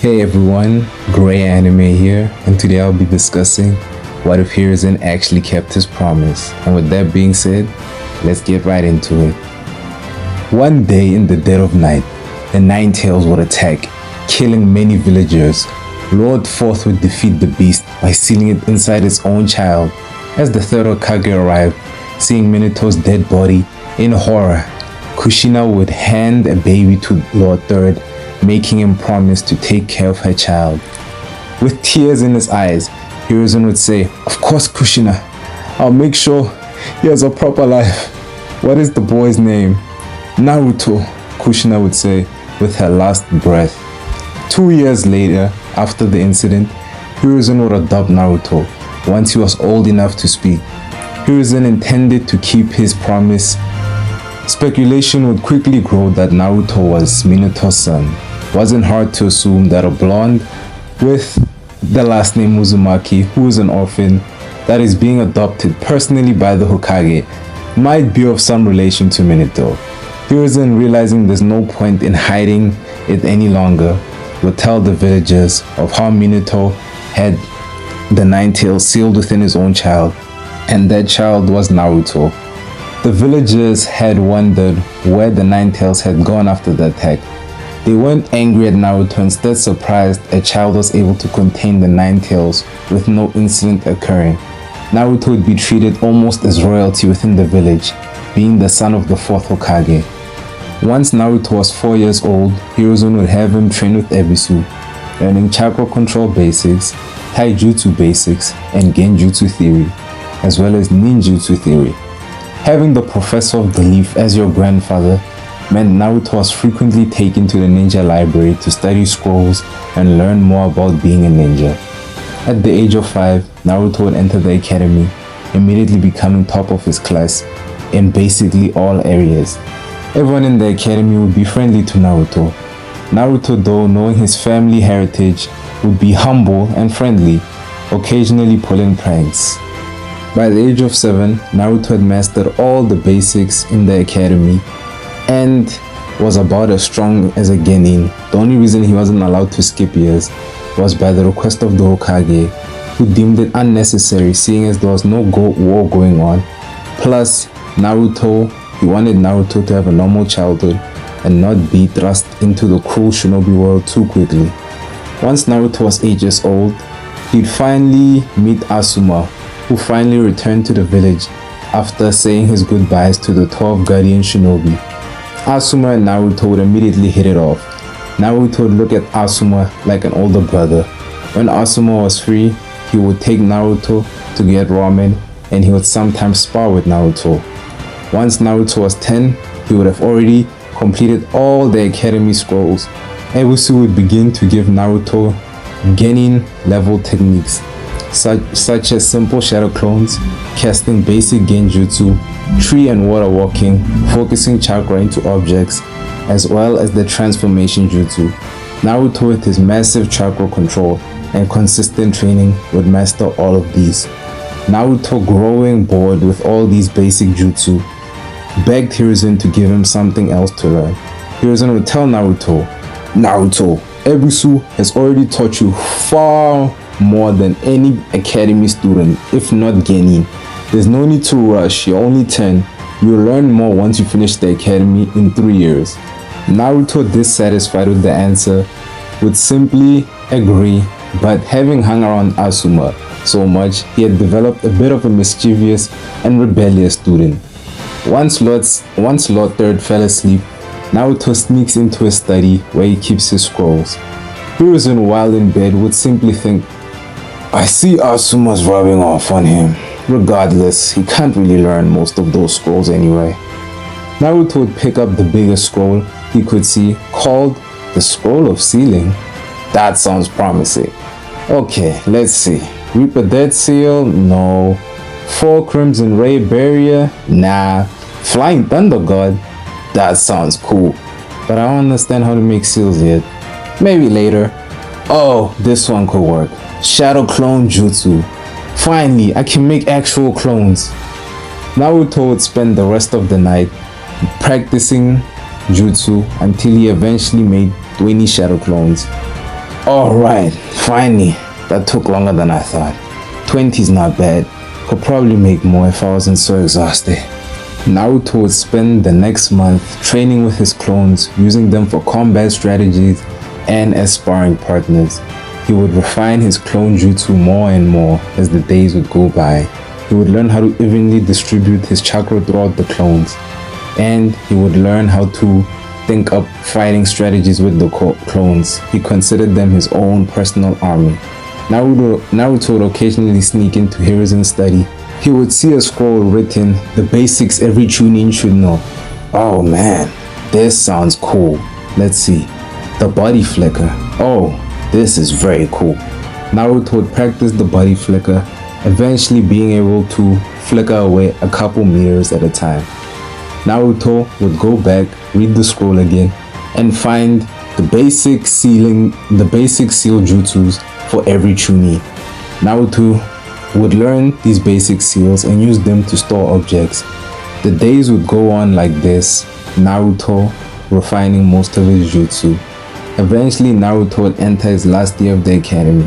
Hey everyone, Grey Anime here, and today I'll be discussing what if Hiruzen actually kept his promise. And with that being said, let's get right into it. One day in the dead of night, the Nine Tails would attack, killing many villagers. Lord Fourth would defeat the beast by sealing it inside its own child. As the third Hokage arrived, seeing Minato's dead body, in horror, Kushina would hand a baby to Lord Third, making him promise to take care of her child. With tears in his eyes, Hiruzen would say, "Of course, Kushina, I'll make sure he has a proper life." "What is the boy's name?" "Naruto," Kushina would say with her last breath. 2 years later, after the incident, Hiruzen would adopt Naruto once he was old enough to speak. Hiruzen intended to keep his promise. Speculation would quickly grow that Naruto was Minato's son. Wasn't hard to assume that a blonde with the last name Uzumaki, who is an orphan that is being adopted personally by the Hokage, might be of some relation to Minato. Hiruzen, realizing there's no point in hiding it any longer, would tell the villagers of how Minato had the Nine Tails sealed within his own child, and that child was Naruto. The villagers had wondered where the Nine Tails had gone after the attack. They weren't angry at Naruto, instead surprised a child was able to contain the Nine Tails with no incident occurring. Naruto would be treated almost as royalty within the village, being the son of the fourth Hokage. Once Naruto was 4 years old, Hiruzen would have him train with Ebisu, learning chakra control basics, taijutsu basics, and genjutsu theory, as well as ninjutsu theory. Having the Professor of the Leaf as your grandfather meant Naruto was frequently taken to the ninja library to study scrolls and learn more about being a ninja. At the age of 5, Naruto would enter the academy, immediately becoming top of his class in basically all areas. Everyone in the academy would be friendly to Naruto. Naruto, though, knowing his family heritage, would be humble and friendly, occasionally pulling pranks. By the age of 7, Naruto had mastered all the basics in the academy and was about as strong as a genin. The only reason he wasn't allowed to skip years was by the request of the Hokage, who deemed it unnecessary seeing as there was no war going on. Plus, he wanted Naruto to have a normal childhood and not be thrust into the cruel shinobi world too quickly. Once Naruto was 8 years old, he'd finally meet Asuma, who finally returned to the village after saying his goodbyes to the 12 guardian shinobi. Asuma and Naruto would immediately hit it off. Naruto would look at Asuma like an older brother. When Asuma was free, he would take Naruto to get ramen, and he would sometimes spar with Naruto. Once Naruto was 10, he would have already completed all the academy scrolls. Ebisu would begin to give Naruto genin level techniques, such as simple shadow clones, casting basic genjutsu, tree and water walking, focusing chakra into objects, as well as the transformation jutsu. Naruto, with his massive chakra control and consistent training, would master all of these. Naruto, growing bored with all these basic jutsu, begged Hiruzen to give him something else to learn. Hiruzen would tell Naruto, Ebisu has already taught you far more than any academy student, if not genin. There's no need to rush, you're only 10. You'll learn more once you finish the academy in 3 years. Naruto, dissatisfied with the answer, would simply agree, but having hung around Asuma so much, he had developed a bit of a mischievous and rebellious student. Once Lord Third fell asleep, Naruto sneaks into his study where he keeps his scrolls. Hiruzen, while in bed, would simply think, "I see Asuma's rubbing off on him. Regardless, he can't really learn most of those scrolls anyway." Naruto would pick up the biggest scroll he could see, called the Scroll of Sealing. That sounds promising. Okay, let's see. Reaper Dead Seal? No. 4 Crimson Ray Barrier? Nah. Flying Thunder God? That sounds cool, but I don't understand how to make seals yet. Maybe later. Oh, this one could work. Shadow Clone Jutsu. Finally, I can make actual clones. Naruto would spend the rest of the night practicing jutsu until he eventually made 20 shadow clones. Alright, finally. That took longer than I thought. 20's not bad. Could probably make more if I wasn't so exhausted. Naruto would spend the next month training with his clones, using them for combat strategies and as sparring partners. He would refine his clone jutsu more and more as the days would go by. He would learn how to evenly distribute his chakra throughout the clones, and he would learn how to think up fighting strategies with the clones. He considered them his own personal army. Naruto would occasionally sneak into Hiruzen's study. He would see a scroll written, "The basics every chunin should know." Oh man, this sounds cool. Let's see. The body flicker. Oh, this is very cool. Naruto would practice the body flicker, eventually being able to flicker away a couple meters at a time. Naruto would go back, read the scroll again, and find the basic seal jutsus for every chunin. Naruto would learn these basic seals and use them to store objects. The days would go on like this, Naruto refining most of his jutsu. Eventually, Naruto would enter his last year of the academy.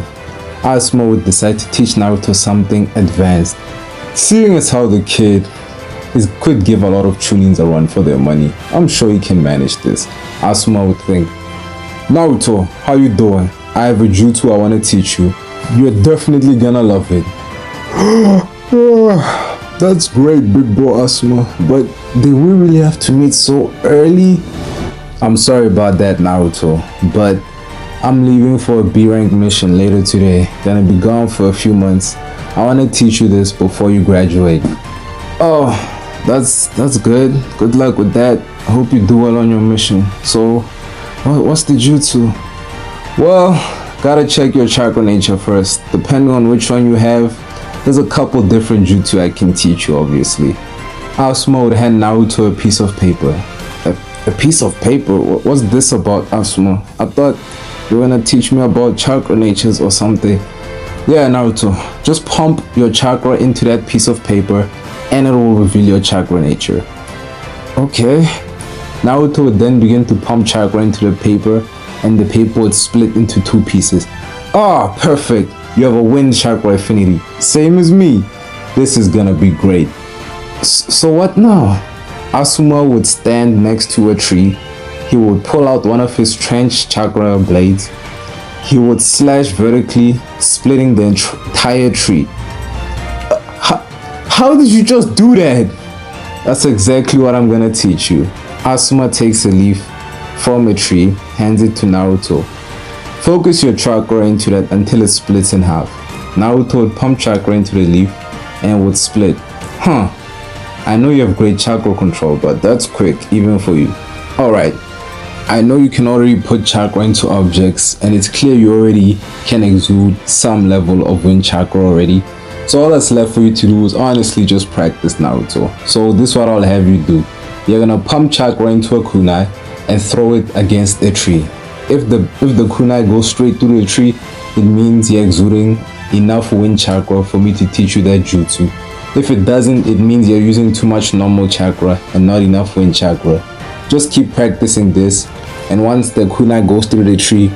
Asuma would decide to teach Naruto something advanced. Seeing as how the kid could give a lot of chunins a run for their money, I'm sure he can manage this. Asuma would think, "Naruto, how you doing? I have a jutsu I want to teach you. You're definitely gonna love it." That's great, big bro Asuma, but did we really have to meet so early? I'm sorry about that, Naruto, but I'm leaving for a B-rank mission later today. Gonna be gone for a few months. I want to teach you this before you graduate. Oh, that's good. Good luck with that. I hope you do well on your mission. So, what's the jutsu? Well, gotta check your chakra nature first. Depending on which one you have, there's a couple different jutsu I can teach you, obviously. Asuma would hand Naruto a piece of paper. A piece of paper? What's this about, Asuma? I thought you were gonna teach me about chakra natures or something. Yeah, Naruto, just pump your chakra into that piece of paper and it will reveal your chakra nature. Okay. Naruto would then begin to pump chakra into the paper and the paper would split into two pieces. Ah, perfect. You have a wind chakra affinity. Same as me. This is gonna be great. So what now? Asuma would stand next to a tree. He would pull out one of his trench chakra blades. He would slash vertically, splitting the entire tree. How did you just do that? That's exactly what I'm gonna teach you. Asuma takes a leaf from a tree, hands it to Naruto. Focus your chakra into that until it splits in half. Naruto would pump chakra into the leaf and it would split. Huh. I know you have great chakra control, but that's quick even for you. Alright. I know you can already put chakra into objects and it's clear you already can exude some level of wind chakra already. So all that's left for you to do is honestly just practice, Naruto. So this is what I'll have you do. You're gonna pump chakra into a kunai and throw it against a tree. If the kunai goes straight through the tree, it means you're exuding enough wind chakra for me to teach you that jutsu. If it doesn't, it means you're using too much normal chakra and not enough wind chakra. Just keep practicing this, and once the kunai goes through the tree,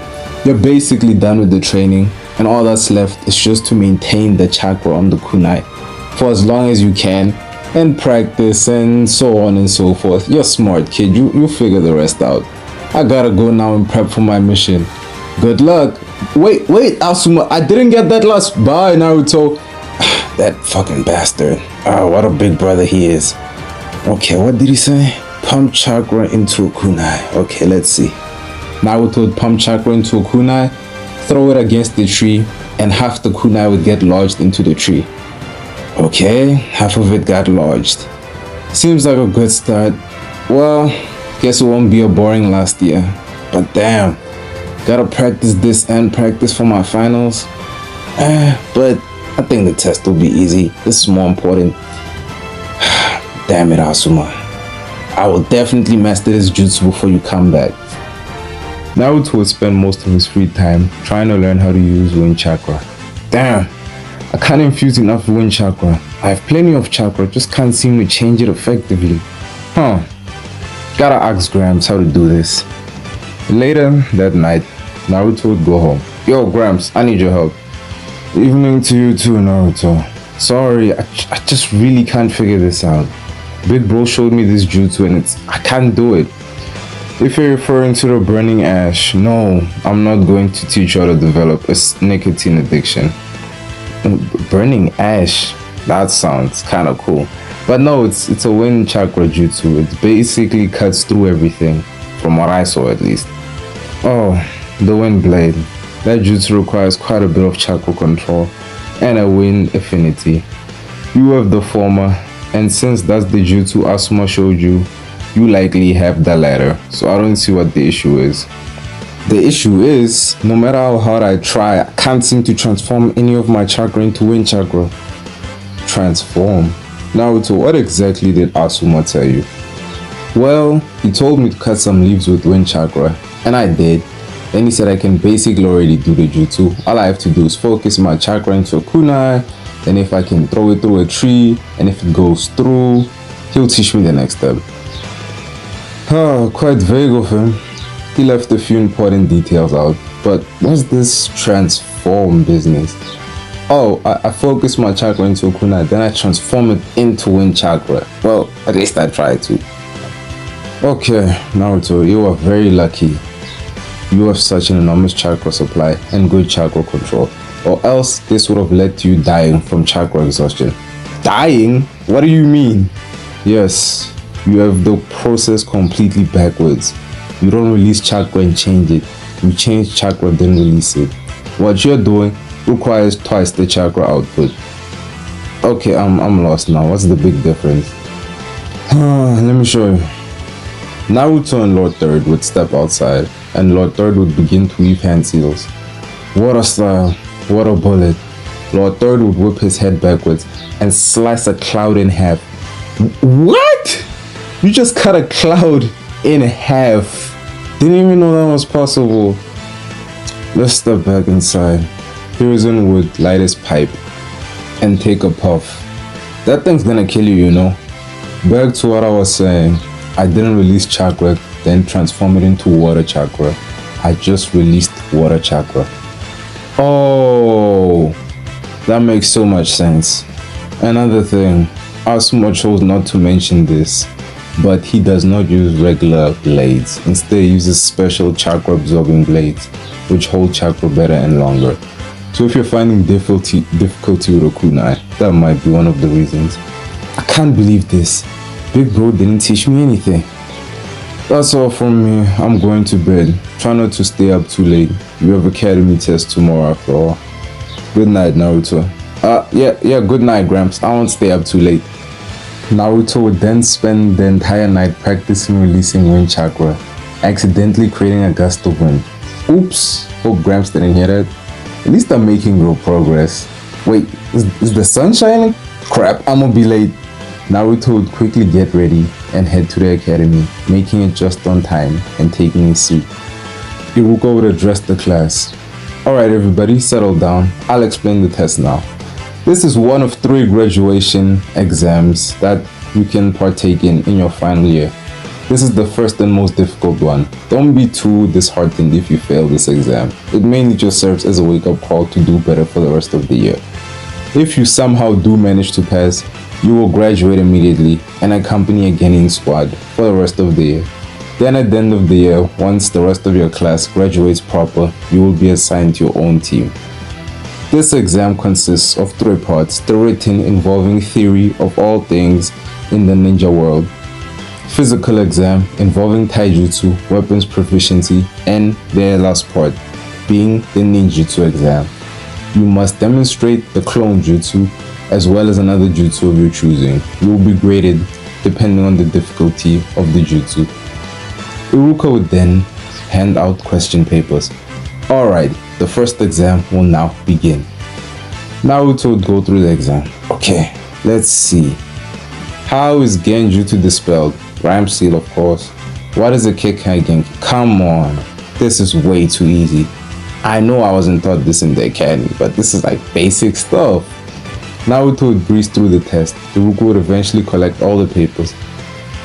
you're basically done with the training, and all that's left is just to maintain the chakra on the kunai for as long as you can, and practice and so on and so forth. You're smart, kid. You figure the rest out. I gotta go now and prep for my mission. Good luck. Wait, Asuma, I didn't get that last. Bye, Naruto. That fucking bastard. Oh, what a big brother he is. Okay, what did he say? Pump chakra into a kunai. Okay, let's see. Naruto would pump chakra into a kunai, throw it against the tree, and half the kunai would get lodged into the tree. Okay, half of it got lodged. Seems like a good start. Well, guess it won't be a boring last year. But damn, gotta practice this and practice for my finals. But I think the test will be easy. This is more important. Damn it, Asuma. I will definitely master this jutsu before you come back. Naruto would spend most of his free time trying to learn how to use wind chakra. Damn, I can't infuse enough wind chakra. I have plenty of chakra, just can't seem to change it effectively. Gotta ask Gramps how to do this. Later that night, Naruto would go home. Yo, Gramps, I need your help. Evening to you too, Naruto. Sorry, I just really can't figure this out. Big bro showed me this jutsu and I can't do it. If you're referring to the burning ash, no, I'm not going to teach you how to develop a nicotine addiction. Burning ash? That sounds kind of cool. But no, it's a wind chakra jutsu. It basically cuts through everything, from what I saw at least. Oh, the wind blade. That jutsu requires quite a bit of chakra control and a wind affinity. You have the former, and since that's the jutsu Asuma showed you, you likely have the latter. So I don't see what the issue is. The issue is, no matter how hard I try, I can't seem to transform any of my chakra into wind chakra. Transform? Naruto, what exactly did Asuma tell you? Well, he told me to cut some leaves with wind chakra, and I did. Then he said I can basically already do the jutsu. All I have to do is focus my chakra into a kunai, then if I can throw it through a tree, and if it goes through, he'll teach me the next step. Quite vague of him. He left a few important details out, but what's this transform business? Oh, I focus my chakra into a kunai, then I transform it into wind chakra. Well, at least I try to. Okay, Naruto, you are very lucky. You have such an enormous chakra supply and good chakra control, or else this would have led to you dying from chakra exhaustion. Dying? What do you mean? Yes, you have the process completely backwards. You don't release chakra and change it. You change chakra then release it. What you're doing requires twice the chakra output. Okay, I'm lost now. What's the big difference? Let me show you. Naruto and Lord Third would step outside, and Lord Third would begin to weave hand seals. Water style, water bullet. Lord Third would whip his head backwards and slice a cloud in half. What? You just cut a cloud in half. Didn't even know that was possible. Let's step back inside. Hiruzen would light his pipe and take a puff. That thing's gonna kill you, you know. Back to what I was saying. I didn't release chakra, then transform it into water chakra. I just released water chakra. Oh, that makes so much sense. Another thing, Asuma chose not to mention this, but he does not use regular blades. Instead, he uses special chakra absorbing blades, which hold chakra better and longer. So if you're finding difficulty with a kunai, that might be one of the reasons. I can't believe this. Big bro didn't teach me anything. That's all from me. I'm going to bed. Try not to stay up too late. You have academy test tomorrow after all. Good night, Naruto. Yeah, good night, Gramps. I won't stay up too late. Naruto would then spend the entire night practicing releasing wind chakra, accidentally creating a gust of wind. Oops, hope Gramps didn't hear that. At least I'm making real progress. Wait, is the sun shining? Crap, I'm gonna be late. Naruto would quickly get ready and head to the academy, making it just on time and taking his seat. Iruka would address the class. Alright everybody, settle down. I'll explain the test now. This is one of 3 graduation exams that you can partake in your final year. This is the first and most difficult one. Don't be too disheartened if you fail this exam. It mainly just serves as a wake-up call to do better for the rest of the year. If you somehow do manage to pass, you will graduate immediately and accompany a Genin squad for the rest of the year. Then at the end of the year, once the rest of your class graduates proper, you will be assigned to your own team. This exam consists of 3 parts: the written involving theory of all things in the ninja world, physical exam involving taijutsu, weapons proficiency, and the last part being the ninjutsu exam. You must demonstrate the clone jutsu as well as another jutsu of your choosing. You will be graded depending on the difficulty of the jutsu. Iruka would then hand out question papers. Alright, the first exam will now begin. Naruto would go through the exam. Okay, let's see. How is Genjutsu dispelled? Rhyme seal, of course. What is a Kekai Genki? Come on, this is way too easy. I know I wasn't taught this in the academy, but this is like basic stuff. Naruto would breeze through the test. Iruka would eventually collect all the papers.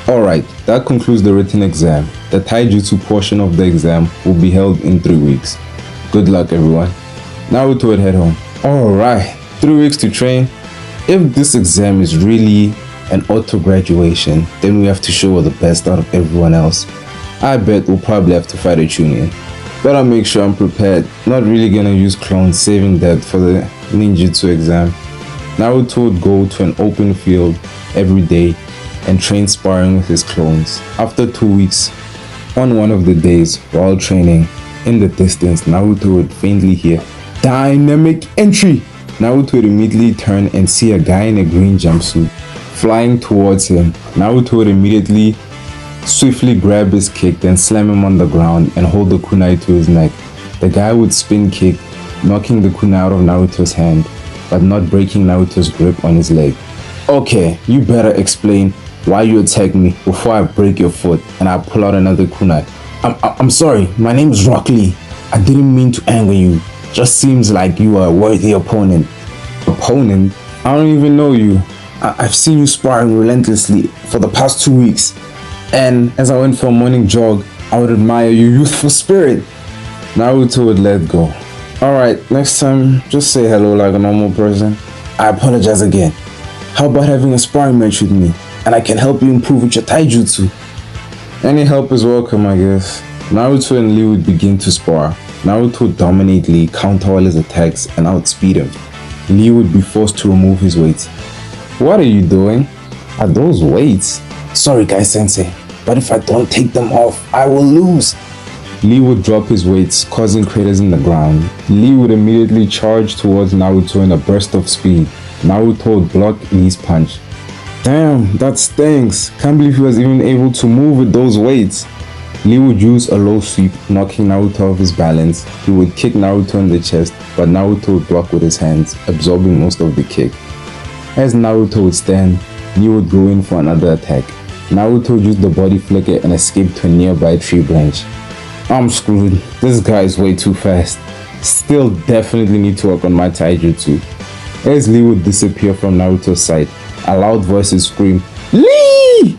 Alright, that concludes the written exam. The taijutsu portion of the exam will be held in 3 weeks. Good luck, everyone. Naruto would head home. Alright, 3 weeks to train. If this exam is really an auto graduation, then we have to show the best out of everyone else. I bet we'll probably have to fight a Chunin. Better make sure I'm prepared. Not really gonna use clones, saving that for the ninjutsu exam. Naruto would go to an open field every day and train sparring with his clones. After 2 weeks, on one of the days while training, in the distance, Naruto would faintly hear dynamic entry. Naruto would immediately turn and see a guy in a green jumpsuit flying towards him. Naruto would immediately swiftly grab his kick, then slam him on the ground and hold the kunai to his neck. The guy would spin kick, knocking the kunai out of Naruto's hand, but not breaking Naruto's grip on his leg. Okay, you better explain why you attack me before I break your foot and I pull out another kunai. I'm sorry, my name is Rock Lee. I didn't mean to anger you. Just seems like you are a worthy opponent. Opponent? I don't even know you. I've seen you sparring relentlessly for the past 2 weeks. And as I went for a morning jog, I would admire your youthful spirit. Naruto would let go. Alright, next time, just say hello like a normal person. I apologize again. How about having a sparring match with me? And I can help you improve with your taijutsu. Any help is welcome, I guess. Naruto and Lee would begin to spar. Naruto would dominate Lee, counter all his attacks, and outspeed him. Lee would be forced to remove his weights. What are you doing? Are those weights? Sorry, Kai-sensei, but if I don't take them off, I will lose. Lee would drop his weights, causing craters in the ground. Lee would immediately charge towards Naruto in a burst of speed. Naruto would block Lee's punch. Damn, that stinks. Can't believe he was even able to move with those weights. Lee would use a low sweep, knocking Naruto off his balance. He would kick Naruto in the chest, but Naruto would block with his hands, absorbing most of the kick. As Naruto would stand, Lee would go in for another attack. Naruto would use the body flicker and escape to a nearby tree branch. I'm screwed. This guy is way too fast. Still definitely need to work on my taijutsu. As Lee would disappear from Naruto's sight, a loud voice would scream, Lee!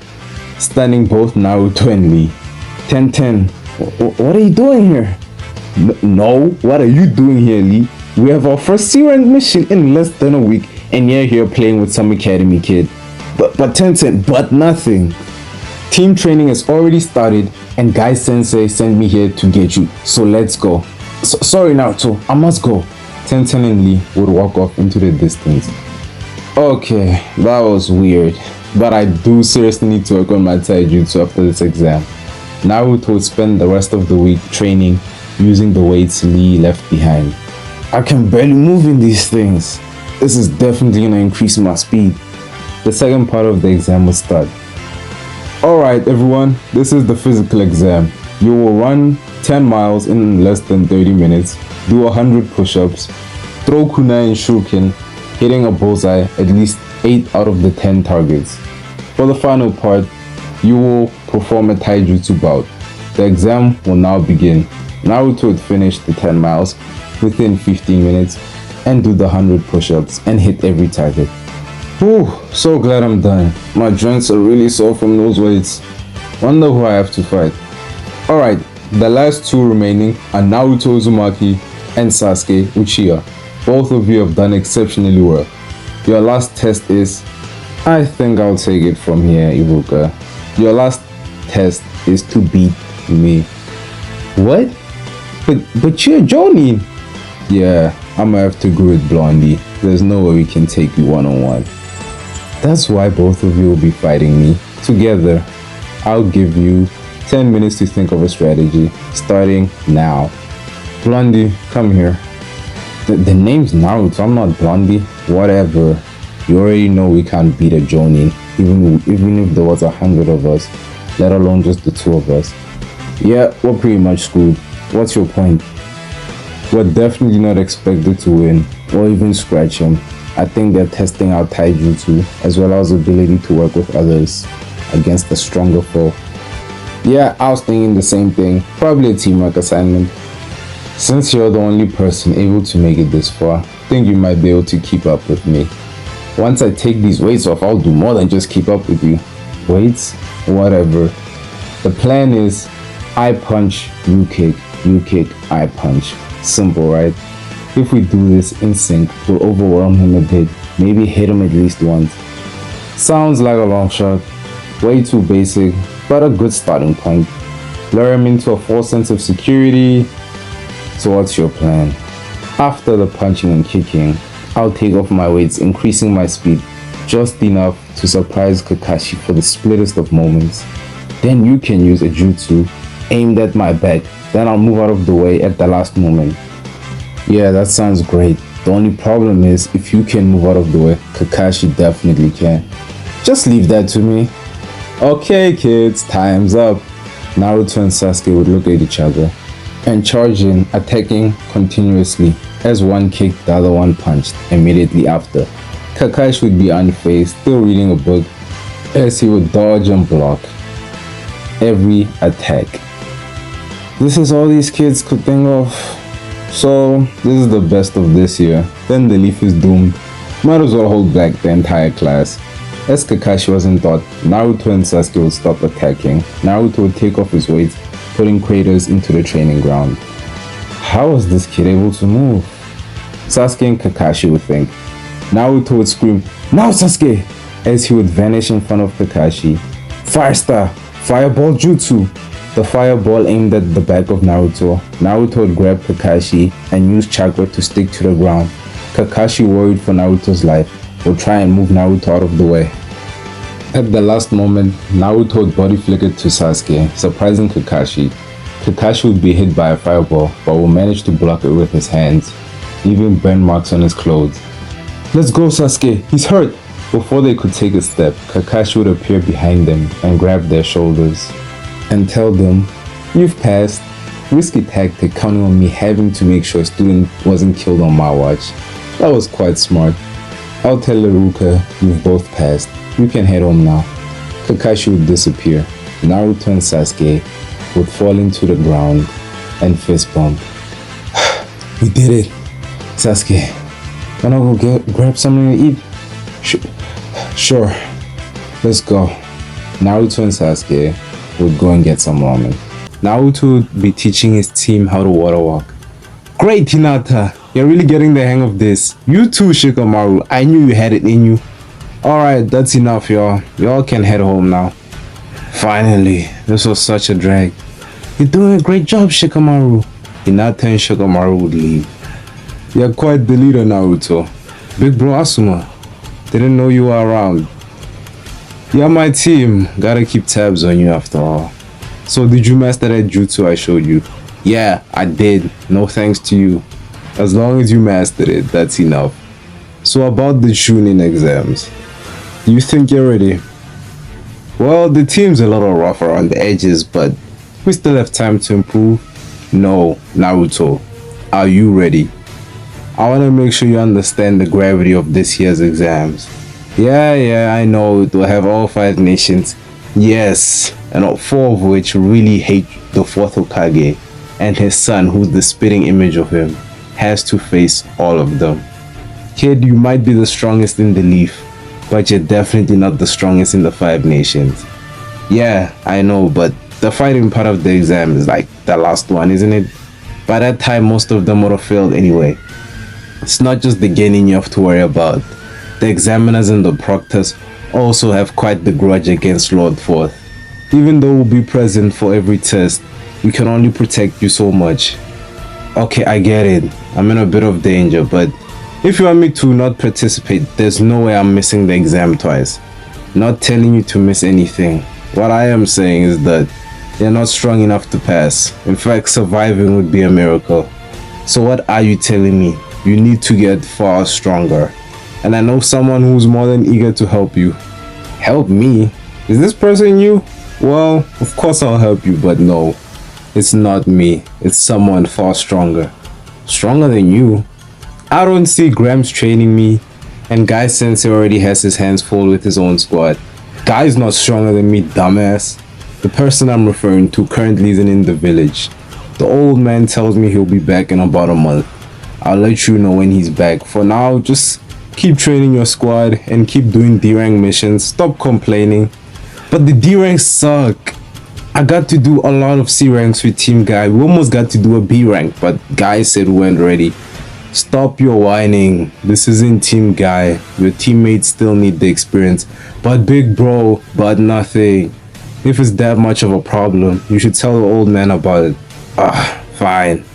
Stunning both Naruto and Lee. 10-10, what are you doing here? No, what are you doing here, Lee? We have our first C-rank mission in less than a week and you're here playing with some academy kid. But 10-10, but nothing. Team training has already started and Guy Sensei sent me here to get you, so let's go. Sorry Naruto, I must go. 10-10 and Lee would walk off into the distance. Okay, that was weird, but I do seriously need to work on my taijutsu after this exam. Naruto would spend the rest of the week training using the weights Lee left behind. I can barely move in these things. This is definitely gonna increase my speed. The second part of the exam would start. Alright everyone, this is the physical exam. You will run 10 miles in less than 30 minutes, do 100 push-ups, throw kunai and shuriken, hitting a bullseye at least 8 out of the 10 targets. For the final part, you will perform a taijutsu bout. The exam will now begin. Naruto would finish the 10 miles within 15 minutes and do the 100 push-ups and hit every target. Whew, so glad I'm done. My joints are really sore from those weights. Wonder who I have to fight. Alright, the last two remaining are Naruto Uzumaki and Sasuke Uchiha. Both of you have done exceptionally well. Your last test is... I think I'll take it from here, Ibuka. Your last test is to beat me. What? But you're Jonin. Yeah, I'm gonna have to agree with Blondie. There's no way we can take you one-on-one. That's why both of you will be fighting me. Together, I'll give you 10 minutes to think of a strategy, starting now. Blondie, come here. The name's Naruto, I'm not Blondie. Whatever. You already know we can't beat a Jonin, even if there was 100 of us, let alone just the 2 of us. Yeah, we're pretty much screwed. What's your point? We're definitely not expected to win, or even scratch him. I think they're testing our taijutsu, as well as ability to work with others against a stronger foe. Yeah, I was thinking the same thing. Probably a teamwork assignment. Since you're the only person able to make it this far, I think you might be able to keep up with me. Once I take these weights off, I'll do more than just keep up with you. Weights? Whatever. The plan is, I punch, you kick. You kick, I punch. Simple, right? If we do this in sync, we'll overwhelm him a bit, maybe hit him at least once. Sounds like a long shot. Way too basic, but a good starting point. Lure him into a false sense of security. So what's your plan? After the punching and kicking, I'll take off my weights, increasing my speed just enough to surprise Kakashi for the splittest of moments. Then you can use a jutsu aimed at my back, then I'll move out of the way at the last moment. Yeah, that sounds great. The only problem is, if you can move out of the way, Kakashi definitely can. Just leave that to me. Okay kids, time's up. Naruto and Sasuke would look at each other and charge in, attacking continuously as one kicked, the other one punched. Immediately after, Kakashi would be unfazed, still reading a book, as he would dodge and block every attack. This is all these kids could think of. So this is the best of this year. Then the leaf is doomed. Might as well hold back the entire class. As Kakashi wasn't taught, Naruto and Sasuke would stop attacking. Naruto would take off his weights, putting craters into the training ground. How was this kid able to move? Sasuke and Kakashi would think. Naruto would scream, "Now Sasuke!" as he would vanish in front of Kakashi. Fire Star! Fireball Jutsu! The fireball aimed at the back of Naruto. Naruto would grab Kakashi and use chakra to stick to the ground. Kakashi, worried for Naruto's life, would try and move Naruto out of the way. At the last moment, Naruto would body flick it to Sasuke, surprising Kakashi. Kakashi would be hit by a fireball, but will manage to block it with his hands, leaving burn marks on his clothes. "Let's go, Sasuke, he's hurt!" Before they could take a step, Kakashi would appear behind them and grab their shoulders and tell them, "You've passed." Risky tactic, counting on me having to make sure a student wasn't killed on my watch. That was quite smart. "I'll tell Iruka you've both passed. You can head home now." Kakashi would disappear. Naruto and Sasuke would fall into the ground and fist bump. "We did it." "Sasuke, wanna go grab something to eat?" Sure. Let's go." Naruto and Sasuke would go and get some ramen. Naruto would be teaching his team how to water walk. "Great, Hinata! You're really getting the hang of this. You too, Shikamaru. I knew you had it in you." "Alright, that's enough, y'all. Y'all can head home now." "Finally, this was such a drag." "You're doing a great job, Shikamaru." Hinata and Shikamaru would leave. "You're quite the leader, Naruto. Big bro Asuma. Didn't know you were around." "You're my team. Gotta keep tabs on you after all." "So did you master that jutsu I showed you?" "Yeah, I did. No thanks to you." "As long as you mastered it, that's enough." "So about the Chunin exams. Do you think you're ready?" "Well, the team's a little rough around the edges, but we still have time to improve." "No, Naruto. Are you ready?" "I want to make sure you understand the gravity of this year's exams." Yeah, I know it will have all 5 nations. Yes, and all 4 of which really hate the 4th Hokage, and his son, who's the spitting image of him, has to face all of them. Kid, you might be the strongest in the leaf, but you're definitely not the strongest in the 5 nations. Yeah, I know, but the fighting part of the exam is like the last one, isn't it? By that time, most of them would have failed anyway. It's not just the gaining you have to worry about. The examiners and the proctors also have quite the grudge against Lord Fourth. Even though we'll be present for every test, we can only protect you so much. Okay, I get it. I'm in a bit of danger, but if you want me to not participate, there's no way I'm missing the exam twice. Not telling you to miss anything. What I am saying is that you're not strong enough to pass. In fact, surviving would be a miracle. So what are you telling me? You need to get far stronger. And I know someone who's more than eager to help you. Help me? Is this person you? Well, of course I'll help you, but no. It's not me. It's someone far stronger. Stronger than you? I don't see Gramps training me. And Guy Sensei already has his hands full with his own squad. Guy's not stronger than me, dumbass. The person I'm referring to currently isn't in the village. The old man tells me he'll be back in about a month. I'll let you know when he's back. For now, just keep training your squad and keep doing D-rank missions. Stop complaining. But the D-ranks suck. I got to do a lot of C ranks with Team Guy. We almost got to do a B rank, but Guy said we weren't ready. Stop your whining. This isn't Team Guy. Your teammates still need the experience. But big bro, but nothing. If it's that much of a problem, you should tell the old man about it. Fine.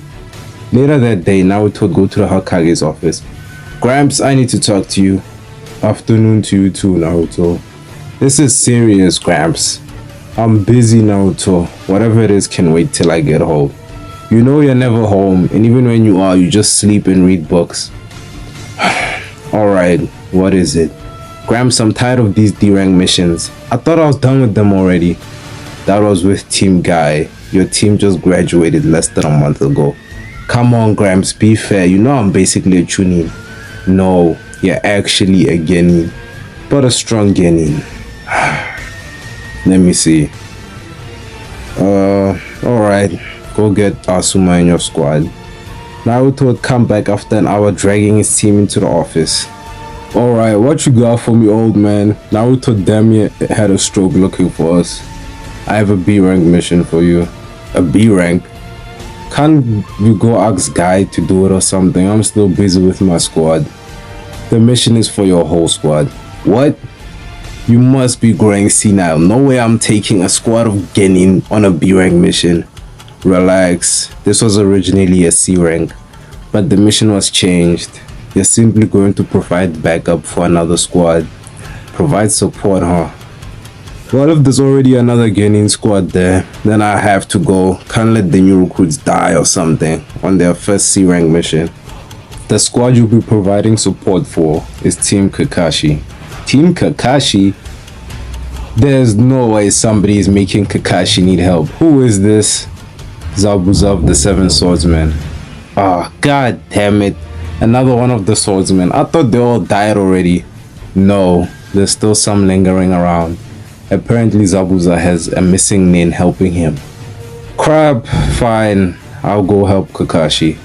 Later that day, Naruto would go to the Hokage's office. Gramps, I need to talk to you. Afternoon to you too, Naruto. This is serious, Gramps. I'm busy, Naruto. Whatever it is can wait till I get home. You know you're never home, and even when you are, you just sleep and read books. Alright, what is it? Gramps, I'm tired of these D-rank missions. I thought I was done with them already. That was with Team Guy. Your team just graduated less than a month ago. Come on, Gramps, be fair. You know I'm basically a chunin. No, you're actually a genin. But a strong genin. Let me see. Alright. Go get Asuma in your squad. Naruto would come back after an hour dragging his team into the office. Alright, what you got for me, old man? Naruto damn near had a stroke looking for us. I have a B rank mission for you. A B rank? Can't you go ask Guy to do it or something? I'm still busy with my squad. The mission is for your whole squad. What? You must be growing senile. No way I'm taking a squad of genin on a B rank mission. Relax, this was originally a C rank, but the mission was changed. You're simply going to provide backup for another squad. Provide support, huh? What if there's already another genin squad there? Then I have to go. Can't let the new recruits die or something on their first C rank mission. The squad you'll be providing support for is Team Kakashi. Team Kakashi? There's no way somebody is making Kakashi need help. Who is this? Zabuza, the Seven Swordsmen. God damn it. Another one of the swordsmen. I thought they all died already. No, there's still some lingering around. Apparently Zabuza has a missing nin helping him. Crap, fine. I'll go help Kakashi.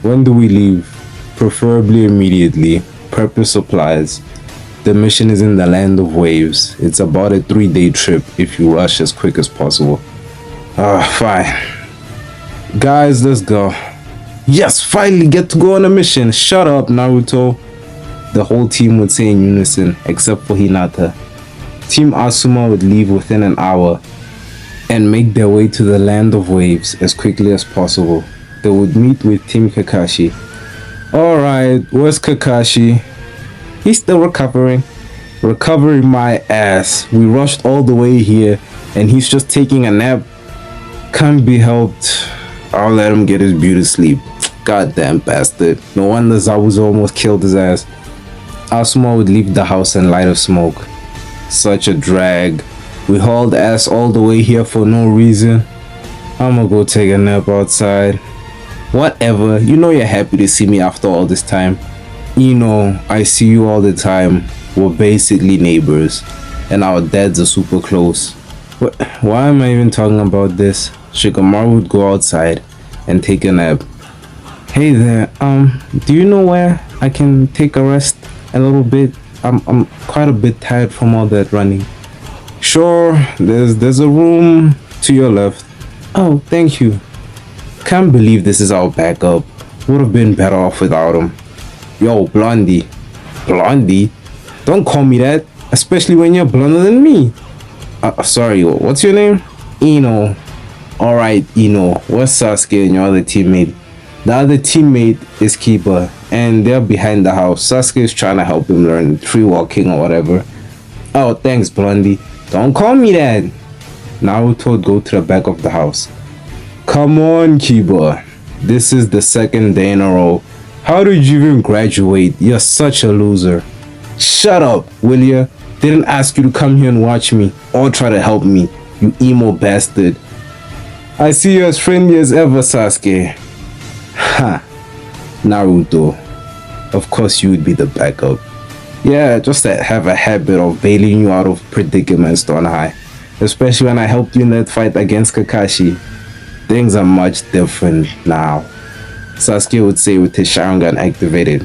When do we leave? Preferably immediately. Purpose supplies. The mission is in the land of waves. It's about a 3-day trip if you rush as quick as possible. Fine. Guys, let's go. Yes, finally get to go on a mission. Shut up, Naruto. The whole team would say in unison, except for Hinata. Team Asuma would leave within an hour and make their way to the land of waves as quickly as possible. They would meet with Team Kakashi. Alright, where's Kakashi? He's still recovering. Recovering my ass. We rushed all the way here and he's just taking a nap. Can't be helped. I'll let him get his beauty sleep. Goddamn bastard. No wonder Zabuza almost killed his ass. Asuma would leave the house in light of smoke. Such a drag. We hauled ass all the way here for no reason. I'ma go take a nap outside. Whatever. You know you're happy to see me after all this time. You know, I see you all the time. We're basically neighbors. And our dads are super close. Why am I even talking about this? Shikamaru would go outside and take a nap. Hey there, do you know where I can take a rest a little bit? I'm quite a bit tired from all that running. Sure, there's a room to your left. Oh, thank you. Can't believe this is our backup. Would have been better off without him. Yo, Blondie. Blondie? Don't call me that, especially when you're blonder than me. Sorry, what's your name? Ino. Alright, Ino, where's Sasuke and your other teammate? The other teammate is Kiba, and they're behind the house. Sasuke is trying to help him learn tree walking or whatever. Oh, thanks, Blondie. Don't call me that. Naruto would go to the back of the house. Come on, Kiba. This is the second day in a row. How did you even graduate? You're such a loser. Shut up, will ya? Didn't ask you to come here and watch me or try to help me, you emo bastard. I see you as friendly as ever, Sasuke. Ha. Naruto. Of course you would be the backup. Yeah, just to have a habit of bailing you out of predicaments, don't I? Especially when I helped you in that fight against Kakashi. Things are much different now. Sasuke would say with his Sharingan activated.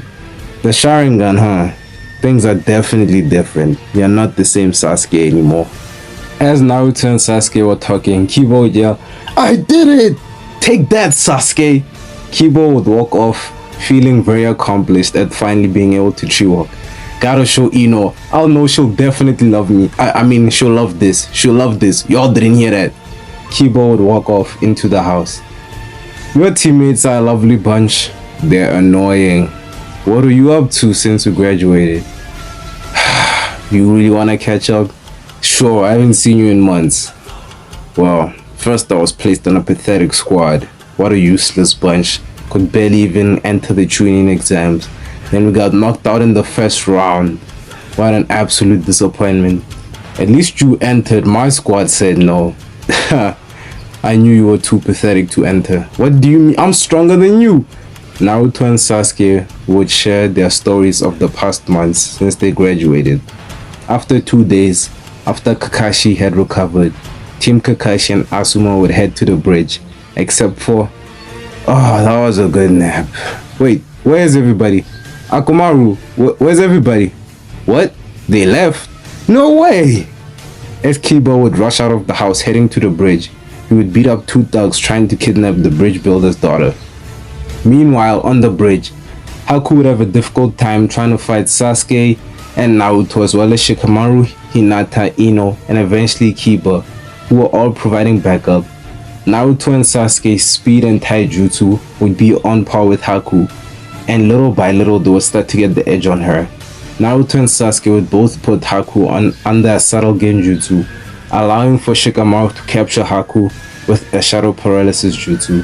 The Sharingan, huh? Things are definitely different. You're not the same Sasuke anymore. As Naruto and Sasuke were talking, Kiba would yell, "I did it! Take that, Sasuke!" Kiba would walk off, feeling very accomplished at finally being able to tree walk. Gotta show Ino. I'll know she'll definitely love me. I mean, she'll love this. She'll love this. Y'all didn't hear that. Kiba would walk off into the house. Your teammates are a lovely bunch. They're annoying. What are you up to since you graduated? You really wanna catch up? Sure, I haven't seen you in months. Well, first I was placed on a pathetic squad. What a useless bunch. Could barely even enter the training exams. Then we got knocked out in the first round. What an absolute disappointment. At least you entered. My squad said no. I knew you were too pathetic to enter. What do you mean? I'm stronger than you. Naruto and Sasuke would share their stories of the past months since they graduated. After 2 days, after Kakashi had recovered, Team Kakashi and Asuma would head to the bridge, except for... Oh, that was a good nap. Wait, where's everybody? Akumaru, where's everybody? What? They left? No way! As Kiba would rush out of the house heading to the bridge, he would beat up 2 thugs trying to kidnap the bridge builder's daughter. Meanwhile, on the bridge, Haku would have a difficult time trying to fight Sasuke and Naruto, as well as Shikamaru, Hinata, Ino, and eventually Kiba, who were all providing backup. Naruto and Sasuke's speed and taijutsu would be on par with Haku, and little by little they would start to get the edge on her. Naruto and Sasuke would both put Haku under a subtle genjutsu, allowing for Shikamaru to capture Haku with a shadow paralysis jutsu.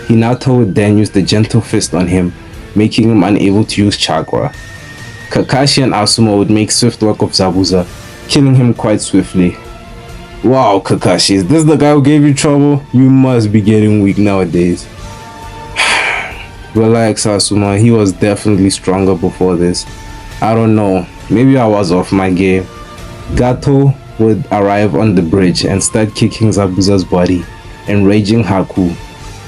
Hinata would then use the gentle fist on him, making him unable to use chakra. Kakashi and Asuma would make swift work of Zabuza, killing him quite swiftly. Wow, Kakashi, is this the guy who gave you trouble? You must be getting weak nowadays. Relax, Asuma, he was definitely stronger before this. I don't know, maybe I was off my game. Gato would arrive on the bridge and start kicking Zabuza's body, enraging Haku.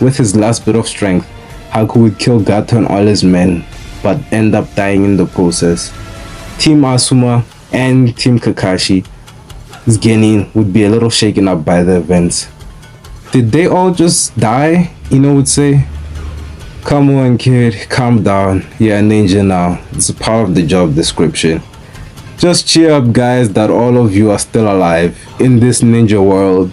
With his last bit of strength, Haku would kill Gato and all his men, but end up dying in the process. Team Asuma and Team Kakashi's genin would be a little shaken up by the events. Did they all just die? Ino would say. Come on, kid, calm down. You're a ninja now. It's a part of the job description. Just cheer up, guys, that all of you are still alive in this ninja world.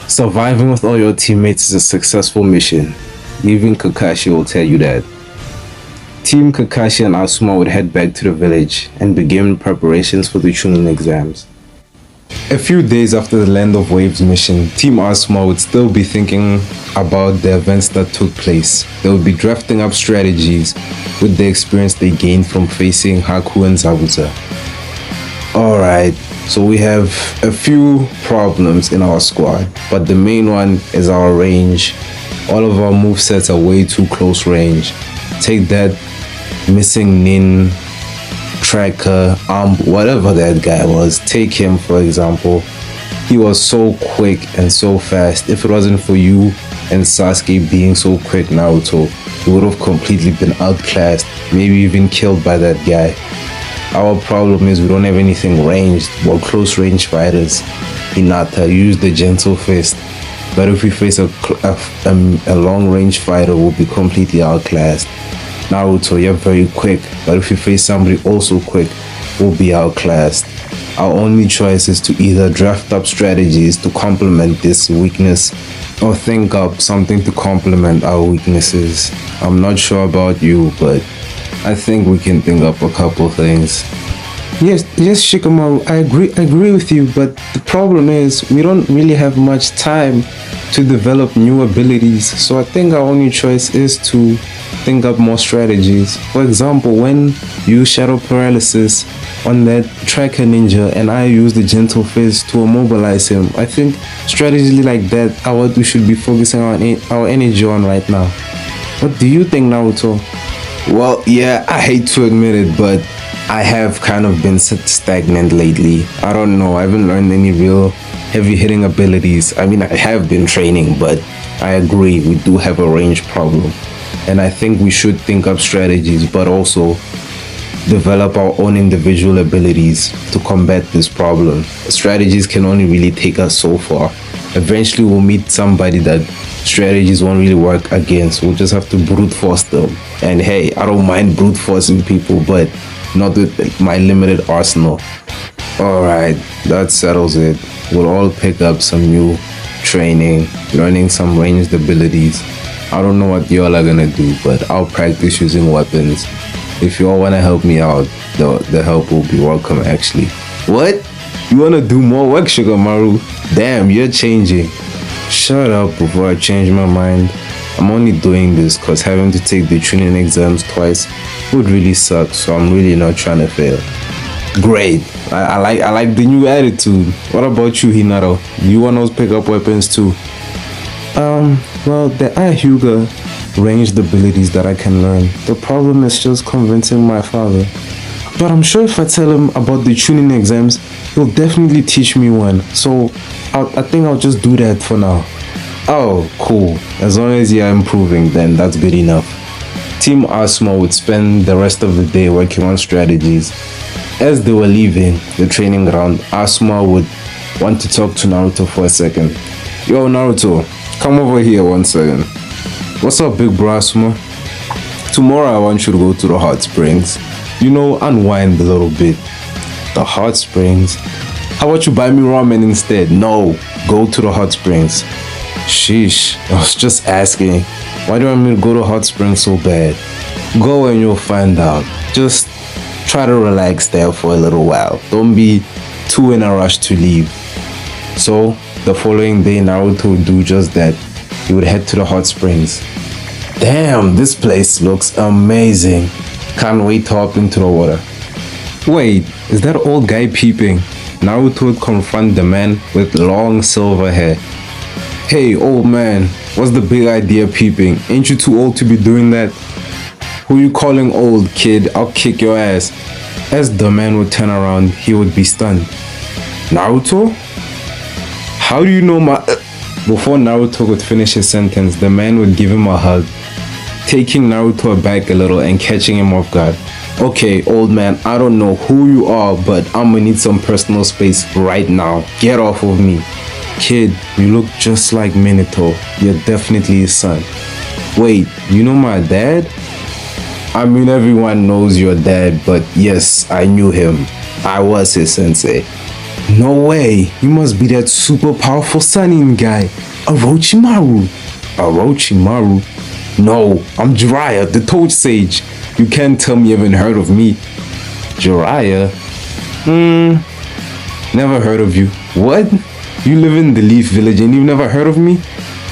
Surviving with all your teammates is a successful mission. Even Kakashi will tell you that. Team Kakashi and Asuma would head back to the village and begin preparations for the Chunin exams. A few days after the Land of Waves mission, Team Asuma would still be thinking about the events that took place. They would be drafting up strategies with the experience they gained from facing Haku and Zabuza. Alright, so we have a few problems in our squad, but the main one is our range. All of our movesets are way too close range. Take that missing Nin, Tracker, whatever that guy was. Take him for example. He was so quick and so fast. If it wasn't for you and Sasuke being so quick, Naruto, he would have completely been outclassed, maybe even killed by that guy. Our problem is we don't have anything ranged. We're close range fighters. Hinata, use the gentle fist. But if we face a long range fighter, we'll be completely outclassed. Naruto, you're very quick, but if you face somebody also quick, we'll be outclassed. Our only choice is to either draft up strategies to complement this weakness or think up something to complement our weaknesses. I'm not sure about you, but I think we can think up a couple things. Yes, Shikamaru, I agree with you, but the problem is we don't really have much time to develop new abilities, so I think our only choice is to think up more strategies. For example, when you use shadow paralysis on that tracker ninja and I use the gentle fist to immobilize him, I think strategies like that are what we should be focusing our energy on right now. What do you think, Naruto? Well, yeah, I hate to admit it, but I have kind of been stagnant lately. I don't know, I haven't learned any real heavy hitting abilities. I mean, I have been training, but I agree, we do have a range problem. And I think we should think up strategies, but also develop our own individual abilities to combat this problem. Strategies can only really take us so far. Eventually we'll meet somebody that strategies won't really work against. We'll just have to brute force them. And hey, I don't mind brute forcing people, but not with my limited arsenal. Alright, that settles it. We'll all pick up some new training, learning some ranged abilities. I don't know what y'all are gonna do, but I'll practice using weapons. If y'all wanna help me out, the help will be welcome actually. What? You wanna do more work, Shikamaru? Damn, you're changing. Shut up before I change my mind. I'm only doing this cause having to take the training exams twice would really suck, so I'm really not trying to fail. Great. I like the new attitude. What about you, Hinata? You wanna pick up weapons too? Well, there are Hyuga ranged abilities that I can learn. The problem is just convincing my father. But I'm sure if I tell him about the tuning exams, he'll definitely teach me one. So I think I'll just do that for now. Oh, cool. As long as you're improving, then that's good enough. Team Asuma would spend the rest of the day working on strategies. As they were leaving the training ground, Asuma would want to talk to Naruto for a second. Yo, Naruto, come over here 1 second. What's up, big bro Asuma? Tomorrow I want you to go to the hot springs. You know, unwind a little bit. The hot springs? How about you buy me ramen instead? No, go to the hot springs. Sheesh, I was just asking. Why do you want me to go to hot springs so bad? Go and you'll find out. Just try to relax there for a little while. Don't be too in a rush to leave. So, the following day, Naruto would do just that. He would head to the hot springs. Damn, this place looks amazing. Can't wait to hop into the water. Wait, is that old guy peeping? Naruto would confront the man with long silver hair. Hey, old man, what's the big idea peeping? Ain't you too old to be doing that? Who you calling old, kid? I'll kick your ass. As the man would turn around, he would be stunned. Naruto? How do you know my... Before Naruto could finish his sentence, the man would give him a hug, taking Naruto aback a little and catching him off guard. Okay, old man, I don't know who you are, but I'm gonna need some personal space right now. Get off of me. Kid, you look just like Minato. You're definitely his son. Wait, you know my dad? I mean, everyone knows your dad, but yes, I knew him. I was his sensei. No way, you must be that super powerful Sannin guy, Orochimaru. Orochimaru? No, I'm Jiraiya, the Toad Sage. You can't tell me you haven't heard of me. Jiraiya? Never heard of you. What? You live in the Leaf Village and you've never heard of me?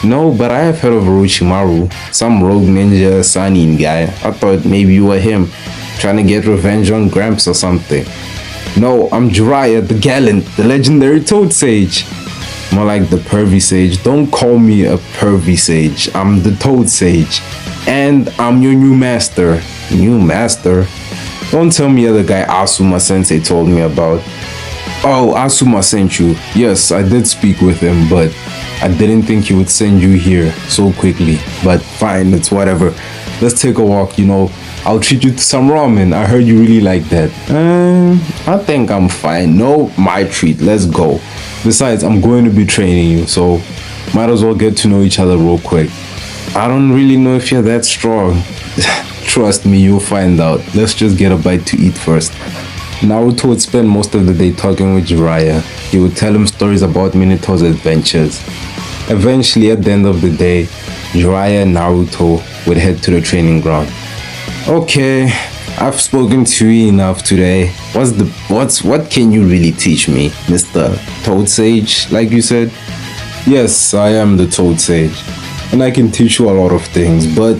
No, but I have heard of Orochimaru, some rogue ninja Sannin guy. I thought maybe you were him, trying to get revenge on Gramps or something. No, I'm Jiraiya, the gallant, the legendary Toad Sage. More like the pervy sage. Don't call me a pervy sage. I'm the Toad Sage. And I'm your new master. New master? Don't tell me you're the guy Asuma Sensei told me about. Oh, Asuma sent you. Yes, I did speak with him, but I didn't think he would send you here so quickly. But fine, it's whatever. Let's take a walk, you know. I'll treat you to some ramen. I heard you really like that. I think I'm fine. No, my treat. Let's go. Besides, I'm going to be training you, so might as well get to know each other real quick. I don't really know if you're that strong. Trust me, you'll find out. Let's just get a bite to eat first. Naruto would spend most of the day talking with Jiraiya. He would tell him stories about Minato's adventures. Eventually, at the end of the day, Jiraiya and Naruto would head to the training ground. Okay, I've spoken to you enough today. What can you really teach me, Mr. Toad Sage, like you said? Yes, I am the Toad Sage, and I can teach you a lot of things, but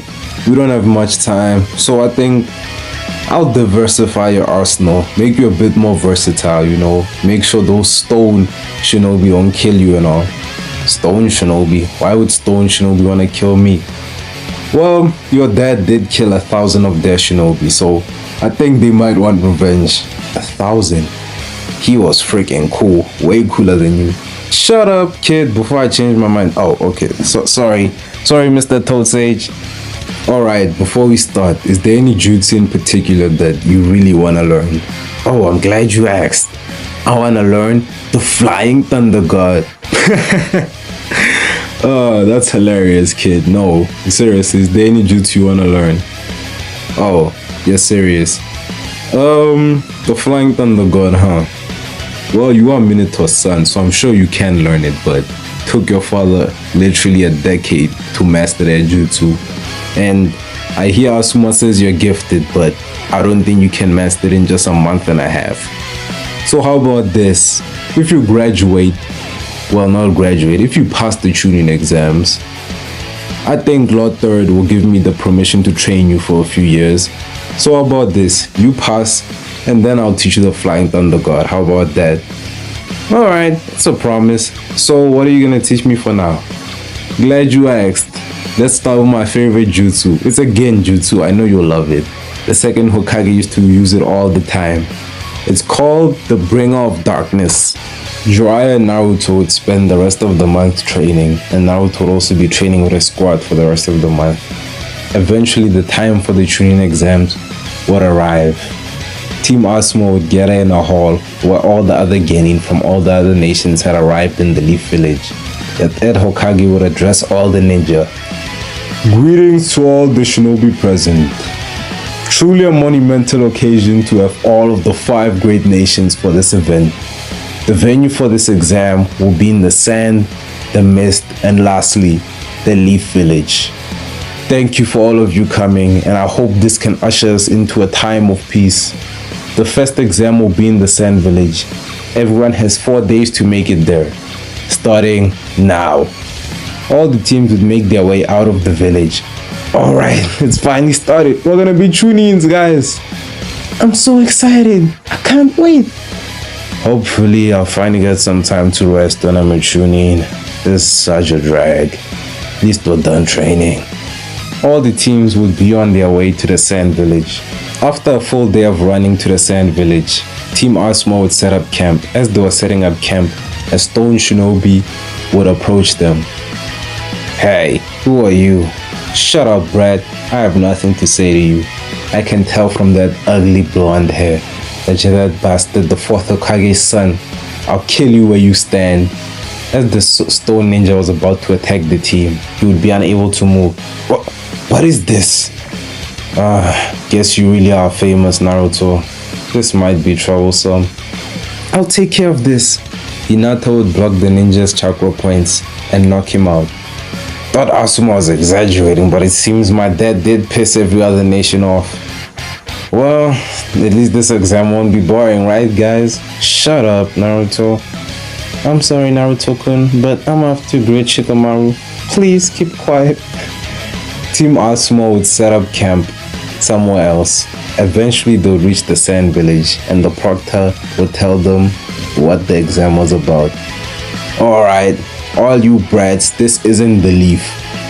we don't have much time, so I think I'll diversify your arsenal, make you a bit more versatile, you know, make sure those stone shinobi won't kill you and all. Stone shinobi? Why would stone shinobi want to kill me? Well, your dad did kill 1,000 of their shinobi, so I think they might want revenge. 1,000? He was freaking cool, way cooler than you. Shut up, kid, before I change my mind. Oh, okay, sorry, Mr. Toad Sage. Alright, before we start, is there any jutsu in particular that you really want to learn? Oh, I'm glad you asked. I want to learn the Flying Thunder God. Oh, that's hilarious, kid. No, seriously, is there any jutsu you want to learn? Oh, you're serious. The Flying Thunder God, huh? Well, you are Minato's son, so I'm sure you can learn it, but took your father literally a decade to master that jutsu. And I hear Asuma says you're gifted, but I don't think you can master it in just a month and a half. So how about this? If you graduate, well, not graduate, if you pass the tuning exams, I think Lord Third will give me the permission to train you for a few years. So how about this? You pass, and then I'll teach you the Flying Thunder God. How about that? Alright, it's a promise. So what are you gonna teach me for now? Glad you asked. Let's start with my favorite jutsu. It's a genjutsu, I know you'll love it. The second Hokage used to use it all the time. It's called the Bringer of Darkness. Jiraiya and Naruto would spend the rest of the month training, and Naruto would also be training with a squad for the rest of the month. Eventually, the time for the tuning exams would arrive. Team Asuma would gather in a hall where all the other genin from all the other nations had arrived in the Leaf Village. The third Hokage would address all the ninja. Greetings to all the shinobi present. Truly a monumental occasion to have all of the 5 great nations for this event. The venue for this exam will be in the sand, the mist, and lastly, the Leaf Village. Thank you for all of you coming, and I hope this can usher us into a time of peace. The first exam will be in the Sand Village. Everyone has 4 days to make it there, starting now. All the teams would make their way out of the village. Alright, it's finally started. We're gonna be tunings, guys. I'm so excited. I can't wait. Hopefully, I'll finally get some time to rest when I'm a tuning. This is such a drag. At least we're done training. All the teams would be on their way to the Sand Village. After a full day of running to the Sand Village, Team Asuma would set up camp. As they were setting up camp, a stone shinobi would approach them. Hey, who are you? Shut up, Brad. I have nothing to say to you. I can tell from that ugly blonde hair that you're that bastard, the 4th Hokage's son. I'll kill you where you stand. As the stone ninja was about to attack the team, he would be unable to move. What is this? Guess you really are famous, Naruto. This might be troublesome. I'll take care of this. Minato would block the ninja's chakra points and knock him out. Thought Asuma was exaggerating, but it seems my dad did piss every other nation off. Well, at least this exam won't be boring, right, guys? Shut up, Naruto. I'm sorry, Naruto-kun, but I'm after Great Shikamaru. Please keep quiet. Team Asuma would set up camp somewhere else. Eventually, they would reach the Sand Village, and the proctor would tell them what the exam was about. Alright, all you brats, this isn't the Leaf.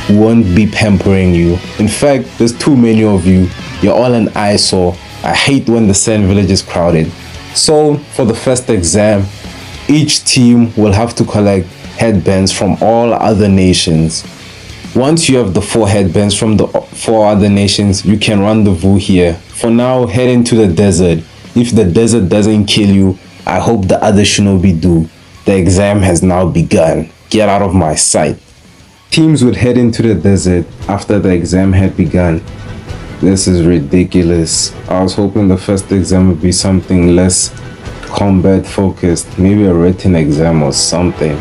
We won't be pampering you. In fact, there's too many of you. You're all an eyesore. I hate when the Sand Village is crowded. So, for the first exam, each team will have to collect headbands from all other nations. Once you have the 4 headbands from the 4 other nations, you can rendezvous here. For now, head into the desert. If the desert doesn't kill you, I hope the other shinobi do. The exam has now begun. Get out of my sight. Teams would head into the desert after the exam had begun. This is ridiculous. I was hoping the first exam would be something less combat focused, maybe a written exam or something.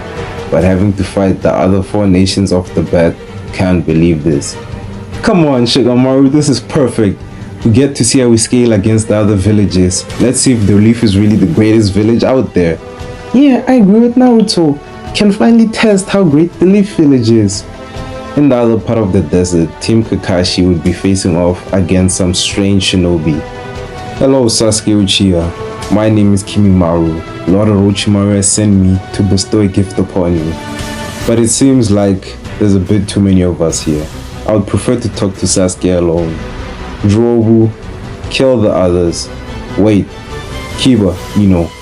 But having to fight the other 4 nations off the bat, can't believe this. Come on, Shikamaru, this is perfect. We get to see how we scale against the other villages. Let's see if the Leaf is really the greatest village out there. Yeah, I agree with Naruto. Can finally test how great the Leaf Village is. In the other part of the desert, Team Kakashi would be facing off against some strange shinobi. Hello, Sasuke Uchiha. My name is Kimimaru. Lord Orochimaru has sent me to bestow a gift upon you. But it seems like there's a bit too many of us here. I would prefer to talk to Sasuke alone. Drobu, kill the others. Wait, Kiba,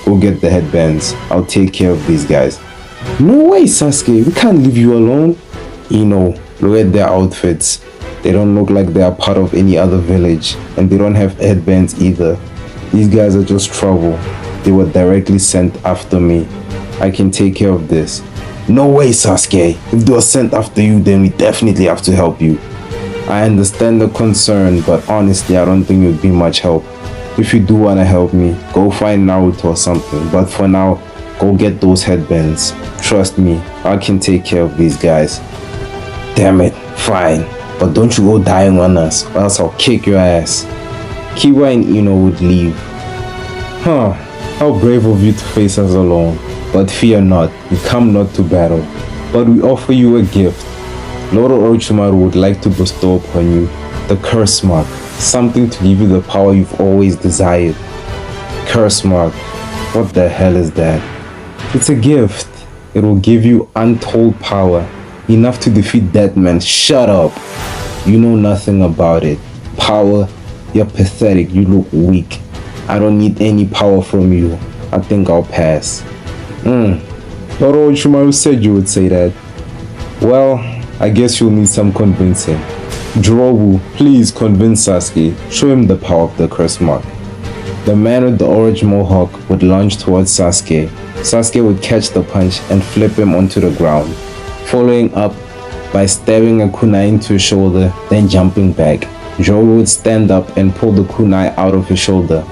go get the headbands. I'll take care of these guys. No way, Sasuke, we can't leave you alone. Look at their outfits. They don't look like they are part of any other village, and they don't have headbands either. These guys are just trouble. They were directly sent after me. I can take care of this. No way, Sasuke. If they were sent after you, then we definitely have to help you. I understand the concern, but honestly, I don't think it would be much help. If you do want to help me, go find Naruto or something. But for now, go get those headbands. Trust me, I can take care of these guys. Damn it, fine. But don't you go dying on us, or else I'll kick your ass. Kiba and Ino would leave. How brave of you to face us alone. But fear not, we come not to battle. But we offer you a gift. Lord Orochimaru would like to bestow upon you the curse mark, something to give you the power you've always desired. Curse mark, what the hell is that? It's a gift. It will give you untold power, enough to defeat Deathman. Shut up. You know nothing about it. Power, you're pathetic, you look weak. I don't need any power from you. I think I'll pass. Lord Orochimaru said you would say that. Well, I guess you'll need some convincing. Jirobu, please convince Sasuke. Show him the power of the curse mark. The man with the orange mohawk would launch towards Sasuke. Sasuke would catch the punch and flip him onto the ground, following up by stabbing a kunai into his shoulder, then jumping back. Jirobu would stand up and pull the kunai out of his shoulder.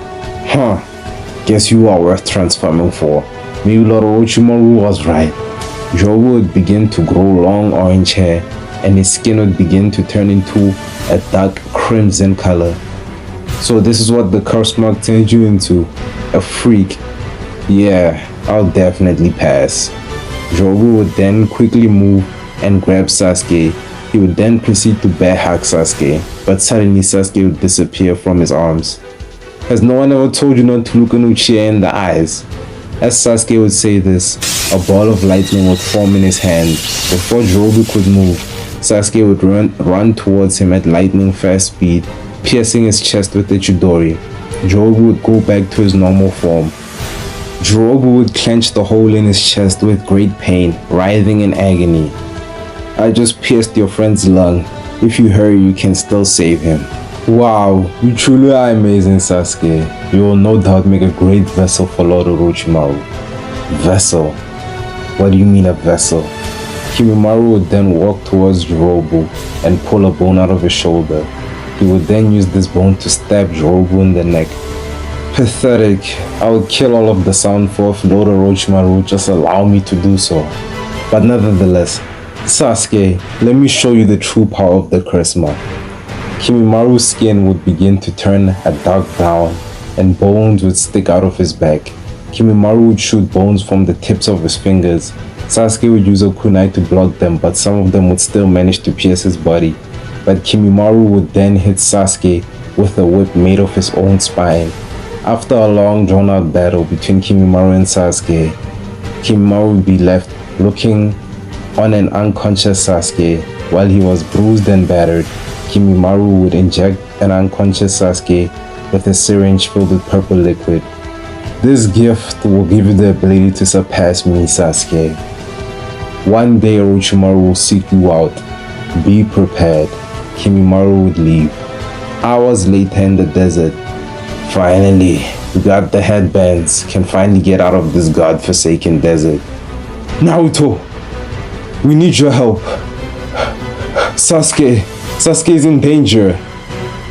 Guess you are worth transforming for. Maybe Lord Orochimaru was right. Jirobu would begin to grow long orange hair, and his skin would begin to turn into a dark crimson color. So this is what the curse mark turned you into? A freak? Yeah, I'll definitely pass. Jirobu would then quickly move and grab Sasuke. He would then proceed to bear hug Sasuke, but suddenly Sasuke would disappear from his arms. Has no one ever told you not to look an Uchiha in the eyes? As Sasuke would say this, a ball of lightning would form in his hand. Before Jirobu could move, Sasuke would run towards him at lightning fast speed, piercing his chest with the Chidori. Jirobu would go back to his normal form. Jirobu would clench the hole in his chest with great pain, writhing in agony. I just pierced your friend's lung. If you hurry, you can still save him. Wow, you truly are amazing, Sasuke. You will no doubt make a great vessel for Lord Orochimaru. Vessel? What do you mean a vessel? Kimimaro would then walk towards Jirobu and pull a bone out of his shoulder. He would then use this bone to stab Jirobu in the neck. Pathetic. I would kill all of the Sound Force if Lord Orochimaru would just allow me to do so. But nevertheless, Sasuke, let me show you the true power of the curse mark. Kimimaru's skin would begin to turn a dark brown, and bones would stick out of his back. Kimimaru would shoot bones from the tips of his fingers. Sasuke would use a kunai to block them, but some of them would still manage to pierce his body. But Kimimaru would then hit Sasuke with a whip made of his own spine. After a long drawn-out battle between Kimimaru and Sasuke, Kimimaru would be left looking on an unconscious Sasuke. While he was bruised and battered, Kimimaru would inject an unconscious Sasuke with a syringe filled with purple liquid. This gift will give you the ability to surpass me, Sasuke. One day Orochimaru will seek you out. Be prepared. Kimimaru would leave. Hours later in the desert, finally, we got the headbands. Can finally get out of this godforsaken desert. Naruto, we need your help. Sasuke is in danger.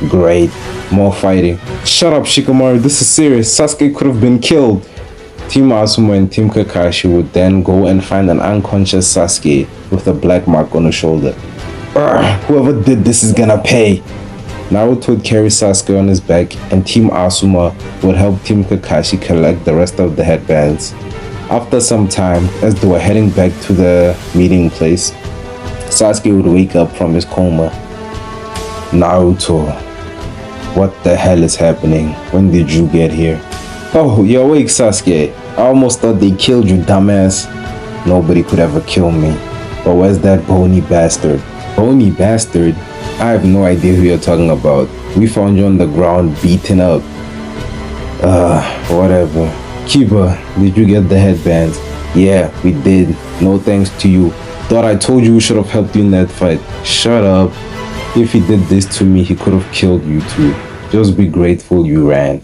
Great, more fighting. Shut up, Shikamaru, this is serious. Sasuke could have been killed. Team Asuma and Team Kakashi would then go and find an unconscious Sasuke with a black mark on his shoulder. Whoever did this is gonna pay. Naruto would carry Sasuke on his back, and Team Asuma would help Team Kakashi collect the rest of the headbands. After some time, as they were heading back to the meeting place, Sasuke would wake up from his coma. Naruto, what the hell is happening? When did you get here? Oh, you're awake, Sasuke. I almost thought they killed you, dumbass. Nobody could ever kill me. But where's that bony bastard? Bony bastard? I have no idea who you're talking about. We found you on the ground, beaten up. Whatever. Kiba, did you get the headbands? Yeah, we did. No thanks to you. Thought I told you we should have helped you in that fight. Shut up. If he did this to me, he could have killed you too. Just be grateful you ran.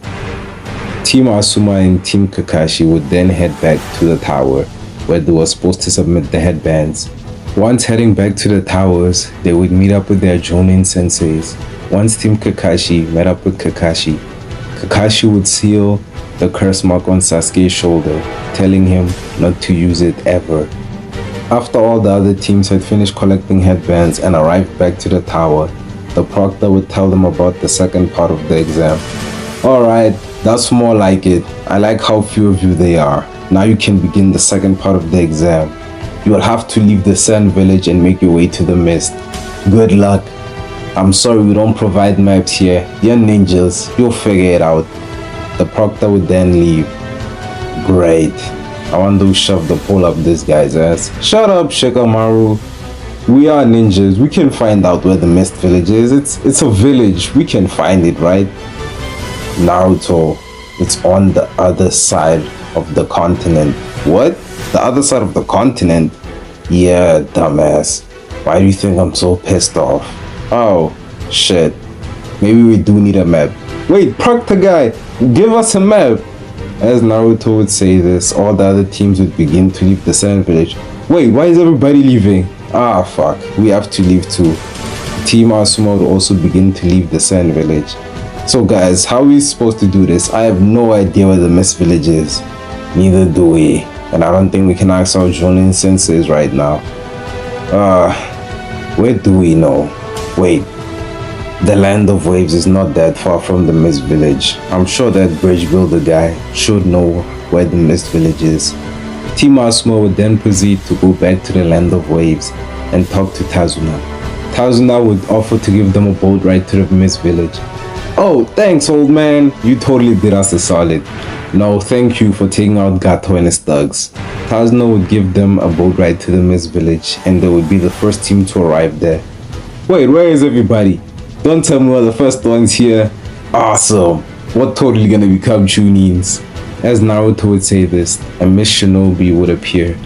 Team Asuma and Team Kakashi would then head back to the tower, where they were supposed to submit the headbands. Once heading back to the towers, they would meet up with their Jonin senseis. Once Team Kakashi met up with Kakashi, Kakashi would seal the curse mark on Sasuke's shoulder, telling him not to use it ever. After all the other teams had finished collecting headbands and arrived back to the tower, the proctor would tell them about the second part of the exam. Alright, that's more like it. I like how few of you they are. Now you can begin the second part of the exam. You will have to leave the Sand Village and make your way to the Mist. Good luck. I'm sorry we don't provide maps here. You're ninjas, you'll figure it out. The proctor would then leave. Great. I want to shove the pole up this guy's ass. Shut up, Shikamaru. We are ninjas. We can find out where the Mist Village is. It's a village. We can find it, right? Naruto. It's on the other side of the continent. What? The other side of the continent? Yeah, dumbass. Why do you think I'm so pissed off? Oh, shit. Maybe we do need a map. Wait, proctor guy, give us a map. As Naruto would say this, all the other teams would begin to leave the Sand Village. Wait, why is everybody leaving? Ah, fuck. We have to leave too. Team Asuma would also begin to leave the Sand Village. So guys, how are we supposed to do this? I have no idea where the Mist Village is. Neither do we. And I don't think we can ask our Jonin senseis right now. Where do we know? Wait. The Land of Waves is not that far from the Mist Village. I'm sure that bridge builder guy should know where the Mist Village is. Team Asuma would then proceed to go back to the Land of Waves and talk to Tazuna. Tazuna would offer to give them a boat ride to the Mist Village. Oh, thanks old man, you totally did us a solid. No, thank you for taking out Gato and his thugs. Tazuna would give them a boat ride to the Mist Village and they would be the first team to arrive there. Wait, where is everybody? Don't tell me we're the first ones here. Awesome. We're totally gonna become Chunins. As Naruto would say this, a Miss Shinobi would appear.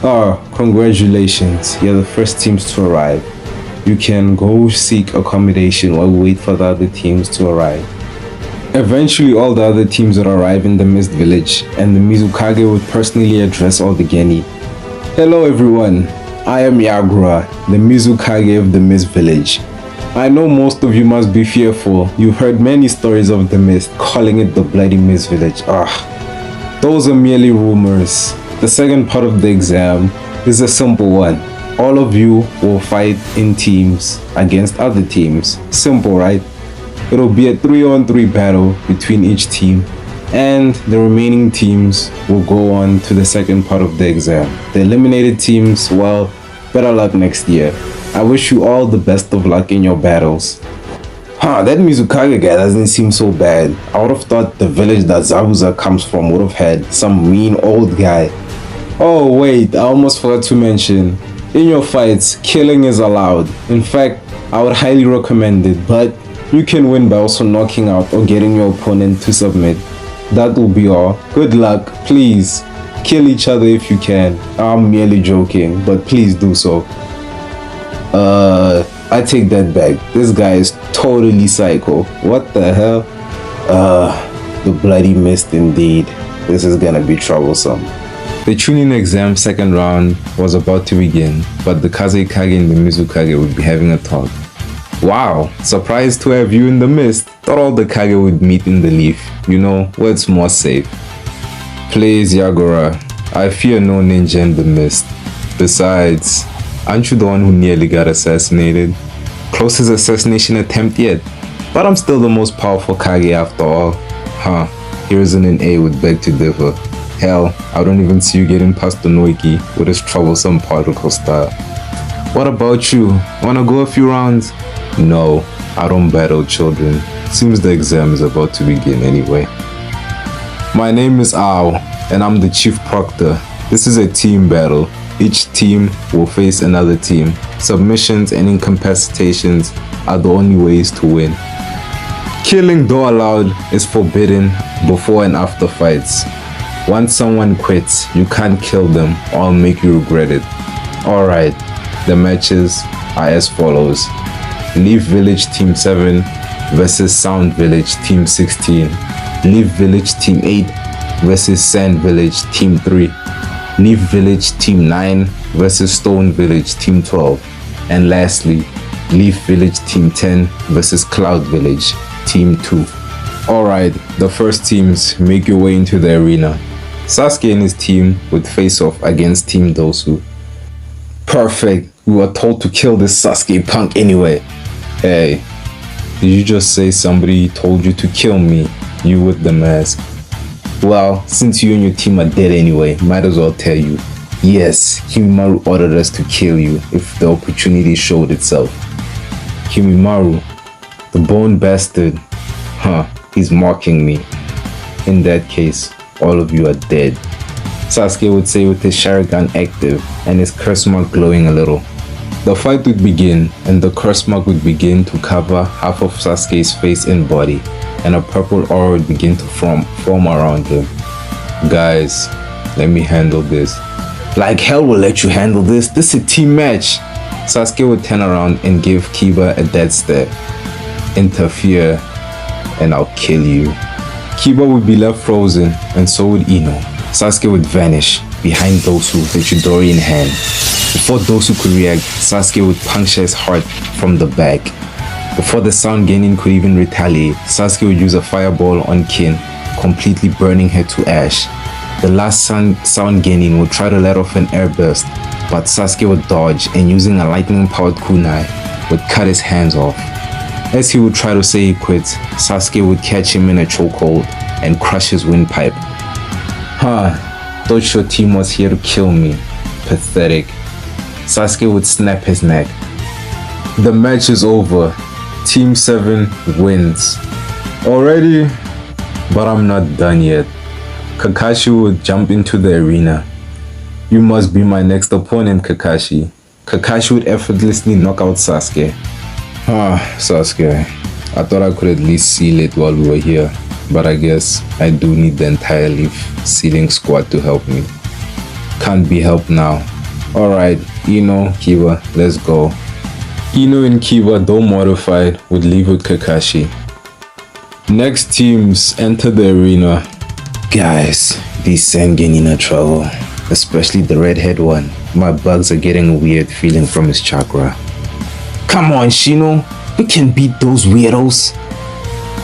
Oh, congratulations. You're the first teams to arrive. You can go seek accommodation while we wait for the other teams to arrive. Eventually, all the other teams would arrive in the Mist Village, and the Mizukage would personally address all the Geni. Hello everyone. I am Yagura, the Mizukage of the Mist Village. I know most of you must be fearful. You've heard many stories of the Mist, calling it the Bloody Mist Village. Those are merely rumors. The second part of the exam is a simple one. All of you will fight in teams against other teams. Simple, right? It'll be a 3-on-3 battle between each team, and the remaining teams will go on to the second part of the exam. The eliminated teams, well, better luck next year. I wish you all the best of luck in your battles. That Mizukage guy doesn't seem so bad. I would have thought the village that Zabuza comes from would have had some mean old guy. Oh wait, I almost forgot to mention. In your fights, killing is allowed. In fact, I would highly recommend it, but you can win by also knocking out or getting your opponent to submit. That will be all. Good luck, please. Kill each other if you can. I'm merely joking, but please do so. I take that back. This guy is totally psycho. What the hell? The Bloody Mist indeed. This is gonna be troublesome. The Chunin exam second round was about to begin, but the Kazekage and the Mizukage would be having a talk. Wow, surprised to have you in the mist. Thought all the Kage would meet in the leaf, you know, where it's more safe. Please, Yagura, I fear no ninja in the mist. Besides, aren't you the one who nearly got assassinated? Closest assassination attempt yet, but I'm still the most powerful Kage after all. Hiruzen and A would beg to differ. Hell, I don't even see you getting past the Noiki with his troublesome particle style. What about you? Wanna go a few rounds? No, I don't battle children. Seems the exam is about to begin anyway. My name is Ao, and I'm the chief proctor. This is a team battle. Each team will face another team. Submissions and incapacitations are the only ways to win. Killing, though allowed, is forbidden before and after fights. Once someone quits, you can't kill them or I'll make you regret it. Alright, the matches are as follows. Leaf Village Team 7 versus Sound Village Team 16. Leaf Village Team 8 versus Sand Village Team 3. Leaf Village Team 9 versus Stone Village Team 12. And lastly, Leaf Village Team 10 versus Cloud Village Team 2. Alright, the first teams make your way into the arena. Sasuke and his team would face off against Team Dosu. Perfect, we were told to kill this Sasuke punk anyway. Hey, did you just say somebody told you to kill me, you with the mask? Well, since you and your team are dead anyway, might as well tell you. Yes, Himimaru ordered us to kill you if the opportunity showed itself. Himimaru, the bone bastard. Huh, he's mocking me. In that case, all of you are dead. Sasuke would say with his Sharingan active and his curse mark glowing a little. The fight would begin and the curse mark would begin to cover half of Sasuke's face and body, and a purple aura would begin to form around him. Guys, let me handle this. Like hell will let you handle this. This is a team match. Sasuke would turn around and give Kiba a dead stare. Interfere and I'll kill you. Kiba would be left frozen and so would Ino. Sasuke would vanish behind Dosu with a Chidori in hand. Before Dosu could react, Sasuke would puncture his heart from the back. Before the Sound Genin could even retaliate, Sasuke would use a fireball on Kin, completely burning her to ash. The last Sound Genin would try to let off an air burst, but Sasuke would dodge and using a lightning-powered kunai, would cut his hands off. As he would try to say he quits, Sasuke would catch him in a chokehold and crush his windpipe. Huh, thought your team was here to kill me. Pathetic. Sasuke would snap his neck. The match is over. Team 7 wins. Already? But I'm not done yet. Kakashi would jump into the arena. You must be my next opponent, Kakashi. Kakashi would effortlessly knock out Sasuke. Sasuke. I thought I could at least seal it while we were here. But I guess I do need the entire Leaf sealing squad to help me. Can't be helped now. Alright, Ino, Kiba, let's go. Ino and Kiba, though modified, would leave with Kakashi. Next teams enter the arena. Guys, these Sangenin are trouble. Especially the redhead one. My bugs are getting a weird feeling from his chakra. Come on, Shino. We can beat those weirdos.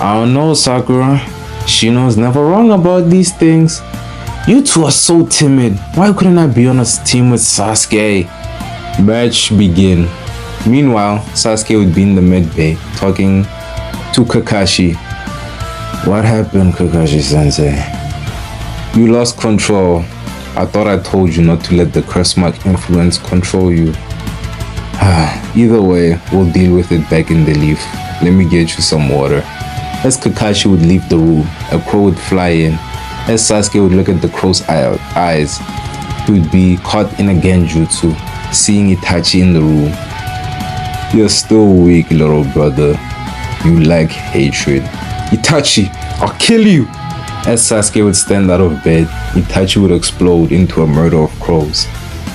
I don't know, Sakura. Shino's never wrong about these things. You two are so timid. Why couldn't I be on a team with Sasuke? Match begin. Meanwhile, Sasuke would be in the mid bay talking to Kakashi. What happened, Kakashi-sensei? You lost control. I thought I told you not to let the curse mark influence control you. Either way, we'll deal with it back in the Leaf. Let me get you some water. As Kakashi would leave the room, a crow would fly in. As Sasuke would look at the crow's eyes, he would be caught in a genjutsu, seeing Itachi in the room. You're still weak, little brother. You lack hatred. Itachi, I'll kill you! As Sasuke would stand out of bed, Itachi would explode into a murder of crows.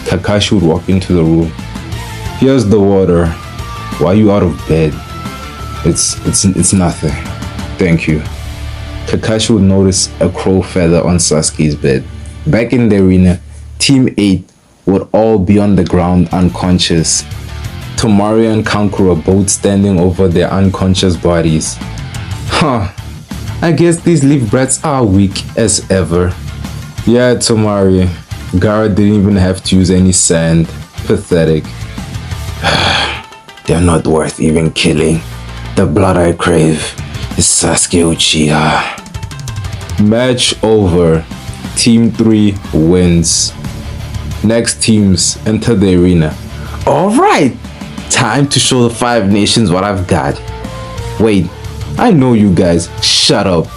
Kakashi would walk into the room. Here's the water. Why are you out of bed? It's nothing. Thank you. Kakashi would notice a crow feather on Sasuke's bed. Back in the arena, Team 8 would all be on the ground unconscious. Tomari and Kankuro both standing over their unconscious bodies. I guess these Leaf brats are weak as ever. Yeah, Tomari. Gaara didn't even have to use any sand. Pathetic. They're not worth even killing. The blood I crave is Sasuke Uchiha. Match over. Team 3 wins. Next teams enter the arena. Alright! Time to show the 5 nations what I've got. Wait, I know you guys. Shut up.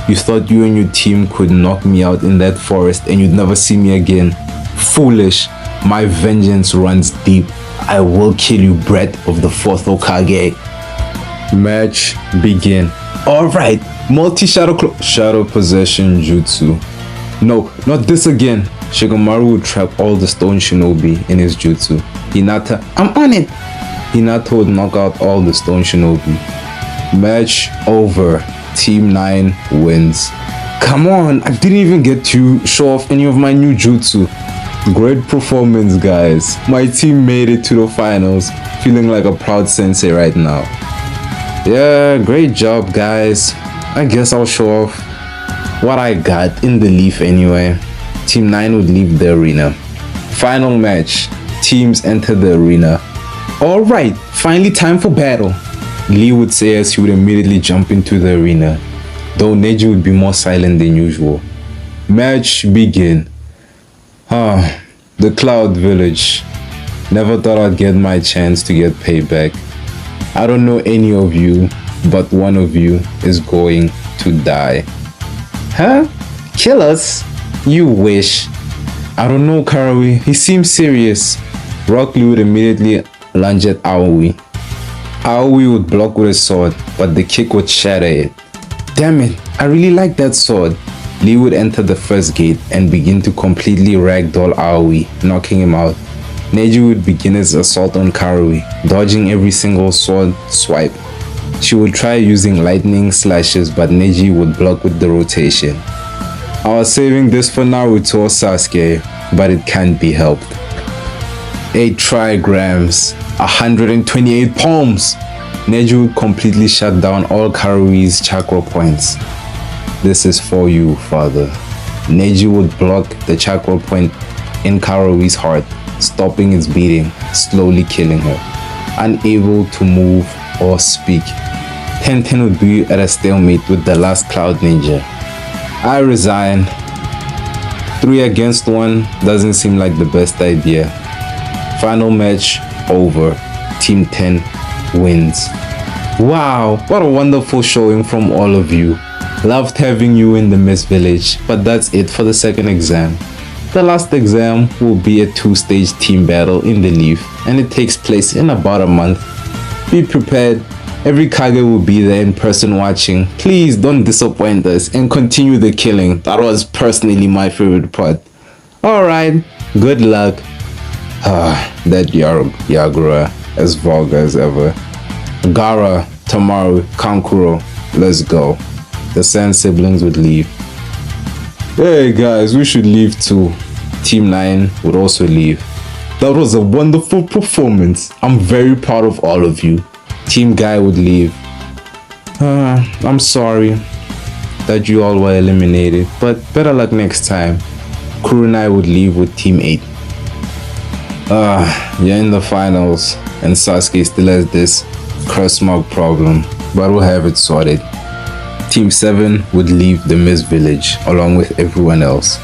You thought you and your team could knock me out in that forest and you'd never see me again. Foolish. My vengeance runs deep. I will kill you, brat of the 4th Hokage. Match begin. Alright, shadow possession jutsu. No, not this again. Shikamaru would trap all the stone shinobi in his jutsu. Hinata, I'm on it. Minato would knock out all the Stone Shinobi. Match over. Team 9 wins. Come on, I didn't even get to show off any of my new jutsu. Great performance, guys. My team made it to the finals. Feeling like a proud sensei right now. Yeah, great job, guys. I guess I'll show off what I got in the leaf anyway. Team 9 would leave the arena. Final match. Teams enter the arena. Alright, finally time for battle. Lee would say as he would immediately jump into the arena, though Neji would be more silent than usual. Match begin. The Cloud Village. Never thought I'd get my chance to get payback. I don't know any of you, but one of you is going to die. Huh? Kill us? You wish. I don't know, Karawi. He seems serious. Rock Lee would immediately lunge at Aoi. Aoi would block with his sword, but the kick would shatter it. Damn it, I really like that sword. Lee would enter the first gate and begin to completely ragdoll Aoi, knocking him out. Neji would begin his assault on Karawi, dodging every single sword swipe. She would try using lightning slashes, but Neji would block with the rotation. I was saving this for Naruto or Sasuke, but it can't be helped. 8 trigrams, 128 palms. Neji would completely shut down all Karawi's chakra points. This is for you, father. Neji would block the chakra point in Karawi's heart, stopping its beating, slowly killing her. Unable to move or speak, Tenten would be at a stalemate with the last Cloud Ninja. I resign. 3 against 1 doesn't seem like the best idea. Final match over. Team 10 wins. Wow, what a wonderful showing from all of you. Loved having you in the Mist Village, but that's it for the second exam. The last exam will be a 2-stage team battle in the Leaf, and it takes place in about a month. Be prepared. Every Kage will be there in person watching. Please don't disappoint us and continue the killing. That was personally my favorite part. Alright, good luck. That Yagura, as vulgar as ever. Gara, Tamaru, Kankuro, let's go. The Sand siblings would leave. Hey guys, we should leave too. Team 9 would also leave. That was a wonderful performance. I'm very proud of all of you. Team Guy would leave. I'm sorry that you all were eliminated, but better luck next time. Kurunai would leave with Team 8. You're in the finals, and Sasuke still has this curse mark problem, but we'll have it sorted. Team 7 would leave the Mist Village along with everyone else.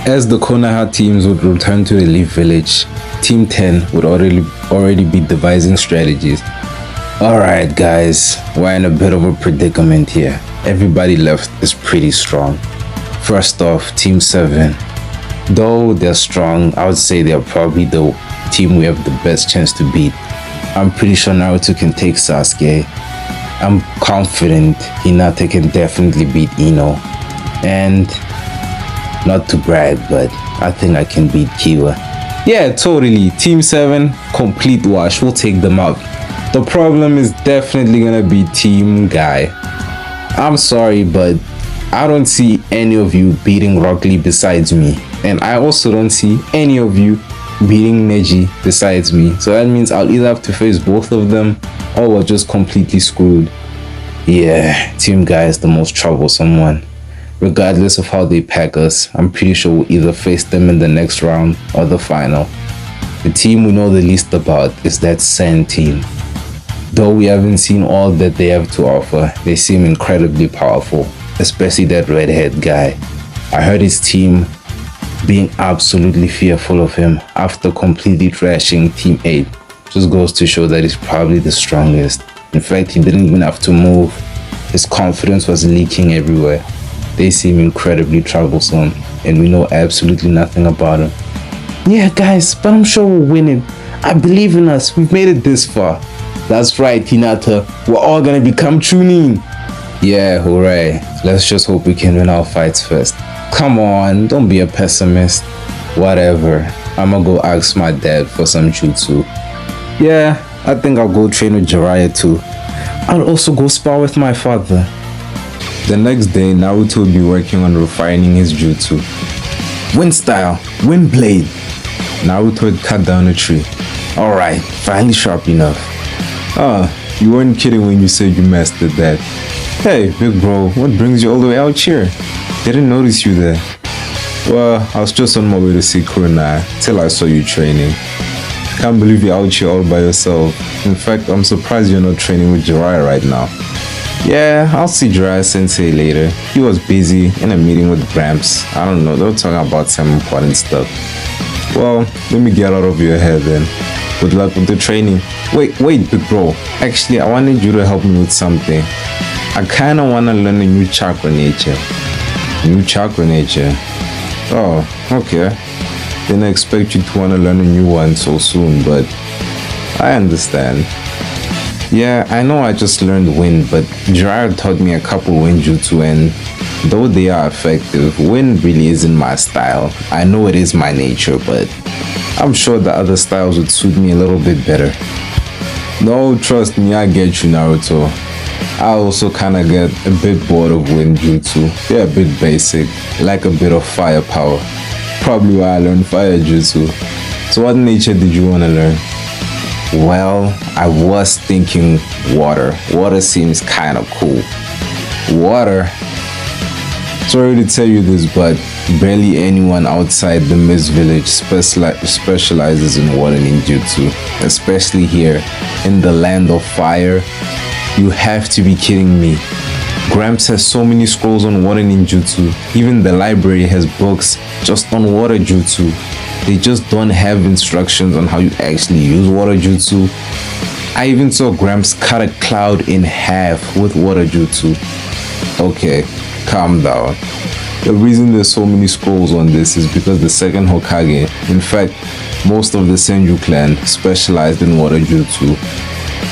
As the Konoha teams would return to the Leaf Village, Team 10 would already be devising strategies. Alright guys, we're in a bit of a predicament here. Everybody left is pretty strong. First off, Team 7. Though they're strong, I would say they're probably the team we have the best chance to beat. I'm pretty sure Naruto can take Sasuke. I'm confident Hinata can definitely beat Ino. And not to brag, but I think I can beat Kiwa. Yeah, totally. Team 7, complete wash. We'll take them out. The problem is definitely gonna be Team Guy. I'm sorry, but I don't see any of you beating Rock Lee besides me. And I also don't see any of you beating Neji besides me. So that means I'll either have to face both of them or we're just completely screwed. Yeah, Team Guy is the most troublesome one. Regardless of how they pack us, I'm pretty sure we'll either face them in the next round or the final. The team we know the least about is that Sand team. Though we haven't seen all that they have to offer, they seem incredibly powerful, especially that redhead guy. I heard his team being absolutely fearful of him after completely trashing Team 8. Just goes to show that he's probably the strongest. In fact, he didn't even have to move. His confidence was leaking everywhere. They seem incredibly troublesome, and we know absolutely nothing about him. Yeah guys, but I'm sure we'll win it. I believe in us. We've made it this far. That's right, Hinata. We're all gonna become Chunin. Yeah, hooray. Let's just hope we can win our fights first. Come on, don't be a pessimist. Whatever. I'ma go ask my dad for some jutsu. Yeah, I think I'll go train with Jiraiya too. I'll also go spar with my father. The next day, Naruto would be working on refining his jutsu. Wind style, wind blade. Naruto would cut down a tree. Alright, finally sharp enough. Ah, you weren't kidding when you said you mastered that. Hey, big bro, what brings you all the way out here? Didn't notice you there. Well, I was just on my way to see Kushina till I saw you training. Can't believe you're out here all by yourself. In fact, I'm surprised you're not training with Jiraiya right now. Yeah, I'll see Jiraiya Sensei later. He was busy in a meeting with Gramps. I don't know, they were talking about some important stuff. Well, let me get out of your head then. Good luck with the training. Wait, big bro. Actually, I wanted you to help me with something. I kinda wanna learn a new chakra nature. New chakra nature? Oh, okay. Didn't expect you to wanna learn a new one so soon, but I understand. Yeah, I know I just learned wind, but Jiraiya taught me a couple wind jutsu, and though they are effective, wind really isn't my style. I know it is my nature, but I'm sure the other styles would suit me a little bit better. No, trust me, I get you, Naruto. I also kinda get a bit bored of wind jutsu. They're a bit basic, like a bit of firepower. Probably why I learned fire jutsu. So what nature did you wanna learn? Well, I was thinking water. Water seems kind of cool. Water? Sorry to tell you this, but barely anyone outside the Mist Village specializes in water ninjutsu. Especially here, in the land of fire. You have to be kidding me. Gramps has so many scrolls on water ninjutsu. Even the library has books just on water jutsu. They just don't have instructions on how you actually use water jutsu. I even saw Gramps cut a cloud in half with water jutsu. Okay, calm down. The reason there's so many scrolls on this is because the second Hokage, in fact, most of the Senju clan specialized in water jutsu.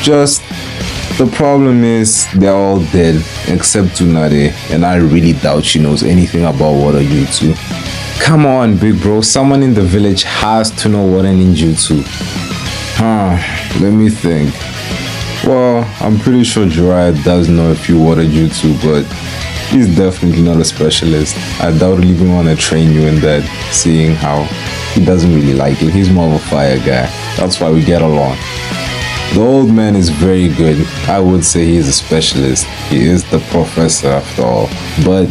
Just the problem is they're all dead except Tsunade, and I really doubt she knows anything about water jutsu. Come on, big bro, someone in the village has to know water ninjutsu. Let me think. Well, I'm pretty sure Jiraiya does know a few water jutsu, but he's definitely not a specialist. I doubt he'll even want to train you in that, seeing how he doesn't really like it. He's more of a fire guy. That's why we get along. The old man is very good. I would say he is a specialist. He is the professor after all. But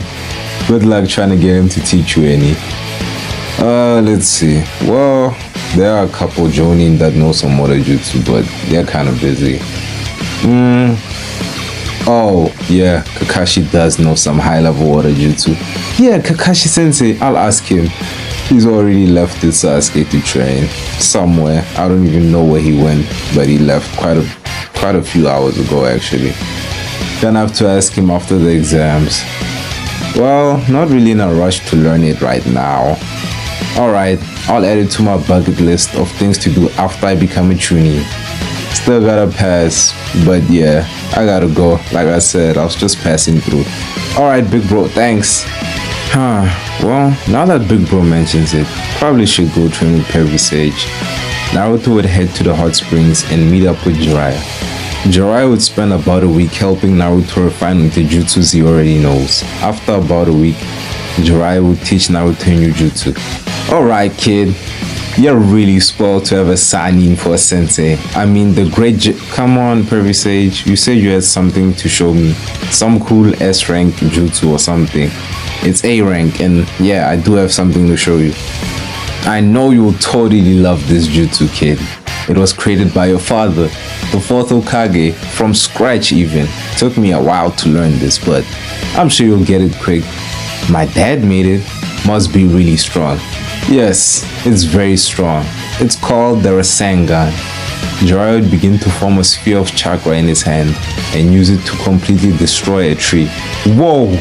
good luck trying to get him to teach you any. Let's see. Well, there are a couple Jonin that know some water jutsu, but they're kind of busy. Oh, yeah, Kakashi does know some high-level water jutsu. Yeah, Kakashi Sensei, I'll ask him. He's already left with Sasuke to train somewhere. I don't even know where he went, but he left quite a few hours ago actually. Gonna have to ask him after the exams. Well, not really in a rush to learn it right now. Alright, I'll add it to my bucket list of things to do after I become a Chunin. Still gotta pass, but yeah, I gotta go. Like I said, I was just passing through. Alright, big bro, thanks. Well, now that big bro mentions it, probably should go train with Pervy Sage. Naruto would head to the hot springs and meet up with Jiraiya. Jiraiya would spend about a week helping Naruto refine the jutsus he already knows. After about a week, Jiraiya would teach Naruto new jutsu. Alright kid, you're really spoiled to have a Sanin for a sensei. I mean the great come on Pervy Sage, you said you had something to show me. Some cool S rank jutsu or something. It's A rank, and yeah, I do have something to show you. I know you'll totally love this jutsu, kid. It was created by your father, the 4th Hokage, from scratch even. Took me a while to learn this, but I'm sure you'll get it quick. My dad made it. Must be really strong. Yes, it's very strong. It's called the Rasengan. Jiraiya would begin to form a sphere of chakra in his hand and use it to completely destroy a tree. Whoa!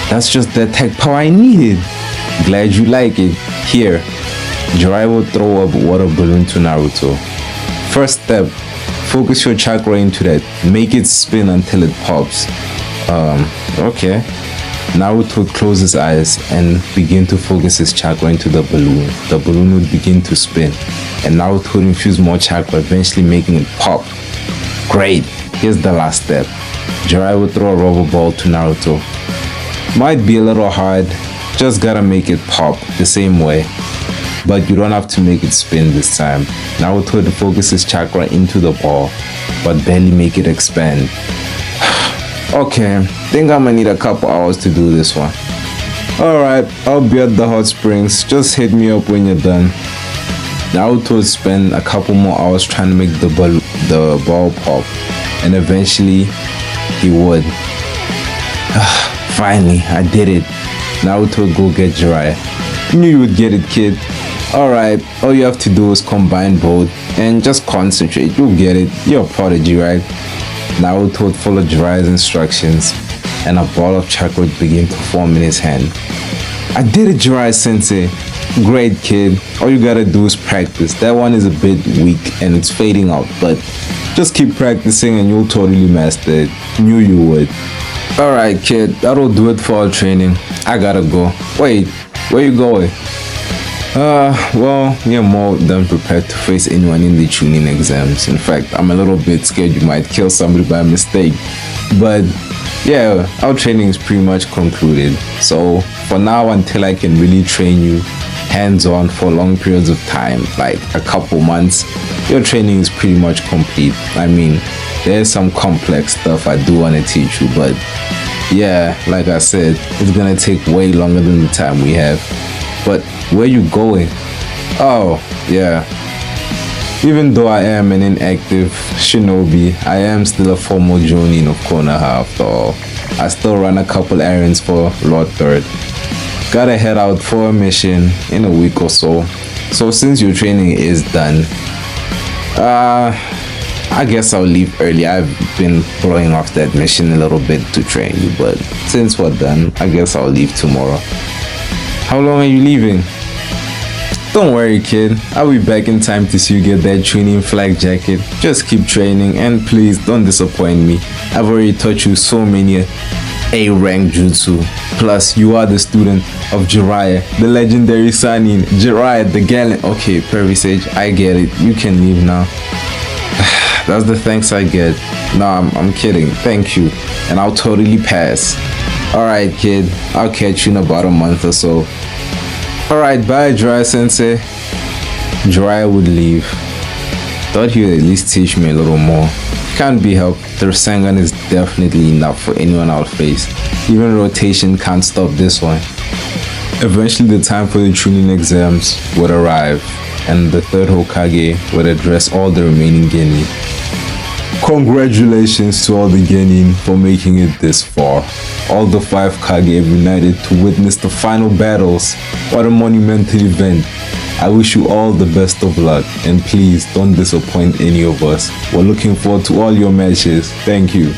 That's just the attack power I needed. Glad you like it. Here, Jiraiya will throw up a water balloon to Naruto. First step, focus your chakra into that. Make it spin until it pops. Okay. Naruto would close his eyes and begin to focus his chakra into the balloon. The balloon would begin to spin, and Naruto would infuse more chakra, eventually making it pop. Great, here's the last step. Jiraiya would throw a rubber ball to Naruto. Might be a little hard, just gotta make it pop the same way. But you don't have to make it spin this time. Naruto would focus his chakra into the ball, but barely make it expand. Okay, think I'm gonna need a couple hours to do this one. Alright, I'll be at the hot springs, just hit me up when you're done. Naruto would spend a couple more hours trying to make the ball pop, and eventually he would. Finally, I did it. Naruto would go get Jiraiya. Knew you would get it, kid. Alright, all you have to do is combine both and just concentrate. You'll get it. You're a prodigy, right? Naruto would follow Jiraiya's instructions, and a ball of chakra would begin to form in his hand. I did it, Jiraiya-sensei. Great, kid. All you gotta do is practice. That one is a bit weak and it's fading out, but just keep practicing and you'll totally master it. Knew you would. Alright, kid. That'll do it for our training. I gotta go. Wait, where you going? Well, you're more than prepared to face anyone in the tuning exams. In fact, I'm a little bit scared you might kill somebody by mistake. But yeah, our training is pretty much concluded. So for now, until I can really train you hands-on for long periods of time, like a couple months, your training is pretty much complete. I mean, there's some complex stuff I do want to teach you, but yeah, like I said, it's gonna take way longer than the time we have. But where you going? Oh, yeah. Even though I am an inactive shinobi, I am still a formal jonin of Konoha after all. I still run a couple errands for Lord Third. Gotta head out for a mission in a week or so. So since your training is done, I guess I'll leave early. I've been blowing off that mission a little bit to train you, but since we're done, I guess I'll leave tomorrow. How long are you leaving? Don't worry, kid. I'll be back in time to see you get that tuning flag jacket. Just keep training and please don't disappoint me. I've already taught you so many A-rank jutsu. Plus, you are the student of Jiraiya, the legendary Sanin. Jiraiya, the gallant. Okay, Perry Sage, I get it. You can leave now. That's the thanks I get. Nah, I'm kidding. Thank you. And I'll totally pass. Alright, kid. I'll catch you in about a month or so. Alright, bye, Jiraiya-sensei. Jiraiya would leave. Thought he would at least teach me a little more. Can't be helped. The Rasengan is definitely enough for anyone I'll face. Even rotation can't stop this one. Eventually, the time for the tuning exams would arrive, and the third Hokage would address all the remaining genin. Congratulations to all the genin for making it this far. All the 5 Kage have united to witness the final battles. What a monumental event. I wish you all the best of luck, and please don't disappoint any of us. We're looking forward to all your matches. Thank you.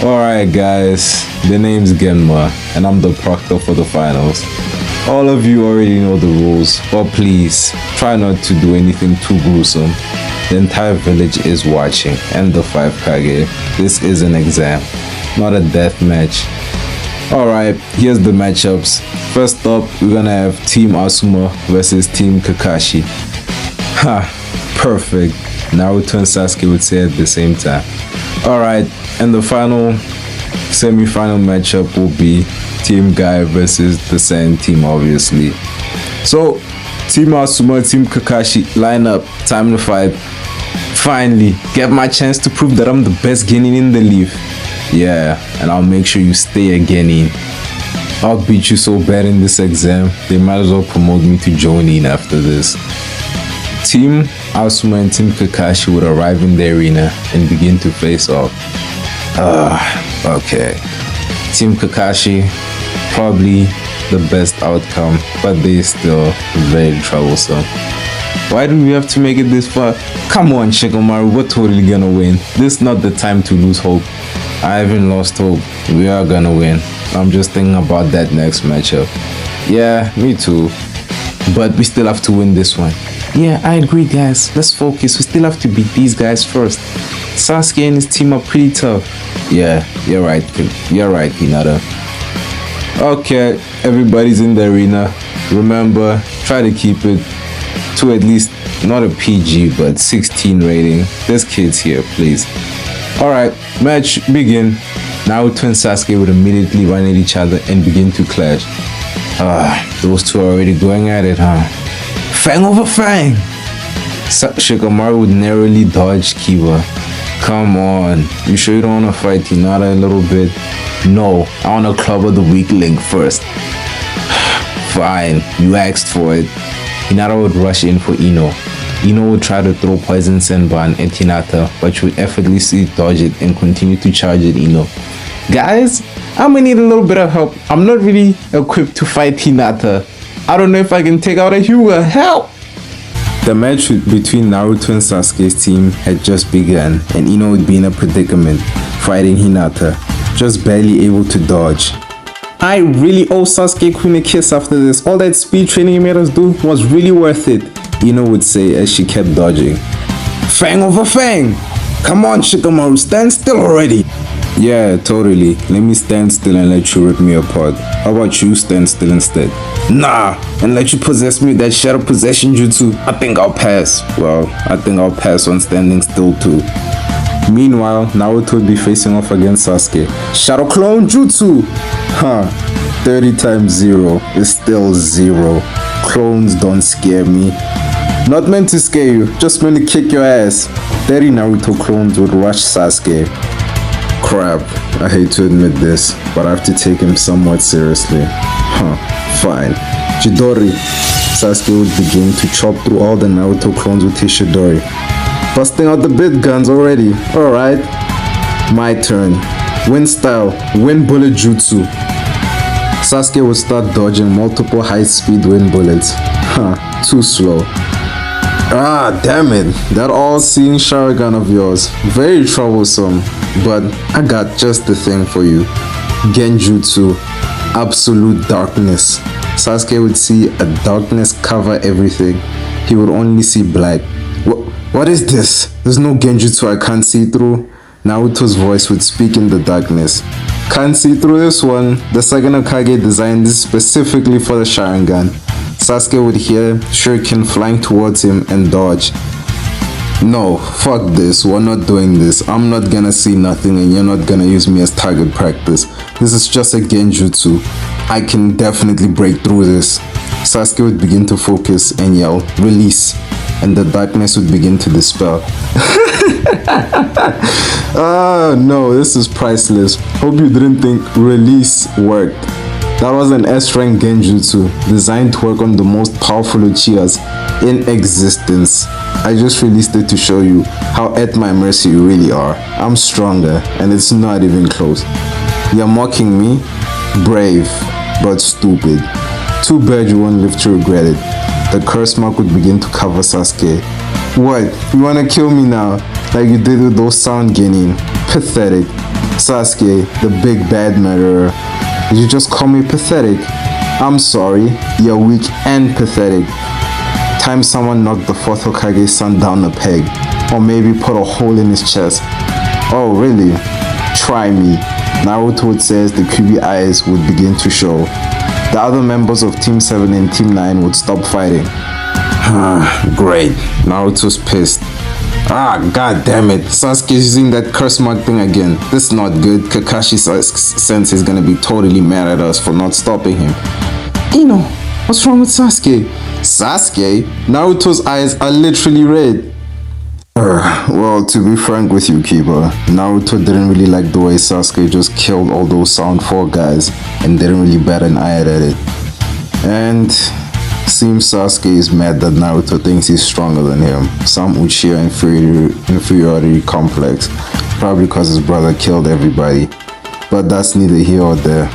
Alright guys, the name's Genma, and I'm the proctor for the finals. All of you already know the rules, but please, try not to do anything too gruesome. The entire village is watching, and the 5 Kage. This is an exam, not a death match. Alright, here's the matchups. First up, we're gonna have Team Asuma versus Team Kakashi. Ha, perfect. Naruto and Sasuke would say at the same time. Alright, and the final semi-final matchup will be Team Guy versus the Saiyan team, obviously. So, Team Asuma, Team Kakashi, line up, time to fight. Finally, get my chance to prove that I'm the best genin in the leaf. Yeah, and I'll make sure you stay a genin. I'll beat you so bad in this exam, they might as well promote me to jonin after this. Team Asuma and Team Kakashi would arrive in the arena and begin to face off. Okay. Team Kakashi, probably the best outcome, but they still very troublesome. Why do we have to make it this far? Come on, Shikamaru, we're totally gonna win. This is not the time to lose hope. I haven't lost hope. We are gonna win. I'm just thinking about that next matchup. Yeah, me too. But we still have to win this one. Yeah, I agree, guys. Let's focus. We still have to beat these guys first. Sasuke and his team are pretty tough. Yeah, you're right. You're right, Minato. Okay, everybody's in the arena. Remember, try to keep it to at least not a PG but 16 rating. There's kids here, please. Alright, match begin. Naruto and Sasuke would immediately run at each other and begin to clash. Those two are already going at it, huh? Fang over fang! Shikamaru would narrowly dodge Kiba. Come on, you sure you don't want to fight Hinata a little bit? No, I want to cover the weak link first. Fine, you asked for it. Hinata would rush in for Ino. Ino would try to throw Poison Senban at Hinata, but she would effortlessly dodge it and continue to charge at Ino. Guys, I'm gonna need a little bit of help. I'm not really equipped to fight Hinata. I don't know if I can take out a Hyuga. Help! The match between Naruto and Sasuke's team had just begun, and Ino would be in a predicament, fighting Hinata, just barely able to dodge. I really owe Sasuke Queen a kiss after this. All that speed training you made us do was really worth it, Ino would say as she kept dodging. Fang over fang! Come on, Shikamaru, stand still already! Yeah, totally. Let me stand still and let you rip me apart. How about you stand still instead? Nah, and let you possess me with that shadow possession jutsu. I think I'll pass. Well, I think I'll pass on standing still too. Meanwhile, Naruto would be facing off against Sasuke. Shadow clone jutsu! 30 times 0 is still 0. Clones don't scare me. Not meant to scare you, just meant to kick your ass. 30 Naruto clones would rush Sasuke. Crap, I hate to admit this, but I have to take him somewhat seriously. Fine. Chidori. Sasuke would begin to chop through all the Naruto clones with his Chidori. Busting out the big guns already. Alright. My turn. Wind style. Wind bullet jutsu. Sasuke would start dodging multiple high-speed wind bullets. Too slow. Damn it. That all-seeing Sharingan of yours. Very troublesome. But I got just the thing for you. Genjutsu. Absolute darkness. Sasuke would see a darkness cover everything. He would only see black. What is this? There's no Genjutsu I can't see through. Naruto's voice would speak in the darkness. Can't see through this one. The second Hokage designed this specifically for the Sharingan. Sasuke would hear Shuriken flying towards him and dodge. No, fuck this, we're not doing this. I'm not gonna see nothing and you're not gonna use me as target practice. This is just a genjutsu. I can definitely break through this. Sasuke would begin to focus and yell, release, and the darkness would begin to dispel. No, this is priceless. Hope you didn't think release worked. That was an S-rank genjutsu designed to work on the most powerful Uchihas in existence. I just released it to show you how at my mercy you really are. I'm stronger and it's not even close. You're mocking me? Brave, but stupid. Too bad you won't live to regret it. The curse mark would begin to cover Sasuke. What? You wanna kill me now? Like you did with those sound genin? Pathetic. Sasuke, the big bad murderer. Did you just call me pathetic? I'm sorry, you're weak and pathetic. Time someone knocked the fourth Hokage's son down a peg, or maybe put a hole in his chest. Oh really? Try me. Naruto would say as the creepy eyes would begin to show. The other members of Team 7 and Team 9 would stop fighting. Great. Naruto's pissed. God damn it. Sasuke's using that curse mark thing again. This is not good. Kakashi Sensei is gonna be totally mad at us for not stopping him. Ino, what's wrong with Sasuke? Sasuke? Naruto's eyes are literally red. Well, to be frank with you, Kiba, Naruto didn't really like the way Sasuke just killed all those Sound 4 guys and didn't really bat an eye at it. And seems Sasuke is mad that Naruto thinks he's stronger than him. Some Uchiha inferiority complex, probably because his brother killed everybody. But that's neither here or there.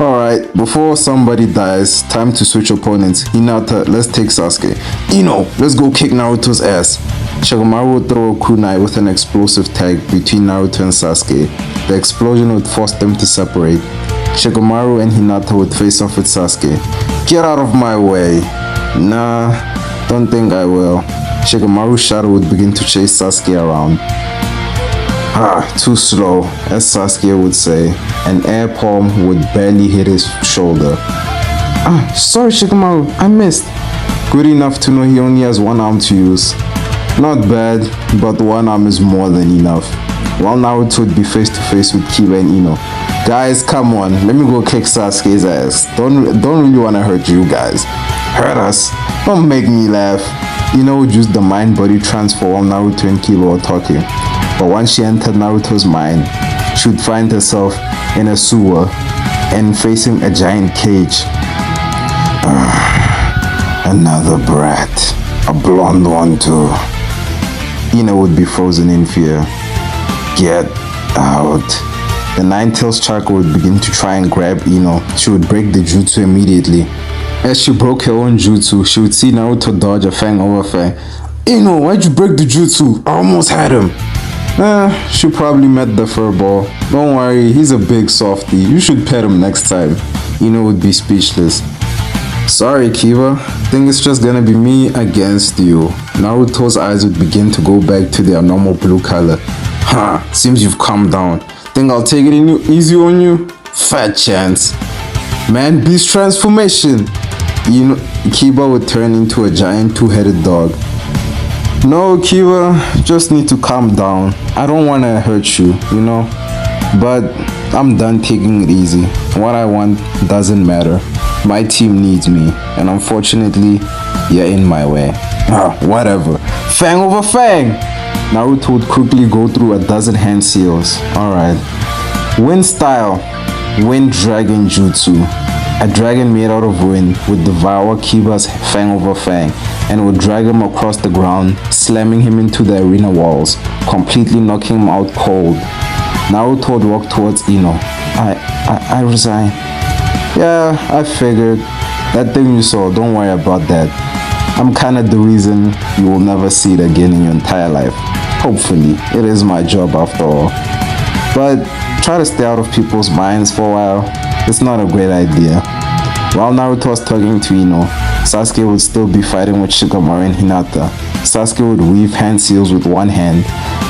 Alright, before somebody dies, time to switch opponents. Hinata, let's take Sasuke. Ino, let's go kick Naruto's ass. Shikamaru would throw a kunai with an explosive tag between Naruto and Sasuke. The explosion would force them to separate. Shikamaru and Hinata would face off with Sasuke. Get out of my way. Nah, don't think I will. Shikamaru's shadow would begin to chase Sasuke around. Too slow, as Sasuke would say. An air palm would barely hit his shoulder. Sorry Shikamaru, I missed. Good enough to know he only has one arm to use. Not bad, but one arm is more than enough. While Naruto would be face to face with Kiba and Ino. Guys, come on, let me go kick Sasuke's ass. Don't really want to hurt you guys. Hurt us? Don't make me laugh. Ino would use the mind-body transfer while Naruto and Kiba were talking. But once she entered Naruto's mind, she would find herself in a sewer and facing a giant cage. Another brat. A blonde one too. Ino would be frozen in fear. Get out. The Nine-Tails chakra would begin to try and grab Ino. She would break the jutsu immediately. As she broke her own jutsu, she would see Naruto dodge a fang over fang. Ino, why'd you break the jutsu? I almost had him. She probably met the furball. Don't worry, he's a big softie. You should pet him next time. Ino would be speechless. Sorry, Kiba. Think it's just gonna be me against you. Naruto's eyes would begin to go back to their normal blue color. Seems you've calmed down. Think I'll take it easy on you? Fat chance. Man beast transformation. Kiba would turn into a giant two-headed dog. No, Kiba, just need to calm down. I don't want to hurt you, but I'm done taking it easy. What I want doesn't matter. My team needs me, and unfortunately, you're in my way. Whatever. Fang over fang! Naruto would quickly go through a dozen hand seals. Alright. Wind style. Wind dragon jutsu. A dragon made out of wind would devour Kiba's fang over fang and would drag him across the ground, slamming him into the arena walls, completely knocking him out cold. Naruto would walk towards Ino. I resign. Yeah, I figured. That thing you saw, don't worry about that. I'm kinda the reason you will never see it again in your entire life. Hopefully, it is my job after all. But try to stay out of people's minds for a while. It's not a great idea. While Naruto was talking to Ino, Sasuke would still be fighting with Shikamaru and Hinata. Sasuke would weave hand seals with one hand.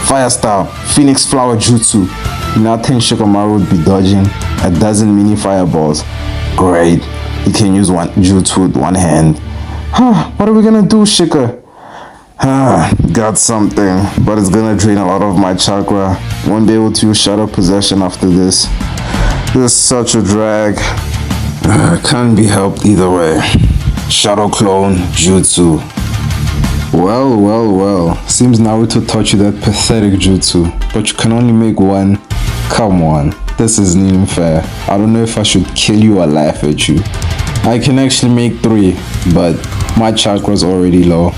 Fire style, Phoenix Flower Jutsu. Hinata and Shikamaru would be dodging a dozen mini fireballs. Great, he can use one jutsu with one hand. What are we gonna do, Shika? Got something, but it's gonna drain a lot of my chakra. Won't be able to use Shadow Possession after this. This is such a drag. Can't be helped either way. Shadow Clone Jutsu. Well. Seems Naruto taught you that pathetic jutsu, but you can only make one. Come on, this isn't even fair. I don't know if I should kill you or laugh at you. I can actually make 3, but my chakra's already low.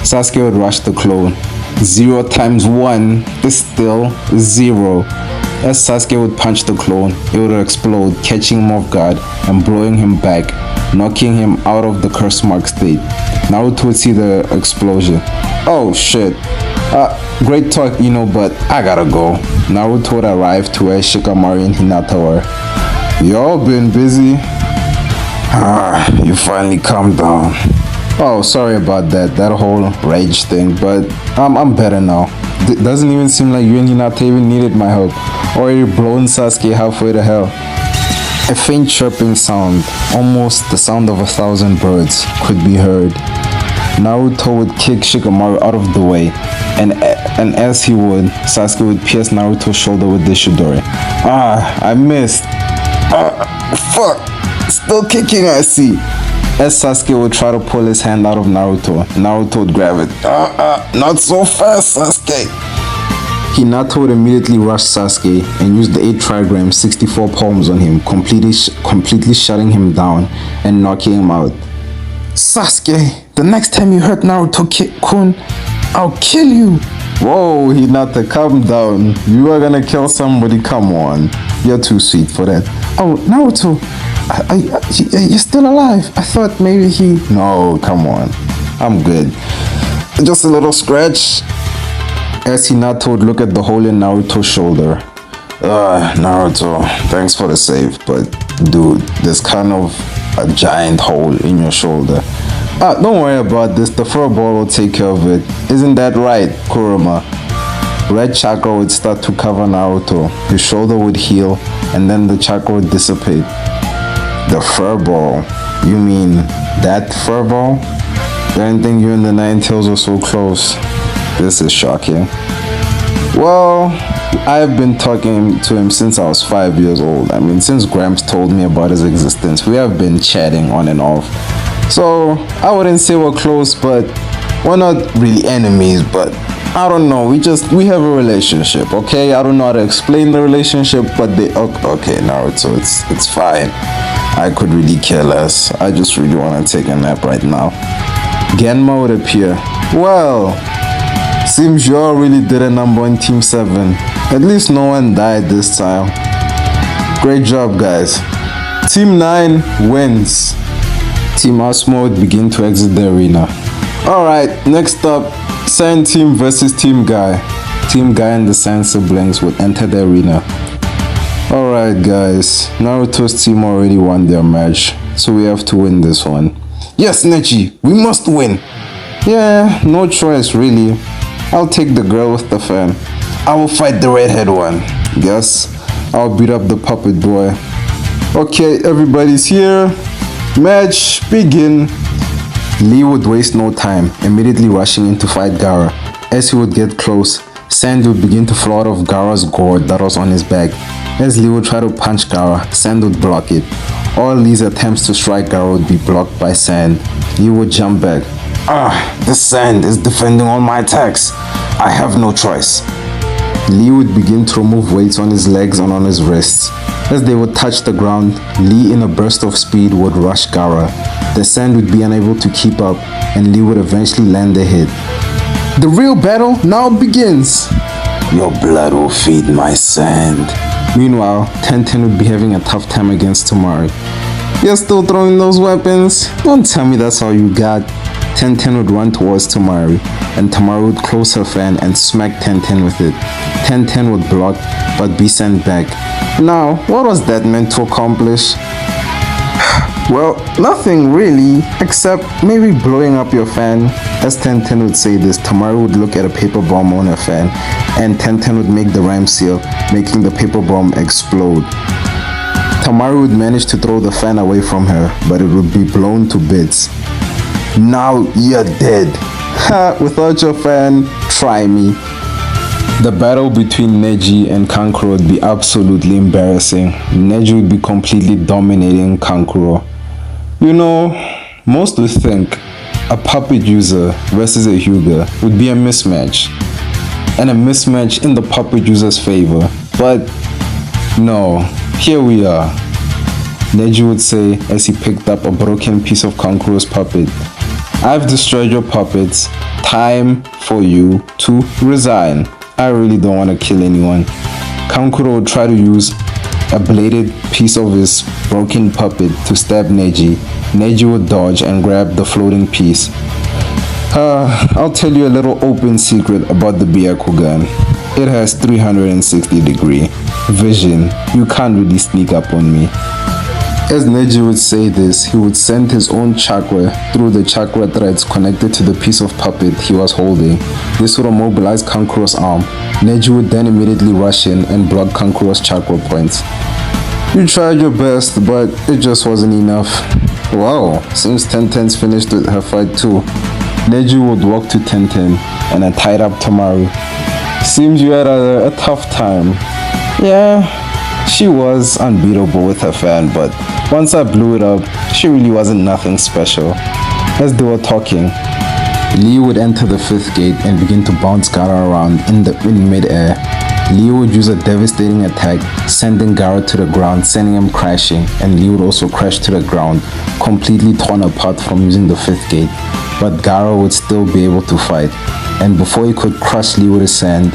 Sasuke would rush the clone. 0 times 1 is still 0. As Sasuke would punch the clone, it would explode, catching him off guard and blowing him back, knocking him out of the curse mark state. Naruto would see the explosion. Oh shit. Great talk, but I gotta go. Naruto would arrive to where Shikamaru and Hinata were. Y'all been busy? You finally calmed down. Oh, sorry about that whole rage thing, but I'm better now. Doesn't even seem like you and Hinata even needed my help. Already blown Sasuke halfway to hell. A faint chirping sound, almost the sound of 1,000 birds, could be heard. Naruto would kick Shikamaru out of the way, and as he would, Sasuke would pierce Naruto's shoulder with the Chidori. I missed. Fuck! Still kicking, I see. As Sasuke would try to pull his hand out of Naruto would grab it. Not so fast, Sasuke! Hinata would immediately rush Sasuke and use the 8 trigrams 64 palms on him, completely shutting him down and knocking him out. Sasuke, the next time you hurt Naruto-kun, I'll kill you! Whoa, Hinata, calm down. You are gonna kill somebody, come on. You're too sweet for that. Oh, Naruto, you're still alive. I thought maybe he... No, come on. I'm good. Just a little scratch. As Hinata would look at the hole in Naruto's shoulder. Naruto, thanks for the save, but dude, there's kind of a giant hole in your shoulder. Don't worry about this, the furball will take care of it. Isn't that right, Kurama? red chakra would start to cover Naruto. His shoulder would heal, and then the chakra would dissipate. The furball? You mean that furball? I didn't think you and the Nine Tails were so close. This is shocking. Well, I've been talking to him since I was 5 years old. I mean, since Gramps told me about his existence, we have been chatting on and off. So, I wouldn't say we're close, but we're not really enemies, but I don't know, we have a relationship, okay? I don't know how to explain the relationship, but okay, Naruto, it's fine. I could really care less. I just really want to take a nap right now. Genma would appear. Well, seems you all really did a number in Team 7. At least no one died this time. Great job, guys. Team 9 wins. Team Asuma would begin to exit the arena. Alright, next up, Sand Team versus Team Guy. Team Guy and the Sand siblings would enter the arena. Alright guys, Naruto's team already won their match, so we have to win this one. Yes, Neji, we must win! Yeah, no choice really. I'll take the girl with the fan. I will fight the redhead one. Yes, I'll beat up the puppet boy. Okay, everybody's here. Match begin. Lee would waste no time, immediately rushing in to fight Gaara. As he would get close, Sand would begin to flow out of Gaara's gourd that was on his back. As Lee would try to punch Gaara, Sand would block it. All Lee's attempts to strike Gaara would be blocked by Sand. Lee would jump back. This Sand is defending all my attacks. I have no choice. Lee would begin to remove weights on his legs and on his wrists. As they would touch the ground, Lee in a burst of speed would rush Gaara. The Sand would be unable to keep up, and Lee would eventually land a hit. The real battle now begins! Your blood will feed my sand. Meanwhile, Tenten would be having a tough time against Temari. You're still throwing those weapons? Don't tell me that's all you got. Tenten would run towards Temari, and Temari would close her fan and smack Tenten with it. Tenten would block, but be sent back. Now, what was that meant to accomplish? Well, nothing really, except maybe blowing up your fan. As Tenten would say this, Temari would look at a paper bomb on her fan, and Tenten would make the rhyme seal, making the paper bomb explode. Temari would manage to throw the fan away from her, but it would be blown to bits. Now you're dead. Ha, without your fan, try me. The battle between Neji and Kankuro would be absolutely embarrassing. Neji would be completely dominating Kankuro. You know, most would think a puppet user versus a Hyuga would be a mismatch, and a mismatch in the puppet user's favor. But no, here we are. Neji would say as he picked up a broken piece of Kankuro's puppet. I've destroyed your puppets. Time for you to resign. I really don't want to kill anyone. Kankuro would try to use a bladed piece of his broken puppet to stab Neji. Neji would dodge and grab the floating piece. I'll tell you a little open secret about the Byakugan. It has 360-degree vision. You can't really sneak up on me. As Neji would say this, he would send his own chakra through the chakra threads connected to the piece of puppet he was holding. This would immobilize Kankuro's arm. Neji would then immediately rush in and block Kankuro's chakra points. You tried your best, but it just wasn't enough. Wow, seems Tenten's finished with her fight too. Neji would walk to Tenten and tied up Temari. Seems you had a tough time. Yeah, she was unbeatable with her fan, but once I blew it up, she really wasn't nothing special. As they were talking, Lee would enter the 5th gate and begin to bounce Gaara around in mid-air. Lee would use a devastating attack, sending Gaara to the ground, sending him crashing, and Lee would also crash to the ground, completely torn apart from using the 5th gate. But Gaara would still be able to fight, and before he could crush Lee with his sand,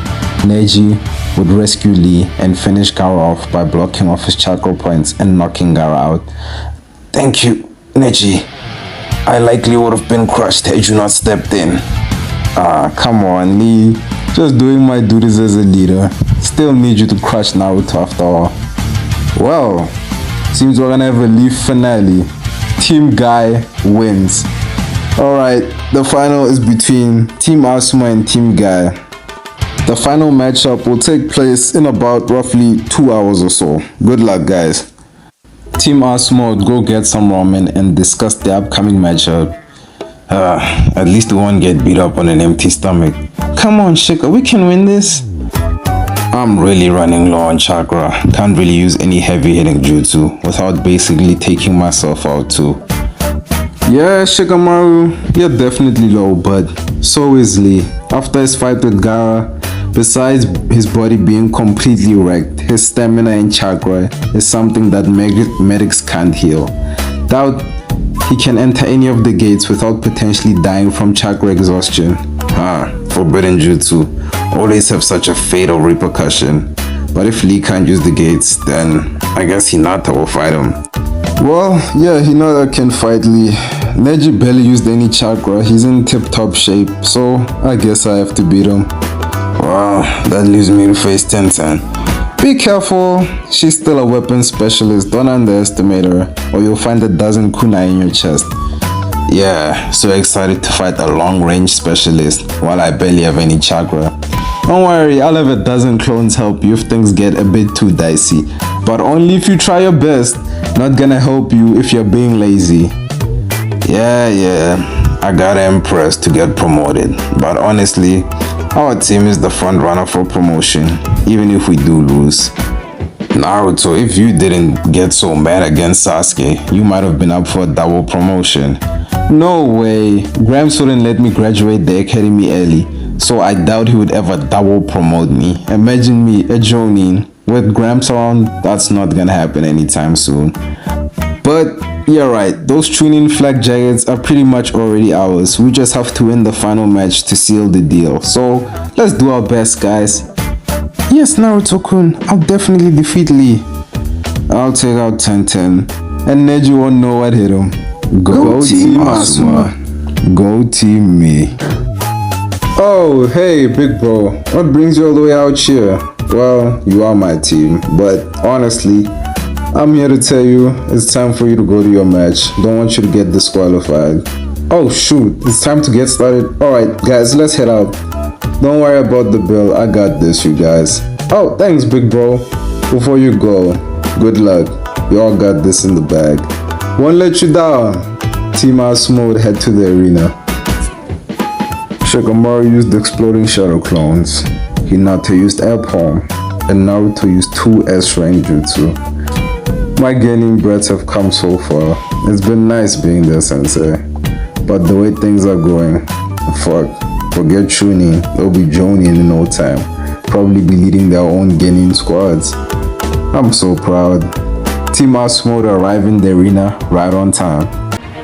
Neji would rescue Lee and finish Gaara off by blocking off his chakra points and knocking Gaara out. Thank you, Neji. I likely would have been crushed had you not stepped in. Come on, Lee. Just doing my duties as a leader. Still need you to crush Naruto after all. Well, seems we're gonna have a Leaf finale. Team Guy wins. Alright, the final is between Team Asuma and Team Guy. The final matchup will take place in about roughly 2 hours or so. Good luck, guys. Team Asuma would go get some ramen and discuss the upcoming matchup. At least we won't get beat up on an empty stomach. Come on, Shika, we can win this. I'm really running low on chakra. Can't really use any heavy hitting jutsu without basically taking myself out too. Yeah, Shikamaru, you're definitely low, but so is Lee. After his fight with Gaara, besides his body being completely wrecked, his stamina and chakra is something that medics can't heal. Doubt he can enter any of the gates without potentially dying from chakra exhaustion. Forbidden jutsu always have such a fatal repercussion. But if Lee can't use the gates, then I guess Hinata will fight him. Well, yeah, Hinata can fight Lee. Neji barely used any chakra, he's in tip-top shape, so I guess I have to beat him. Wow, that leaves me to face Tenten. Be careful, she's still a weapon specialist, don't underestimate her, or you'll find a dozen kunai in your chest. Yeah, so excited to fight a long-range specialist, while I barely have any chakra. Don't worry, I'll have a dozen clones help you if things get a bit too dicey. But only if you try your best, not gonna help you if you're being lazy. Yeah, I gotta impress to get promoted, but honestly, our team is the front runner for promotion, even if we do lose. Naruto, if you didn't get so mad against Sasuke, you might have been up for a double promotion. No way, Gramps wouldn't let me graduate the academy early, so I doubt he would ever double promote me. Imagine me, a Jonin, with Gramps around, that's not gonna happen anytime soon. But you're right, those Chunin flag jackets are pretty much already ours. We just have to win the final match to seal the deal. So let's do our best, guys. Yes, Naruto-kun, I'll definitely defeat Lee. I'll take out Tenten, and Neji won't know what hit him. Go Team Asuma. Go Team me. Oh, hey, big bro. What brings you all the way out here? Well, you are my team, but honestly, I'm here to tell you it's time for you to go to your match. Don't want you to get disqualified. Oh shoot, it's time to get started. Alright guys, let's head out. Don't worry about the bill, I got this, you guys. Oh, thanks big bro. Before you go, good luck. You all got this in the bag. Won't let you down. Team Asuma would head to the arena. Shikamaru used exploding shadow clones. Hinata used air palm. And Naruto used 2 S-rank jutsu. My gaining breaths have come so far. It's been nice being there, sensei. But the way things are going, forget Chunin, they'll be Jonin in no time. Probably be leading their own Genin squads. I'm so proud. Team Asuma would arrive in the arena right on time.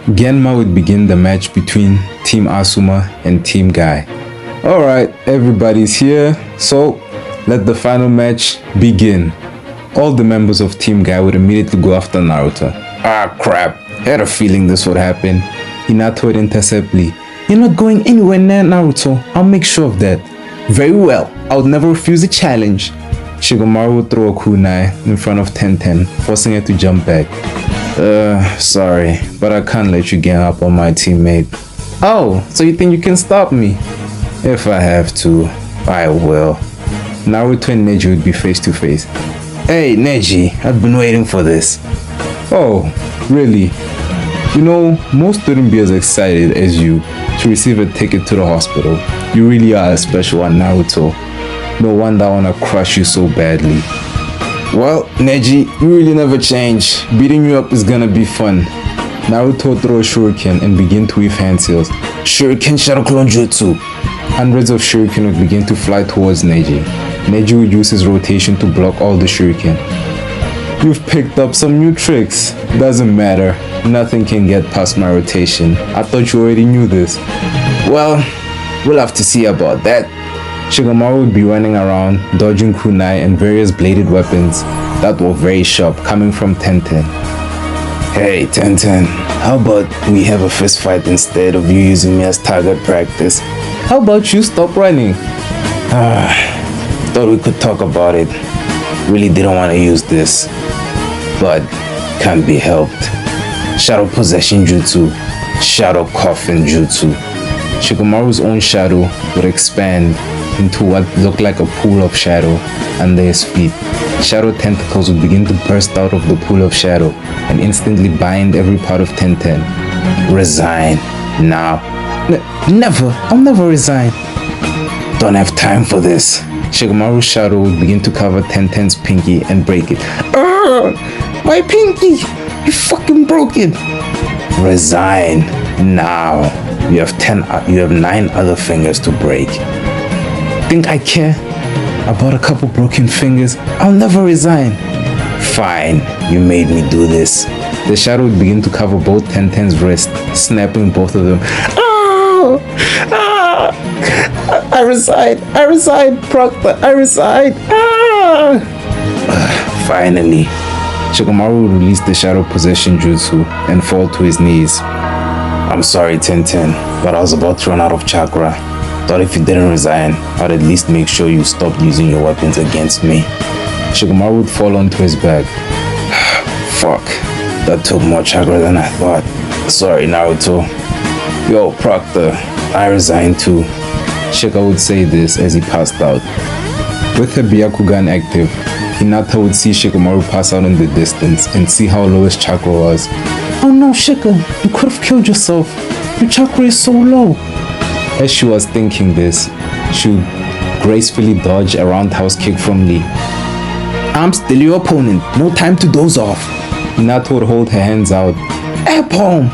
Genma would begin the match between Team Asuma and Team Guy. Alright, everybody's here, so let the final match begin. All the members of Team Guy would immediately go after Naruto. Ah crap, had a feeling this would happen. Minato would intercept Lee. You're not going anywhere near Naruto, I'll make sure of that. Very well, I would never refuse a challenge. Shikamaru would throw a kunai in front of Tenten, forcing her to jump back. Sorry, but I can't let you gang up on my teammate. Oh, so you think you can stop me? If I have to, I will. Naruto and Neji would be face to face. Hey Neji, I've been waiting for this. Oh, really? You know, most wouldn't be as excited as you to receive a ticket to the hospital. You really are a special one, Naruto. No wonder I wanna crush you so badly. Well, Neji, you really never change. Beating you up is gonna be fun. Naruto threw a shuriken and began to weave hand seals. Shuriken Shadow Clone Jutsu. Hundreds of shuriken would begin to fly towards Neji. Neji would use his rotation to block all the shuriken. You've picked up some new tricks. Doesn't matter. Nothing can get past my rotation. I thought you already knew this. Well, we'll have to see about that. Shikamaru would be running around, dodging kunai and various bladed weapons that were very sharp coming from Tenten. Hey Tenten, how about we have a fist fight instead of you using me as target practice? How about you stop running? Thought we could talk about it. Really didn't want to use this, but can't be helped. Shadow Possession Jutsu, Shadow Coffin Jutsu. Shikamaru's own shadow would expand into what looked like a pool of shadow under his feet. Shadow tentacles would begin to burst out of the pool of shadow and instantly bind every part of Tenten. Resign now. Never. I'll never resign. Don't have time for this. Shikamaru's shadow would begin to cover Tenten's pinky and break it. My pinky! You fucking broke it! Resign now. You have 9 other fingers to break. Think I care about a couple broken fingers? I'll never resign. Fine, you made me do this. The shadow would begin to cover both Tenten's wrists, snapping both of them. I resign, Proctor, I resign. Finally, Shikamaru would release the shadow possession jutsu and fall to his knees. I'm sorry, Tenten, but I was about to run out of chakra. Thought if you didn't resign, I'd at least make sure you stopped using your weapons against me. Shikamaru would fall onto his back. Fuck, that took more chakra than I thought. Sorry, Naruto. Yo, Proctor, I resign too. Shika would say this as he passed out. With her Byakugan active, Hinata would see Shikamaru pass out in the distance and see how low his chakra was. Oh no, Shika, you could have killed yourself. Your chakra is so low. As she was thinking this, she would gracefully dodge a roundhouse kick from Lee. I'm still your opponent, no time to doze off. Hinata would hold her hands out. Air palm!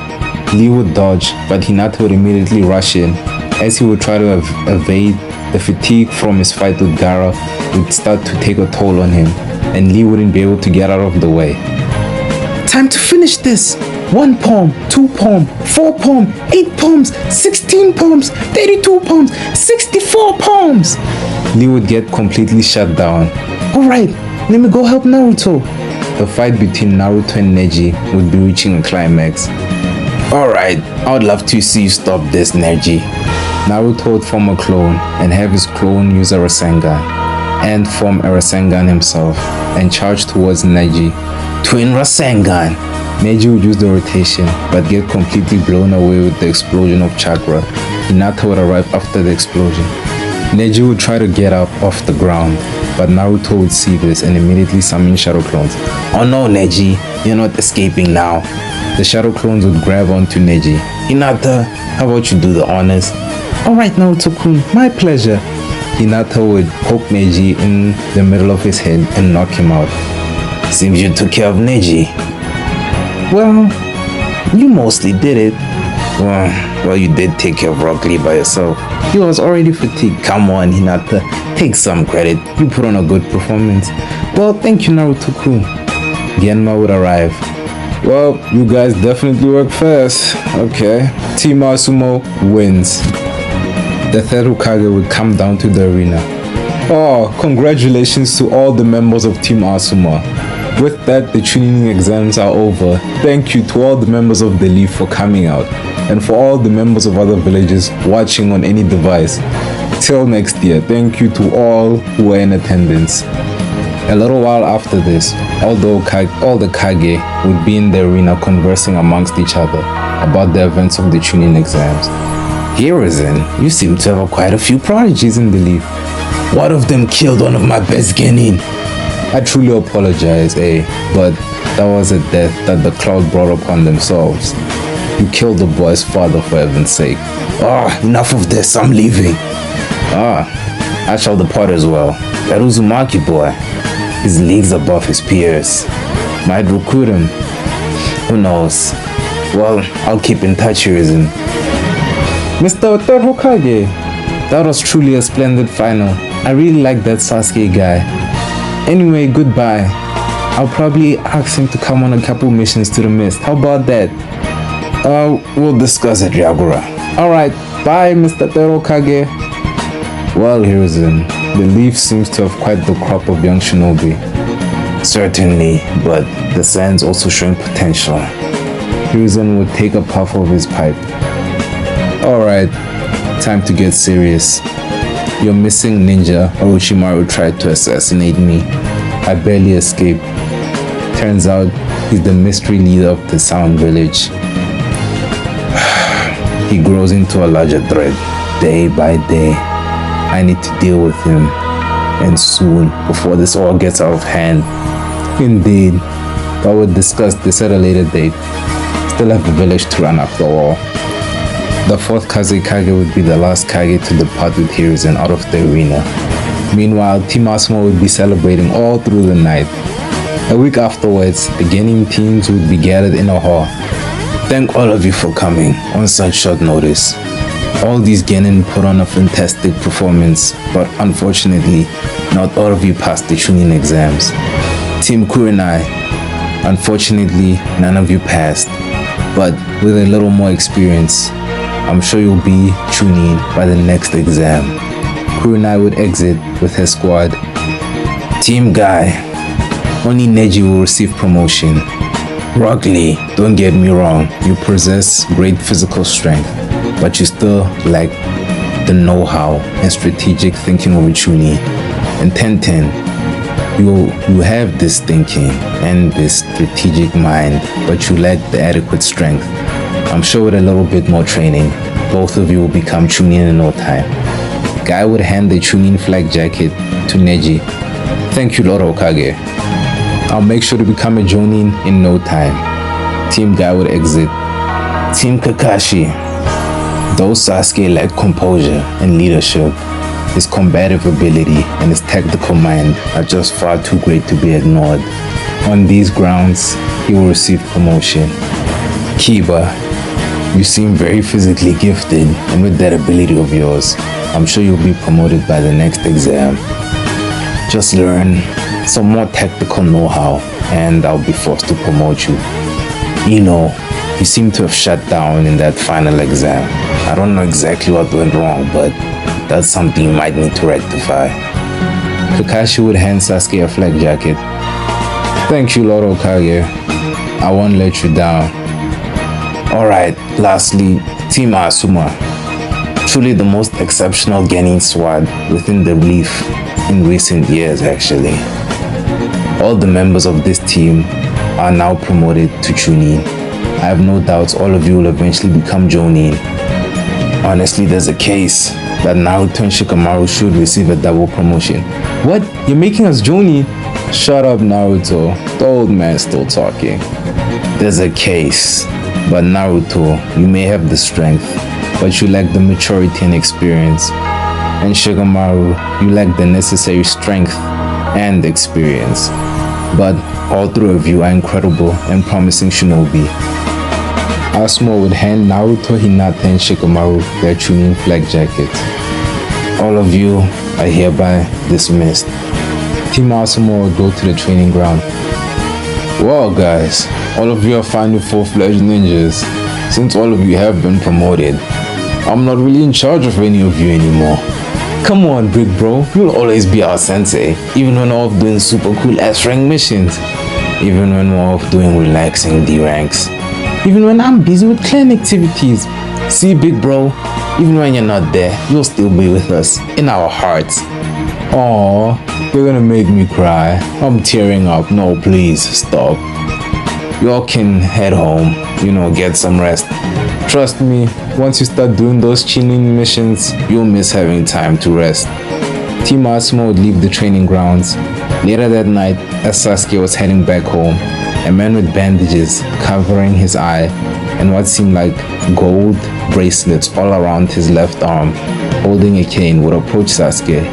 Lee would dodge, but Hinata would immediately rush in. As he would try to evade, the fatigue from his fight with Gaara would start to take a toll on him, and Lee wouldn't be able to get out of the way. Time to finish this! 1 palm, 2 palm, 4 palm, 8 palms, 16 palms, 32 palms, 64 palms! Lee would get completely shut down. Alright, let me go help Naruto. The fight between Naruto and Neji would be reaching a climax. Alright, I would love to see you stop this, Neji. Naruto would form a clone and have his clone use a Rasengan, and form a Rasengan himself and charge towards Neji. Twin Rasengan! Neji would use the rotation but get completely blown away with the explosion of chakra. Hinata would arrive after the explosion. Neji would try to get up off the ground, but Naruto would see this and immediately summon shadow clones. Oh no, Neji, you're not escaping now. The shadow clones would grab onto Neji. Hinata, how about you do the honors? Alright, Naruto-kun, my pleasure. Hinata would poke Neji in the middle of his head and knock him out. Seems you took care of Neji. Well, you mostly did it. Well, you did take care of Rock Lee by yourself. He was already fatigued. Come on, Hinata, take some credit. You put on a good performance. Well, thank you, Naruto-kun. Genma would arrive. Well, you guys definitely work fast. Okay. Team Asumo wins. The third Hokage would come down to the arena. Oh, congratulations to all the members of Team Asuma. With that, the Chunin exams are over. Thank you to all the members of the Leaf for coming out, and for all the members of other villages watching on any device. Till next year, thank you to all who were in attendance. A little while after this, all the Kage would be in the arena conversing amongst each other about the events of the Chunin exams. Hiruzen, you seem to have quite a few prodigies in the Leaf. One of them killed one of my best genin. I truly apologize, but that was a death that the Cloud brought upon themselves. You killed the boy's father for heaven's sake. Enough of this, I'm leaving. I shall depart as well. That Uzumaki boy, he's leagues above his peers. Might recruit him. Who knows? Well, I'll keep in touch, Hiruzen. Mr. Third Hokage, that was truly a splendid final. I really like that Sasuke guy. Anyway, goodbye. I'll probably ask him to come on a couple missions to the mist. How about that? We'll discuss it, Ryagura. Alright, bye, Mr. Third Hokage. Well, Hiruzen, the Leaf seems to have quite the crop of young shinobi. Certainly, but the Saiyans also showing potential. Hiruzen would take a puff of his pipe. Alright, time to get serious. Your missing ninja, Orochimaru, tried to assassinate me. I barely escaped. Turns out, he's the mystery leader of the Sound Village. He grows into a larger threat, day by day. I need to deal with him, and soon, before this all gets out of hand. Indeed, but we'll discuss this at a later date. Still have the village to run after all. The fourth Kazekage would be the last Kage to depart with Hiruzen out of the arena. Meanwhile, Team Asuma would be celebrating all through the night. A week afterwards, the Genin teams would be gathered in a hall. Thank all of you for coming on such short notice. All these Genin put on a fantastic performance, but unfortunately, not all of you passed the Chunin exams. Team Kurenai, unfortunately, none of you passed, but with a little more experience, I'm sure you'll be Chunin by the next exam. Kurenai would exit with her squad. Team Guy, only Neji will receive promotion. Rock Lee, don't get me wrong, you possess great physical strength, but you still lack the know-how and strategic thinking of a Chunin. And Tenten, you have this thinking and this strategic mind, but you lack the adequate strength. I'm sure with a little bit more training, both of you will become Chunin in no time. Guy would hand the Chunin flag jacket to Neji. Thank you, Lord Hokage. I'll make sure to become a Jonin in no time. Team Guy would exit. Team Kakashi. Though Sasuke lacked composure and leadership, his combative ability and his tactical mind are just far too great to be ignored. On these grounds, he will receive promotion. Kiba, you seem very physically gifted, and with that ability of yours, I'm sure you'll be promoted by the next exam. Just learn some more tactical know-how, and I'll be forced to promote you. You seem to have shut down in that final exam. I don't know exactly what went wrong, but that's something you might need to rectify. Kakashi would hand Sasuke a flak jacket. Thank you, Lord Hokage. I won't let you down. Alright, lastly, Team Asuma. Truly the most exceptional Genin squad within the reef in recent years, actually. All the members of this team are now promoted to Chunin. I have no doubts all of you will eventually become Jonin. Honestly, there's a case that Naruto and Shikamaru should receive a double promotion. What? You're making us Jonin? Shut up, Naruto. The old man's still talking. There's a case, but Naruto, you may have the strength, but you lack the maturity and experience. And Shikamaru, you lack the necessary strength and experience. But all three of you are incredible and promising shinobi. Asuma would hand Naruto, Hinata, and Shikamaru their Chunin flag jackets. All of you are hereby dismissed. Team Asuma would go to the training ground. Well guys, all of you are finally full-fledged ninjas. Since all of you have been promoted, I'm not really in charge of any of you anymore. Come on, big bro, you'll always be our sensei, even when we're off doing super cool S-rank missions, even when we're off doing relaxing D-ranks, even when I'm busy with clan activities. See, big bro, even when you're not there, you'll still be with us, in our hearts. Aww, you're gonna make me cry. I'm tearing up. No, please, stop. Y'all can head home, get some rest. Trust me, once you start doing those Chunin missions, you'll miss having time to rest. Team Asuma would leave the training grounds. Later that night, as Sasuke was heading back home, a man with bandages covering his eye and what seemed like gold bracelets all around his left arm, holding a cane, would approach Sasuke.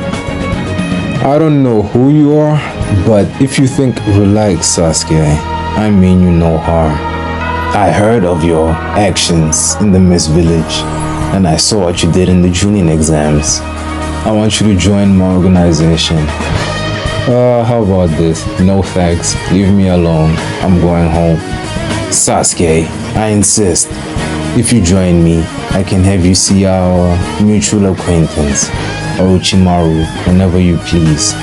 I don't know who you are, but if you think relax, Sasuke, I mean you no harm. I heard of your actions in the Mist Village, and I saw what you did in the Chunin exams. I want you to join my organization. How about this? No thanks, leave me alone. I'm going home. Sasuke, I insist. If you join me, I can have you see our mutual acquaintance, Orochimaru, whenever you please.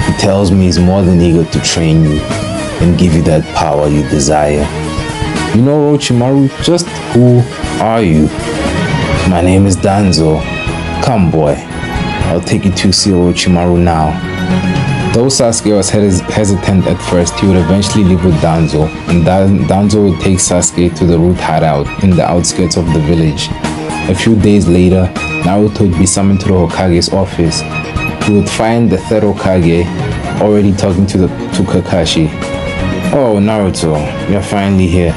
He tells me he's more than eager to train you and give you that power you desire. You know, Orochimaru, just who are you? My name is Danzo. Come, boy. I'll take you to see Orochimaru now. Though Sasuke was hesitant at first, he would eventually leave with Danzo, and Danzo would take Sasuke to the root hideout in the outskirts of the village. A few days later, Naruto would be summoned to the Hokage's office. He would find the third Hokage already talking to Kakashi. Oh, Naruto, you're finally here.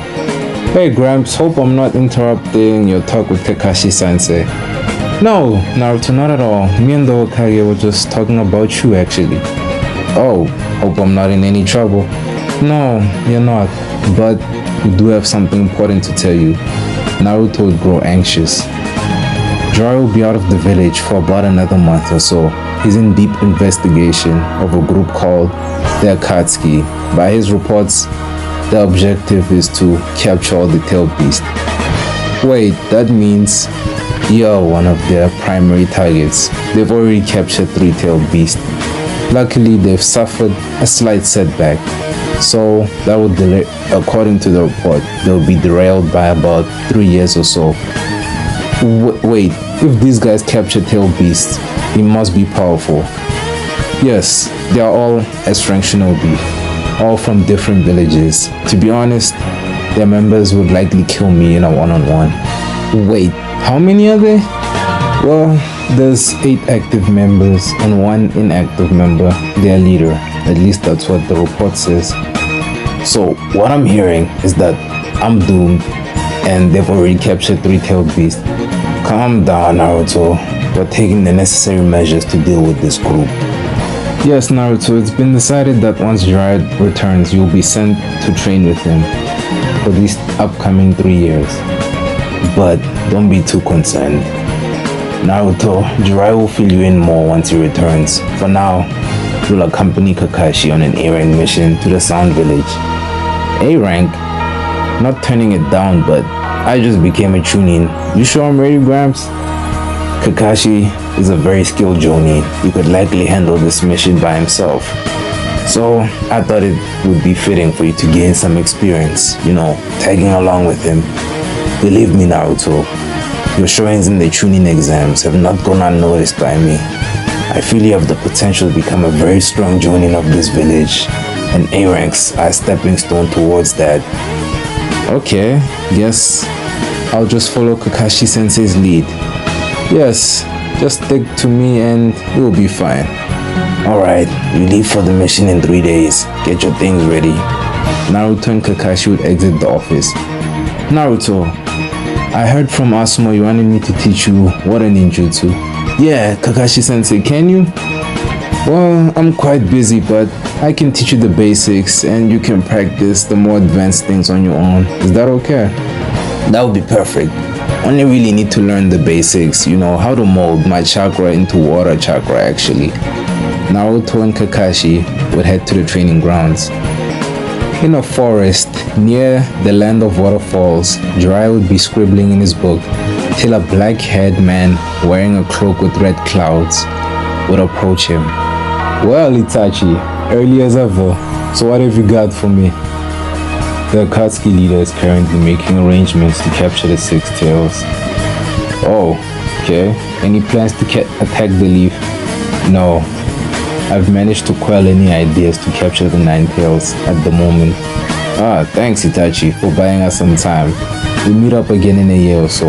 Hey Gramps, hope I'm not interrupting your talk with Kakashi-sensei. No, Naruto, not at all. Me and the Hokage were just talking about you actually. Oh, hope I'm not in any trouble. No, you're not, but we do have something important to tell you. Naruto would grow anxious. Jiraiya will be out of the village for about another month or so. He's in deep investigation of a group called the Akatsuki. By his reports, the objective is to capture all the tailed beasts. Wait, that means you're one of their primary targets. They've already captured 3 tailed beasts. Luckily, they've suffered a slight setback, so that would delay, according to the report, they'll be derailed by about 3 years or so. Wait, if these guys capture tailed beasts, it must be powerful. Yes, they are all S-rank shinobi, all from different villages. To be honest, their members would likely kill me in a one-on-one. Wait, how many are there? Well, there's 8 active members and 1 inactive member, their leader. At least that's what the report says. So what I'm hearing is that I'm doomed and they've already captured 3 tailed beasts. Calm down, Naruto. We're taking the necessary measures to deal with this group. Yes, Naruto, it's been decided that once Jiraiya returns, you'll be sent to train with him for these upcoming 3 years. But don't be too concerned. Naruto, Jiraiya will fill you in more once he returns. For now, you'll accompany Kakashi on an A-rank mission to the Sound Village. A-rank? Not turning it down, but I just became a Chunin. You sure I'm ready, Gramps? Kakashi is a very skilled Jonin. He could likely handle this mission by himself. So I thought it would be fitting for you to gain some experience, tagging along with him. Believe me, Naruto, your showings in the Chunin exams have not gone unnoticed by me. I feel you have the potential to become a very strong Jonin of this village, and A-ranks are a stepping stone towards that. Okay, guess I'll just follow Kakashi-sensei's lead. Yes, just stick to me and you'll be fine. Alright, you leave for the mission in 3 days. Get your things ready. Naruto and Kakashi would exit the office. Naruto, I heard from Asuma you wanted me to teach you water ninjutsu. Yeah, Kakashi-sensei, can you? Well, I'm quite busy, but I can teach you the basics and you can practice the more advanced things on your own. Is that okay? That would be perfect. Only really need to learn the basics, how to mold my chakra into water chakra actually. Naruto and Kakashi would head to the training grounds. In a forest near the land of waterfalls, Jiraiya would be scribbling in his book till a black-haired man wearing a cloak with red clouds would approach him. Well, Itachi, early as ever, so what have you got for me? The Akatsuki leader is currently making arrangements to capture the 6 tails. Oh, okay. Any plans to attack the leaf? No. I've managed to quell any ideas to capture the 9 tails at the moment. Ah, thanks Itachi for buying us some time. We'll meet up again in a year or so.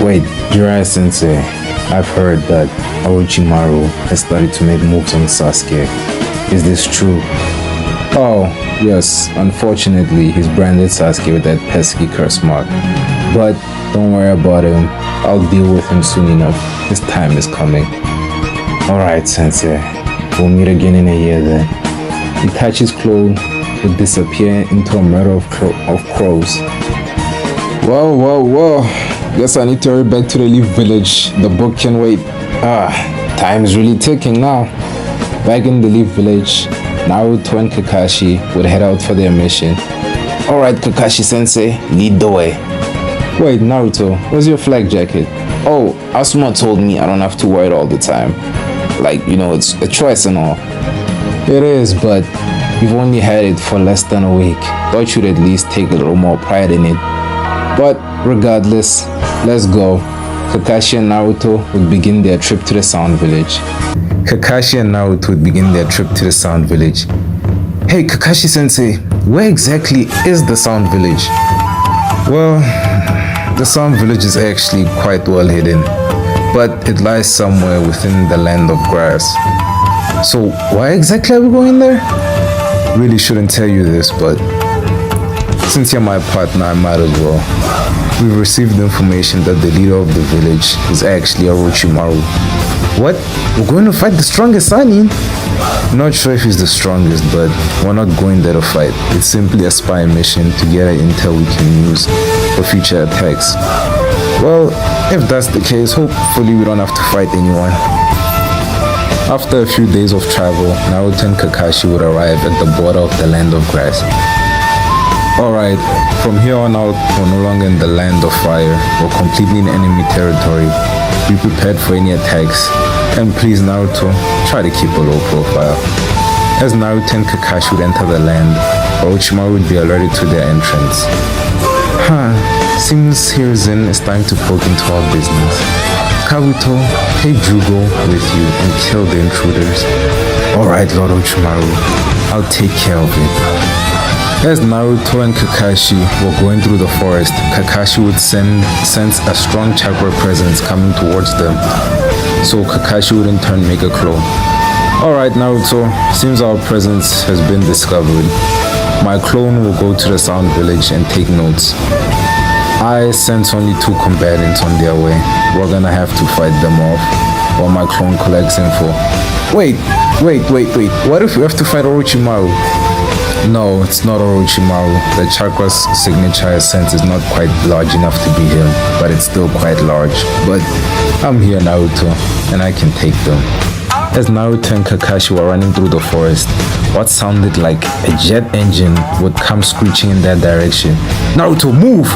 Wait, Jiraiya-sensei, I've heard that Orochimaru has started to make moves on Sasuke. Is this true? Oh, yes, unfortunately, he's branded Sasuke with that pesky curse mark. But don't worry about him. I'll deal with him soon enough. His time is coming. Alright, Sensei. We'll meet again in a year then. Itachi's clone would disappear into a meadow of crows. Whoa. Guess I need to hurry back to the Leaf Village. The book can wait. Time is really ticking now. Back in the Leaf Village, Naruto and Kakashi would head out for their mission. Alright, Kakashi-sensei, lead the way. Wait, Naruto, where's your flak jacket? Oh, Asuma told me I don't have to wear it all the time. It's a choice and all. It is, but you've only had it for less than a week. Thought you'd at least take a little more pride in it. But regardless, let's go. Kakashi and Naruto would begin their trip to the Sound Village. Hey, Kakashi-sensei, where exactly is the Sound Village? Well, The Sun Village is actually quite well hidden, but it lies somewhere within the land of grass. So why exactly are we going there? Really shouldn't tell you this, but since you're my partner, I might as well. We've received information that the leader of the village is actually Orochimaru. What? We're going to fight the strongest Sanin? Not sure if he's the strongest, but we're not going there to fight. It's simply a spy mission to get an intel we can use for future attacks. Well, if that's the case, hopefully we don't have to fight anyone. After a few days of travel, Naruto and Kakashi would arrive at the border of the land of grass. Alright, from here on out, we're no longer in the land of fire. We're completely in enemy territory. Be prepared for any attacks. And please, Naruto, try to keep a low profile. As Naruto and Kakashi would enter the land, Orochimaru would be alerted to their entrance. Seems Hiruzen is time to poke into our business. Kabuto, take Jugo with you and kill the intruders. Alright, Lord Orochimaru, I'll take care of it. As Naruto and Kakashi were going through the forest, Kakashi would sense a strong chakra presence coming towards them. So Kakashi would in turn make a clone. Alright Naruto, seems our presence has been discovered. My clone will go to the Sound Village and take notes. I sense only 2 combatants on their way. We're gonna have to fight them off while my clone collects info. Wait. What if we have to fight Orochimaru? No, it's not Orochimaru. The chakra's signature I sense is not quite large enough to be him, but it's still quite large. But I'm here, Naruto, and I can take them. As Naruto and Kakashi were running through the forest, what sounded like a jet engine would come screeching in their direction. Naruto, move!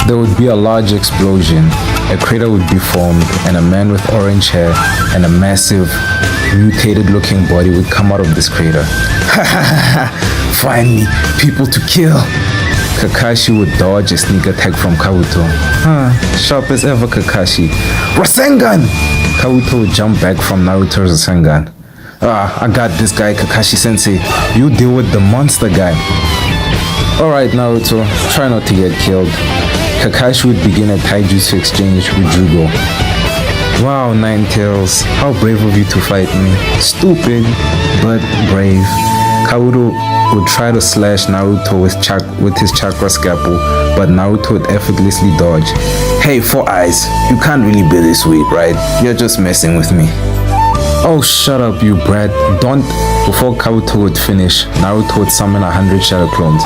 There would be a large explosion, a crater would be formed, and a man with orange hair and a massive, mutated-looking body would come out of this crater. Finally, people to kill! Kakashi would dodge a sneak attack from Kabuto. Sharp as ever, Kakashi. Rasengan! Kabuto would jump back from Naruto's Rasengan. I got this guy, Kakashi-sensei. You deal with the monster guy. Alright, Naruto, try not to get killed. Kakashi would begin a taijutsu exchange with Jugo. Wow, Ninetales, how brave of you to fight me. Stupid, but brave. Kabuto would try to slash Naruto with his chakra scalpel, but Naruto would effortlessly dodge. Hey, Four Eyes, you can't really be this weak, right? You're just messing with me. Oh, shut up, you brat. Don't. Before Kabuto would finish, Naruto would summon 100 shadow clones.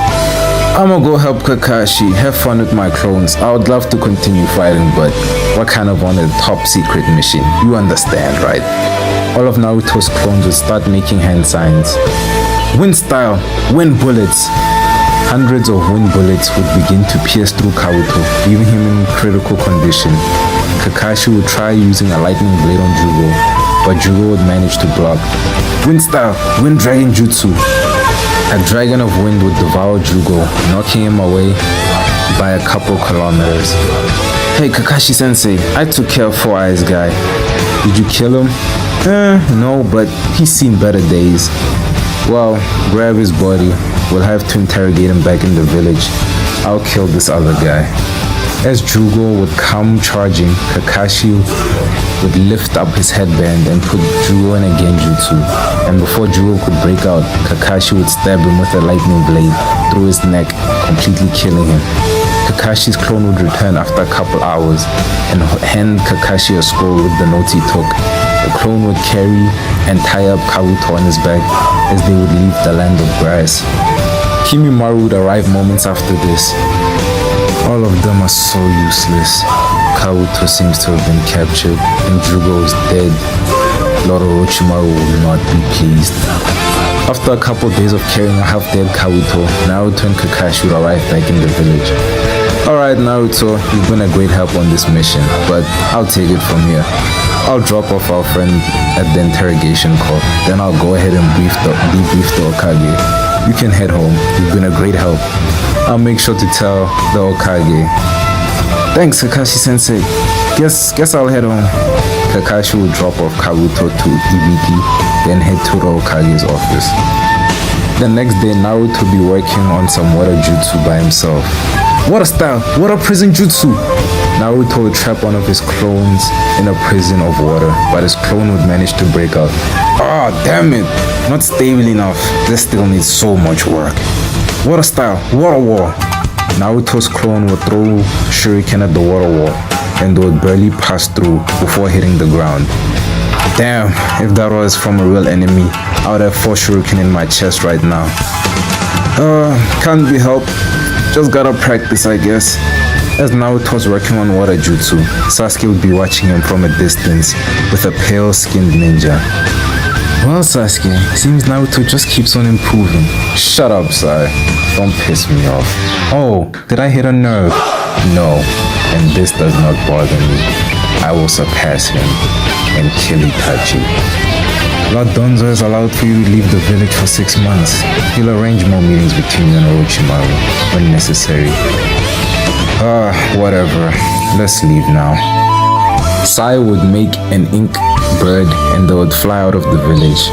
I'ma go help Kakashi, have fun with my clones. I would love to continue fighting, but what kind of on a top secret mission? You understand, right? All of Naruto's clones would start making hand signs. Wind style, wind bullets. Hundreds of wind bullets would begin to pierce through Kabuto, leaving him in critical condition. Kakashi would try using a lightning blade on Jugo, but Jugo would manage to block. Wind style, wind dragon jutsu. A dragon of wind would devour Jugo, knocking him away by a couple kilometers. Hey Kakashi-sensei, I took care of Four Eyes guy. Did you kill him? No, but he's seen better days. Well, grab his body. We'll have to interrogate him back in the village. I'll kill this other guy. As Jugo would come charging, Kakashi would lift up his headband and put Jugo in a genjutsu. And before Jugo could break out, Kakashi would stab him with a lightning blade through his neck, completely killing him. Kakashi's clone would return after a couple hours and hand Kakashi a scroll with the notes he took. The clone would carry and tie up Kabuto on his back as they would leave the land of grass. Kimimaru would arrive moments after this. All of them are so useless. Kabuto seems to have been captured and Jugo is dead. Lord Orochimaru will not be pleased. After a couple days of carrying a half-dead Kabuto, Naruto and Kakashi would arrive back in the village. Alright Naruto, you've been a great help on this mission, but I'll take it from here. I'll drop off our friend at the interrogation court, then I'll go ahead and debrief the Okage. You can head home, you've been a great help. I'll make sure to tell the Okage. Thanks Kakashi-sensei. Guess I'll head home. Kakashi will drop off Kabuto to Ibiki, then head to the Okage's office. The next day, Naruto will be working on some water jutsu by himself. What a style! What a prison jutsu! Naruto would trap one of his clones in a prison of water, but his clone would manage to break out. Ah, damn it! Not stable enough. This still needs so much work. What a style! Water wall! Naruto's clone would throw shuriken at the water wall, and they would barely pass through before hitting the ground. Damn, if that was from a real enemy, I would have 4 shuriken in my chest right now. Can't be helped. Just gotta practice, I guess. As Naruto's working on water jutsu, Sasuke would be watching him from a distance with a pale-skinned ninja. Well, Sasuke, seems Naruto just keeps on improving. Shut up, Sai. Don't piss me off. Oh, did I hit a nerve? No, and this does not bother me. I will surpass him and kill Itachi. Lord Donzo has allowed for you to leave the village for 6 months. He'll arrange more meetings between you and Orochimaru when necessary. Whatever. Let's leave now. Sai would make an ink bird and they would fly out of the village.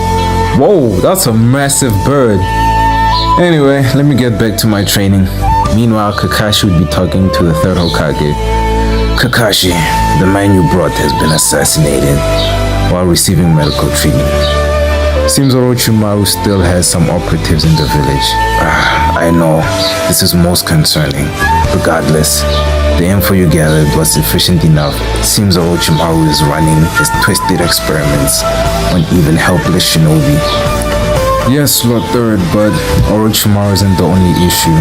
Whoa, that's a massive bird. Anyway, let me get back to my training. Meanwhile, Kakashi would be talking to the third Hokage. Kakashi, the man you brought has been assassinated while receiving medical treatment. Seems Orochimaru still has some operatives in the village. I know, this is most concerning. Regardless, the info you gathered was sufficient enough. Seems Orochimaru is running his twisted experiments on even helpless shinobi. Yes, Lord Third, but Orochimaru isn't the only issue.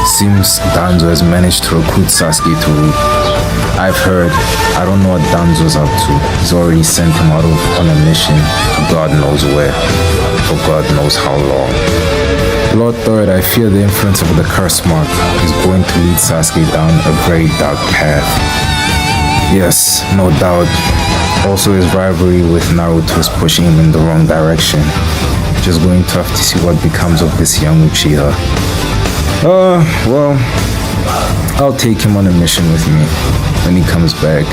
Seems Danzo has managed to recruit Sasuke to root. I've heard. I don't know what Danzo's up to. He's already sent him out on a mission to God knows where, for God knows how long. Lord Third, I fear the influence of the curse mark is going to lead Sasuke down a very dark path. Yes, no doubt. Also, his rivalry with Naruto is pushing him in the wrong direction. Just going to have to see what becomes of this young Uchiha. Well, I'll take him on a mission with me. When he comes back,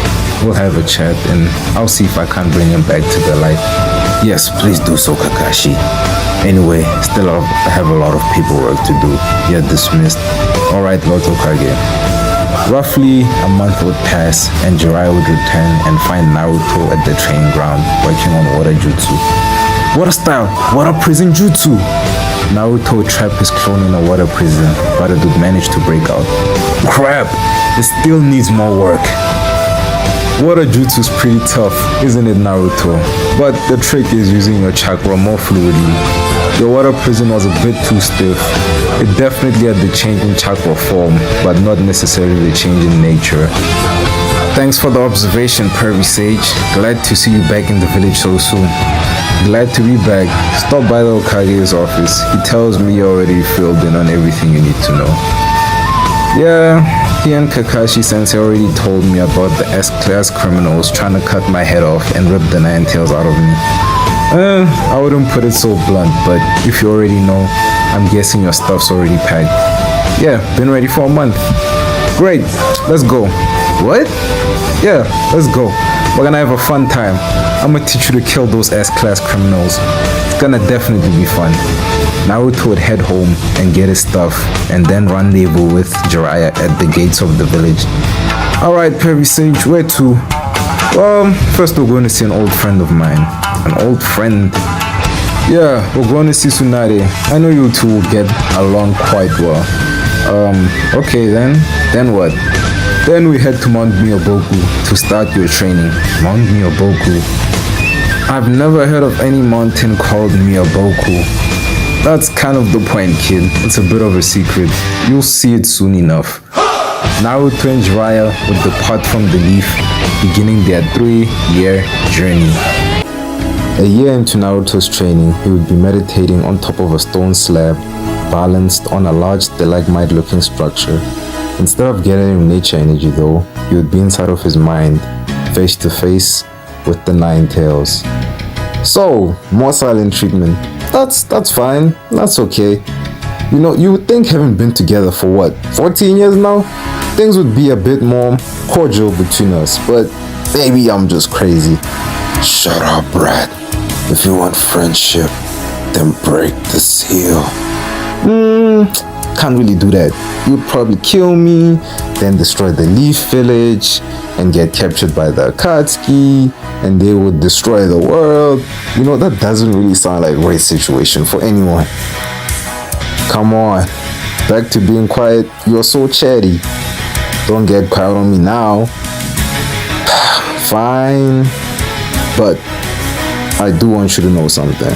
we'll have a chat and I'll see if I can't bring him back to the light. Yes, please do so, Kakashi. Anyway, still I have a lot of paperwork to do. You're dismissed. Alright, Lord Hokage. Roughly a month would pass and Jiraiya would return and find Naruto at the training ground working on water jutsu. What a style! What a prison jutsu! Naruto would trap his clone in a water prison, but it would manage to break out. Crap! It still needs more work. Water jutsu is pretty tough, isn't it, Naruto? But the trick is using your chakra more fluidly. Your water prison was a bit too stiff. It definitely had the change in chakra form, but not necessarily the change in nature. Thanks for the observation, Pervy Sage. Glad to see you back in the village so soon. Glad to be back. Stop by the Hokage's office. He tells me you already filled in on everything you need to know. Yeah, he and Kakashi Sensei already told me about the S-class criminals trying to cut my head off and rip the 9 tails out of me. I wouldn't put it so blunt, but if you already know, I'm guessing your stuff's already packed. Yeah, been ready for a month. Great, let's go. What? Yeah, let's go. We're gonna have a fun time. I'm gonna teach you to kill those S-class criminals. It's gonna definitely be fun. Naruto would head home and get his stuff and then rendezvous with Jiraiya at the gates of the village. Alright, Pervy Sage, where to? Well, first we're going to see an old friend of mine. An old friend? Yeah, we're going to see Tsunade. I know you two will get along quite well. Okay then. Then what? Then we head to Mount Miyoboku to start your training. Mount Miyoboku? I've never heard of any mountain called Miyoboku. That's kind of the point, kid. It's a bit of a secret. You'll see it soon enough. Naruto and Jiraiya would depart from the leaf, beginning their 3-year journey. A year into Naruto's training, he would be meditating on top of a stone slab, balanced on a large stalagmite-looking structure. Instead of getting nature energy though, he would be inside of his mind, face to face with the 9 tails. So, more silent treatment. That's fine, that's okay. You know, you would think having been together for what, 14 years now? Things would be a bit more cordial between us, but maybe I'm just crazy. Shut up, Brad. If you want friendship, then break the seal. Can't really do that. You'd probably kill me, then destroy the Leaf Village, and get captured by the Akatsuki, and they would destroy the world. You know, that doesn't really sound like a great situation for anyone. Come on, back to being quiet. You're so chatty. Don't get quiet on me now. Fine, but I do want you to know something.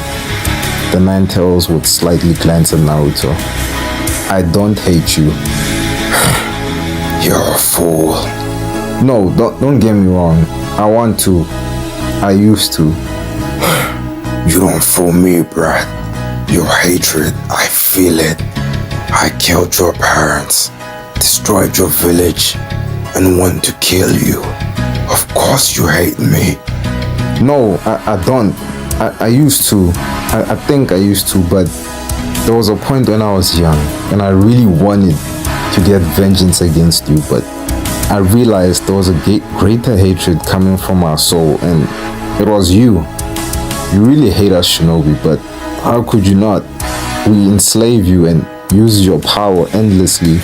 The Nine Tails would slightly glance at Naruto. I don't hate you. You're a fool. No, don't get me wrong. I want to. I used to. You don't fool me, Brad. Your hatred, I feel it. I killed your parents, destroyed your village, and want to kill you. Of course you hate me. No, I don't. I used to. I think I used to, but there was a point when I was young and I really wanted to get vengeance against you, but I realized there was a greater hatred coming from our soul, and it was you. You really hate us, Shinobi, but how could you not? We enslave you and use your power endlessly.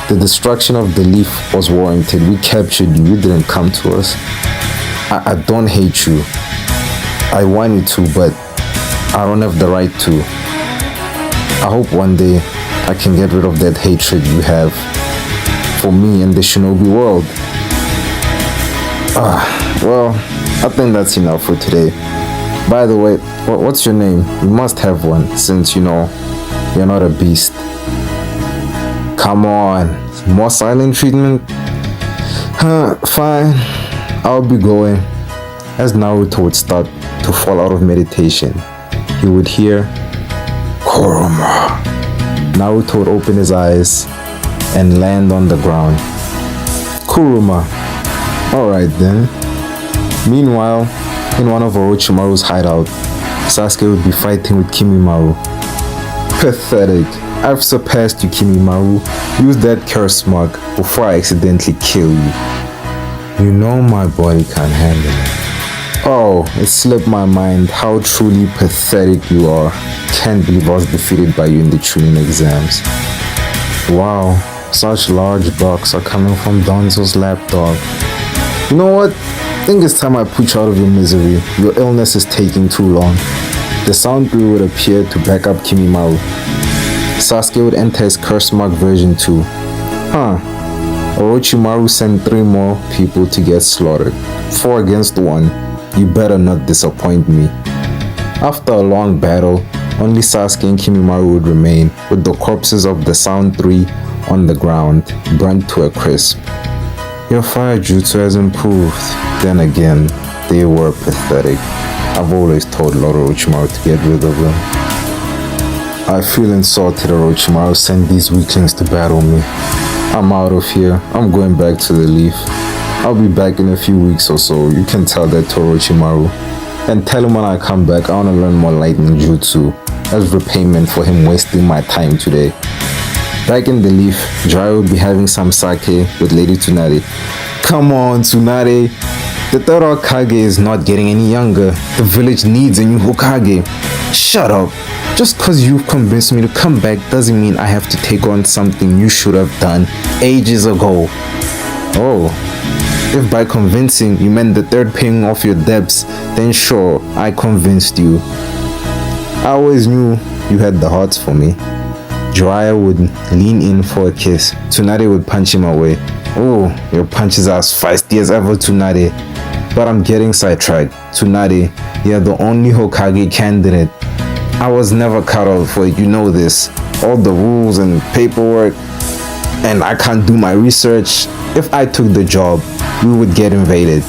The destruction of the leaf was warranted. We captured you. You didn't come to us. I don't hate you. I wanted to, but I don't have the right to. I hope one day I can get rid of that hatred you have for me and the Shinobi world. Well, I think that's enough for today. By the way, what's your name? You must have one, since, you know, you're not a beast. Come on, more silent treatment? Fine, I'll be going. As Naruto would start to fall out of meditation, he would hear, Kuruma. Naruto would open his eyes and land on the ground. Kuruma. Alright then. Meanwhile, in one of Orochimaru's hideout, Sasuke would be fighting with Kimimaru. Pathetic. I've surpassed you, Kimimaru. Use that curse mark before I accidentally kill you. You know my body can't handle it. Oh, it slipped my mind how truly pathetic you are. Can't believe I was defeated by you in the Chunin exams. Wow, such large bucks are coming from Donzo's lapdog. You know what? I think it's time I put you out of your misery. Your illness is taking too long. The Sound 3 would appear to back up Kimimaru. Sasuke would enter his curse mark version 2. Orochimaru sent 3 more people to get slaughtered. 4 against 1. You better not disappoint me. After a long battle, only Sasuke and Kimimaru would remain, with the corpses of the Sound 3 on the ground, burnt to a crisp. Your fire jutsu has improved. Then again, they were pathetic. I've always told Lord Orochimaru to get rid of them. I feel insulted Orochimaru sent these weaklings to battle me. I'm out of here. I'm going back to the Leaf. I'll be back in a few weeks or so. You can tell that to Orochimaru. And tell him when I come back, I want to learn more lightning jutsu as repayment for him wasting my time today. Back in the Leaf, Jiraiya would be having some sake with Lady Tsunade. Come on, Tsunade. The third Hokage is not getting any younger. The village needs a new Hokage. Shut up. Just cause you've convinced me to come back doesn't mean I have to take on something you should have done ages ago. Oh, if by convincing you meant the third paying off your debts, then sure, I convinced you. I always knew you had the hearts for me. Jiraiya would lean in for a kiss. Tsunade would punch him away. Oh, your punches are as feisty as ever, Tsunade. But I'm getting sidetracked. Tsunade, you're the only Hokage candidate. I was never cut out for it, you know this. All the rules and paperwork, and I can't do my research. If I took the job, we would get invaded.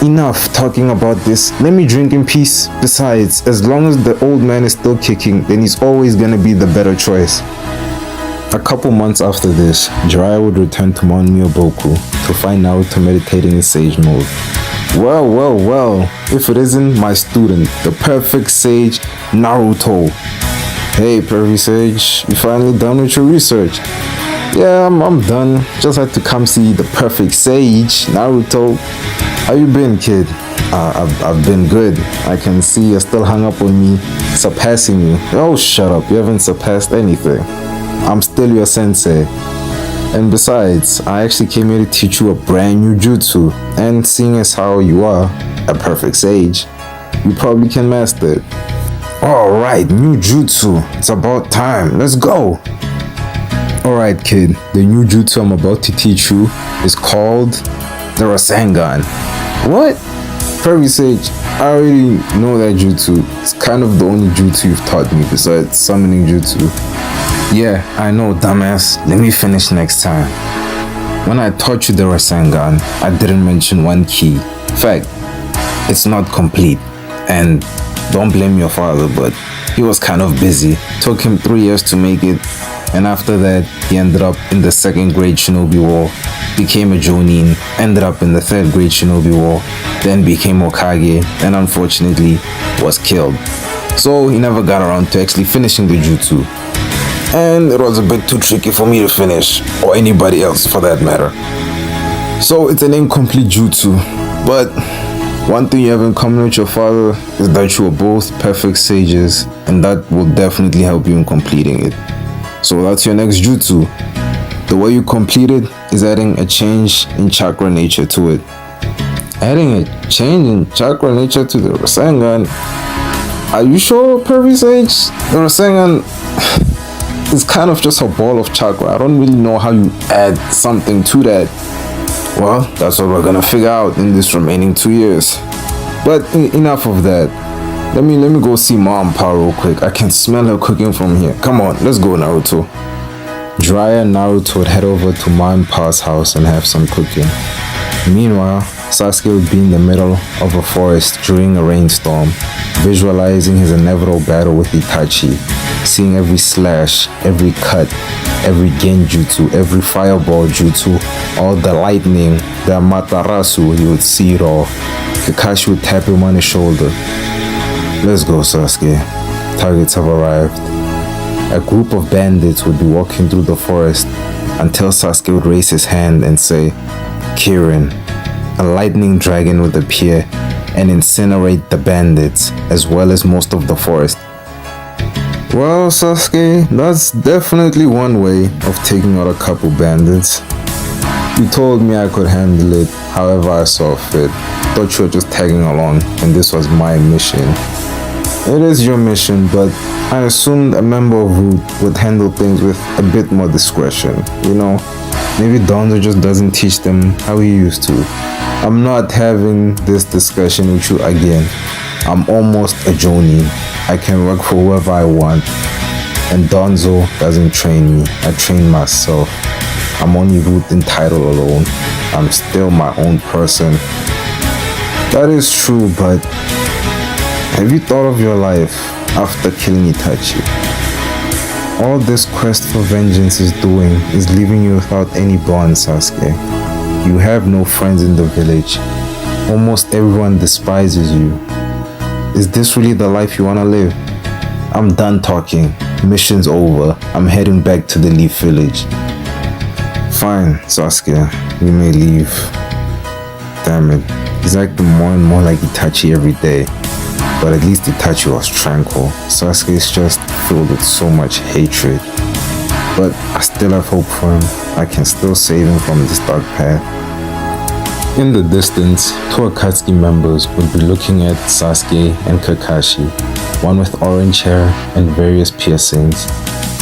Enough talking about this. Let me drink in peace. Besides, as long as the old man is still kicking, then he's always gonna be the better choice. A couple months after this, Jiraiya would return to Mount Miyoboku to find Naruto meditating in sage mode. Well, if it isn't my student, the perfect sage, Naruto. Hey, perfect sage, you finally done with your research? Yeah, I'm done. Just had to come see the perfect sage, Naruto. How you been, kid? I've been good. I can see you're still hung up on me, surpassing you. Oh, shut up. You haven't surpassed anything. I'm still your sensei. And besides, I actually came here to teach you a brand new jutsu. And seeing as how you are a perfect sage, you probably can master it. Alright, new jutsu. It's about time. Let's go. Alright, kid. The new jutsu I'm about to teach you is called the Rasengan. What? Perfect sage, I already know that jutsu. It's kind of the only jutsu you've taught me besides summoning jutsu. Yeah, I know, dumbass. Let me finish next time. When I taught you the Rasengan, I didn't mention one key. In fact, it's not complete. And don't blame your father, but he was kind of busy. Took him 3 years to make it. And after that, he ended up in the 2nd grade Shinobi War, became a Jonin, ended up in the 3rd grade Shinobi War, then became Hokage, and unfortunately was killed. So he never got around to actually finishing the jutsu. And it was a bit too tricky for me to finish, or anybody else for that matter. So it's an incomplete jutsu, but one thing you have in common with your father is that you are both perfect sages, and that will definitely help you in completing it. So that's your next jutsu. The way you complete it is adding a change in chakra nature to it. Adding a change in chakra nature to the Rasengan? Are you sure, perfect sage? The Rasengan is kind of just a ball of chakra. I don't really know how you add something to that. Well, that's what we're gonna figure out in this remaining 2 years. But enough of that. Let me go see Mom Pa real quick. I can smell her cooking from here. Come on, let's go, Naruto. Jiraiya and Naruto would head over to Ma and Pa's house and have some cooking. Meanwhile, Sasuke would be in the middle of a forest during a rainstorm, visualizing his inevitable battle with Itachi, seeing every slash, every cut, every genjutsu, every fireball jutsu, all the lightning, the Amaterasu, he would see it all. Kakashi would tap him on his shoulder. Let's go, Sasuke. Targets have arrived. A group of bandits would be walking through the forest until Sasuke would raise his hand and say, Kirin. A lightning dragon would appear and incinerate the bandits as well as most of the forest. Well, Sasuke, that's definitely one way of taking out a couple bandits. You told me I could handle it however I saw fit. Thought you were just tagging along and this was my mission. It is your mission, but I assumed a member of Root would handle things with a bit more discretion. You know, maybe Donzo just doesn't teach them how he used to. I'm not having this discussion with you again. I'm almost a Jonin. I can work for whoever I want. And Donzo doesn't train me. I train myself. I'm only Root in title alone. I'm still my own person. That is true, but have you thought of your life after killing Itachi? All this quest for vengeance is doing is leaving you without any bond, Sasuke. You have no friends in the village. Almost everyone despises you. Is this really the life you want to live? I'm done talking. Mission's over. I'm heading back to the Leaf Village. Fine, Sasuke. You may leave. Damn it. He's acting more and more like Itachi every day. But at least Itachi was tranquil. Sasuke is just filled with so much hatred. But I still have hope for him. I can still save him from this dark path. In the distance, two Akatsuki members would be looking at Sasuke and Kakashi, one with orange hair and various piercings,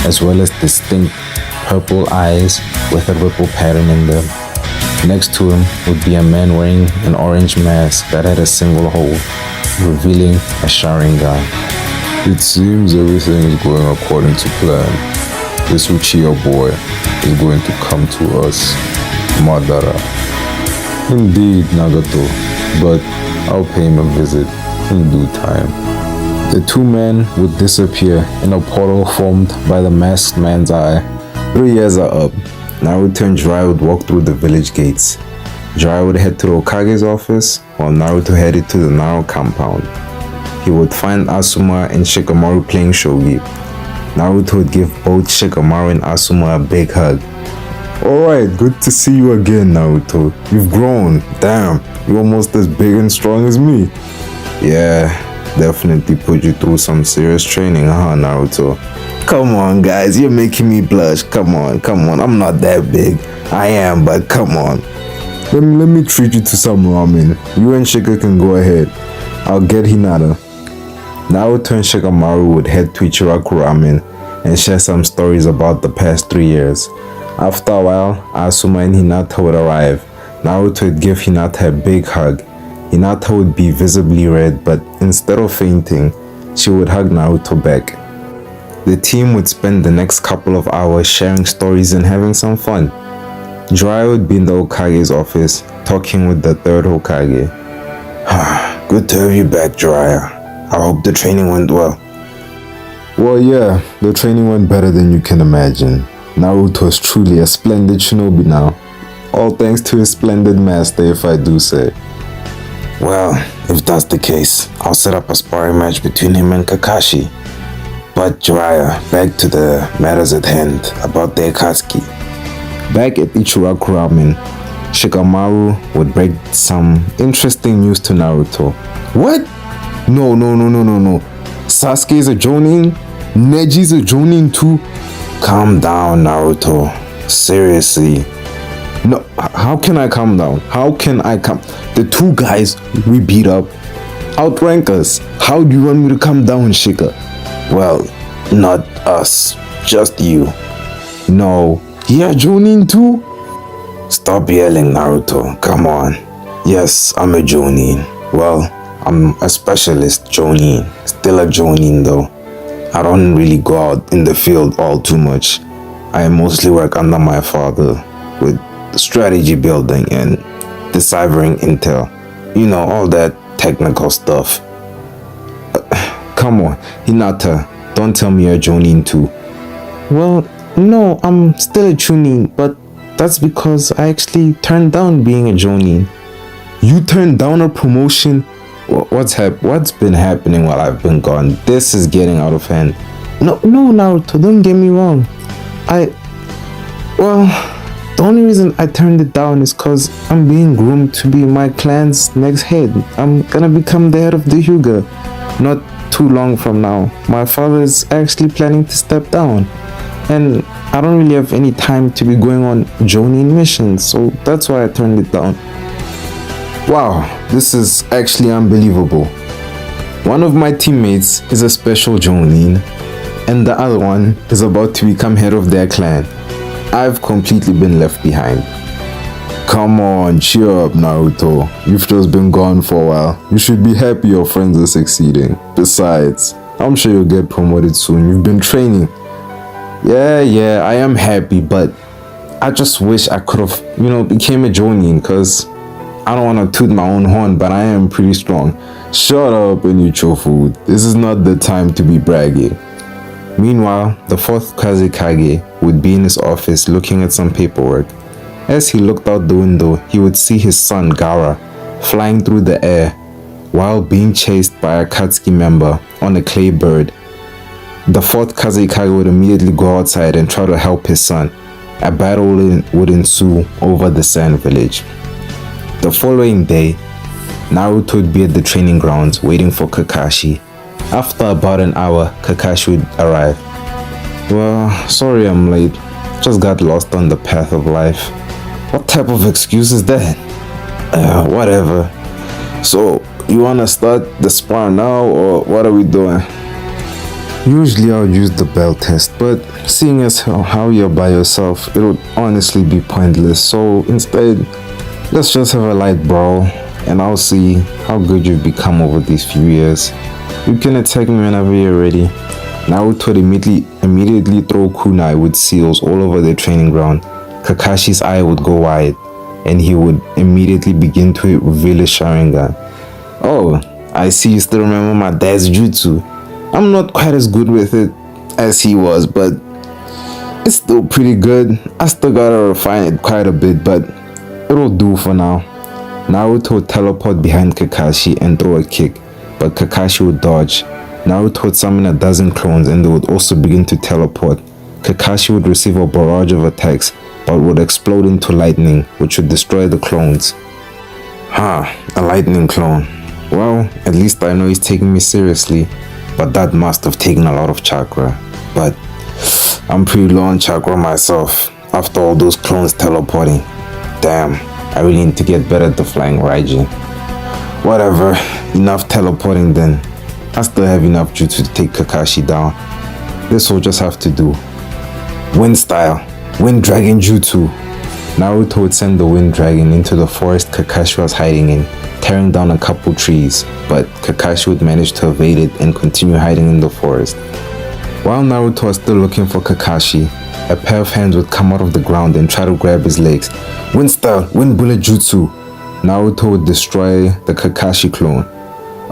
as well as distinct purple eyes with a ripple pattern in them. Next to him would be a man wearing an orange mask that had a single hole, revealing a Sharingan. It seems everything is going according to plan. This Uchiha boy is going to come to us, Madara. Indeed, Nagato, but I'll pay him a visit in due time. The two men would disappear in a portal formed by the masked man's eye. 3 years are up. Naruto and Jiraiya would walk through the village gates. Jiraiya would head to the Hokage's office, while Naruto headed to the Naro compound. He would find Asuma and Shikamaru playing shogi. Naruto would give both Shikamaru and Asuma a big hug, Alright, good to see you again, Naruto. You've grown. Damn, you're almost as big and strong as me. Yeah, definitely put you through some serious training, huh, Naruto? Come on, guys, you're making me blush. Come on. I'm not that big. I am, but come on. Let me treat you to some ramen. You and Shika can go ahead. I'll get Hinata. Naruto and Shikamaru would head to Ichiraku Ramen and share some stories about the past 3 years. After a while, Asuma and Hinata would arrive. Naruto would give Hinata a big hug. Hinata would be visibly red, but instead of fainting, she would hug Naruto back. The team would spend the next couple of hours sharing stories and having some fun. Jiraiya would be in the Hokage's office, talking with the third Hokage. Good to have you back, Jiraiya. I hope the training went well. Well, yeah, the training went better than you can imagine. Naruto is truly a splendid shinobi now. All thanks to his splendid master, if I do say. Well, if that's the case, I'll set up a sparring match between him and Kakashi. But Jiraiya, back to the matters at hand about the Akatsuki. Back at Ichiraku Ramen, Shikamaru would break some interesting news to Naruto. What? No. Sasuke is a Jonin? Neji's a Jonin too? Calm down, Naruto. Seriously. No, how can I calm down? The two guys we beat up outrank us. How do you want me to calm down, Shika? Well, not us. Just you. No. Yeah, Jonin too? Stop yelling, Naruto. Come on. Yes, I'm a Jonin. Well, I'm a specialist Jonin. Still a Jonin though. I don't really go out in the field all too much. I mostly work under my father with strategy building and deciphering intel. You know, all that technical stuff. Come on, Hinata, don't tell me you're a Jonin too. Well, no, I'm still a Chunin, but that's because I actually turned down being a Jonin. You turned down a promotion? What's been happening while I've been gone? This is getting out of hand. No, Naruto, don't get me wrong. The only reason I turned it down is cause I'm being groomed to be my clan's next head. I'm gonna become the head of the Hyuga. Not too long from now. My father is actually planning to step down. And I don't really have any time to be going on Jonin missions, so that's why I turned it down. Wow, this is actually unbelievable. One of my teammates is a special Jonin, and the other one is about to become head of their clan. I've completely been left behind. Come on, cheer up, Naruto. You've just been gone for a while. You should be happy your friends are succeeding. Besides, I'm sure you'll get promoted soon. You've been training. Yeah, I am happy, but I just wish I could have, became a Jonin, because I don't want to toot my own horn, but I am pretty strong. Shut up and eat your food. This is not the time to be bragging. Meanwhile, the fourth Kazekage would be in his office looking at some paperwork. As he looked out the window, he would see his son Gaara flying through the air while being chased by a Akatsuki member on a clay bird. The fourth Kazekage would immediately go outside and try to help his son. A battle would ensue over the sand village. The following day, Naruto would be at the training grounds waiting for Kakashi. After about an hour, Kakashi would arrive. Well, sorry I'm late. Just got lost on the path of life. What type of excuse is that? Whatever. So, you wanna start the spar now, or what are we doing? Usually I'll use the bell test, but seeing as how you're by yourself, it would honestly be pointless. So instead, let's just have a light brawl, and I'll see how good you've become over these few years. You can attack me whenever you're ready. Naruto would immediately throw kunai with seals all over the training ground. Kakashi's eye would go wide, and he would immediately begin to reveal his Sharingan. Oh, I see you still remember my dad's jutsu. I'm not quite as good with it as he was, but it's still pretty good. I still gotta refine it quite a bit, but it'll do for now. Naruto would teleport behind Kakashi and throw a kick, but Kakashi would dodge. Naruto would summon a dozen clones and they would also begin to teleport. Kakashi would receive a barrage of attacks, but would explode into lightning, which would destroy the clones. A lightning clone. Well, at least I know he's taking me seriously, but that must have taken a lot of chakra. But I'm pretty low on chakra myself, after all those clones teleporting. Damn, I really need to get better at the flying Raijin. Whatever, enough teleporting then. I still have enough jutsu to take Kakashi down. This will just have to do. Wind style, wind dragon jutsu. Naruto would send the wind dragon into the forest Kakashi was hiding in, tearing down a couple trees, but Kakashi would manage to evade it and continue hiding in the forest. While Naruto was still looking for Kakashi, a pair of hands would come out of the ground and try to grab his legs. Wind style, wind bullet jutsu. Naruto would destroy the Kakashi clone.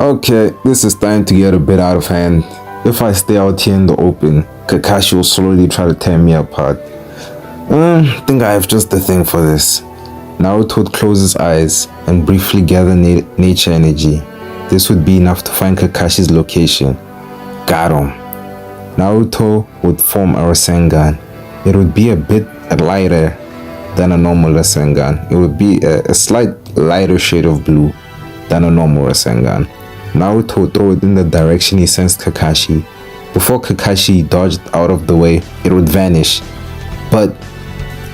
Okay, this is starting to get a bit out of hand. If I stay out here in the open, Kakashi will slowly try to tear me apart. I think I have just the thing for this. Naruto would close his eyes and briefly gather nature energy. This would be enough to find Kakashi's location. Got him. Naruto would form a Rasengan. It would be a bit lighter than a normal Rasengan. It would be a slight lighter shade of blue than a normal Rasengan. Naruto would throw it in the direction he sensed Kakashi. Before Kakashi dodged out of the way, it would vanish. But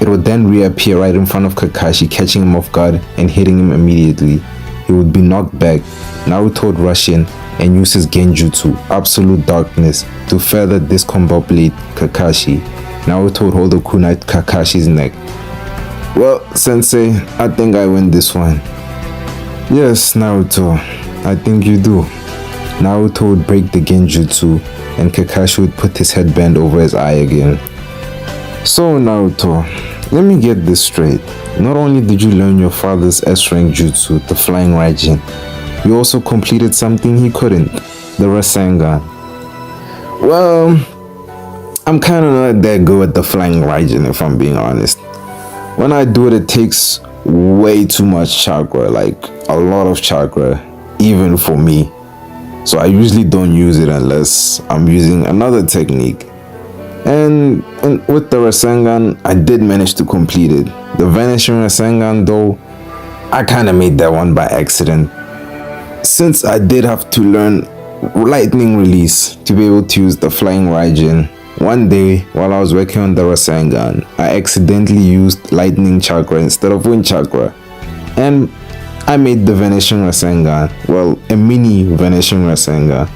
it would then reappear right in front of Kakashi, catching him off guard and hitting him immediately. He would be knocked back. Naruto would rush in and use his genjutsu, Absolute Darkness, to further discombobulate Kakashi. Naruto would hold a kunai to Kakashi's neck. Well, Sensei, I think I win this one. Yes, Naruto, I think you do. Naruto would break the genjutsu and Kakashi would put his headband over his eye again. So Naruto, let me get this straight. Not only did you learn your father's S-rank jutsu, the flying Raijin, you also completed something he couldn't, the Rasengan. Well, I'm kind of not that good at the flying Raijin, if I'm being honest. When I do it, it takes way too much chakra, like a lot of chakra, even for me. So I usually don't use it unless I'm using another technique. And with the Rasengan, I did manage to complete it. The Vanishing Rasengan though, I kind of made that one by accident. Since I did have to learn Lightning Release to be able to use the Flying Raijin, one day while I was working on the Rasengan, I accidentally used Lightning Chakra instead of Wind Chakra. And I made the Vanishing Rasengan, well, a mini Vanishing Rasengan.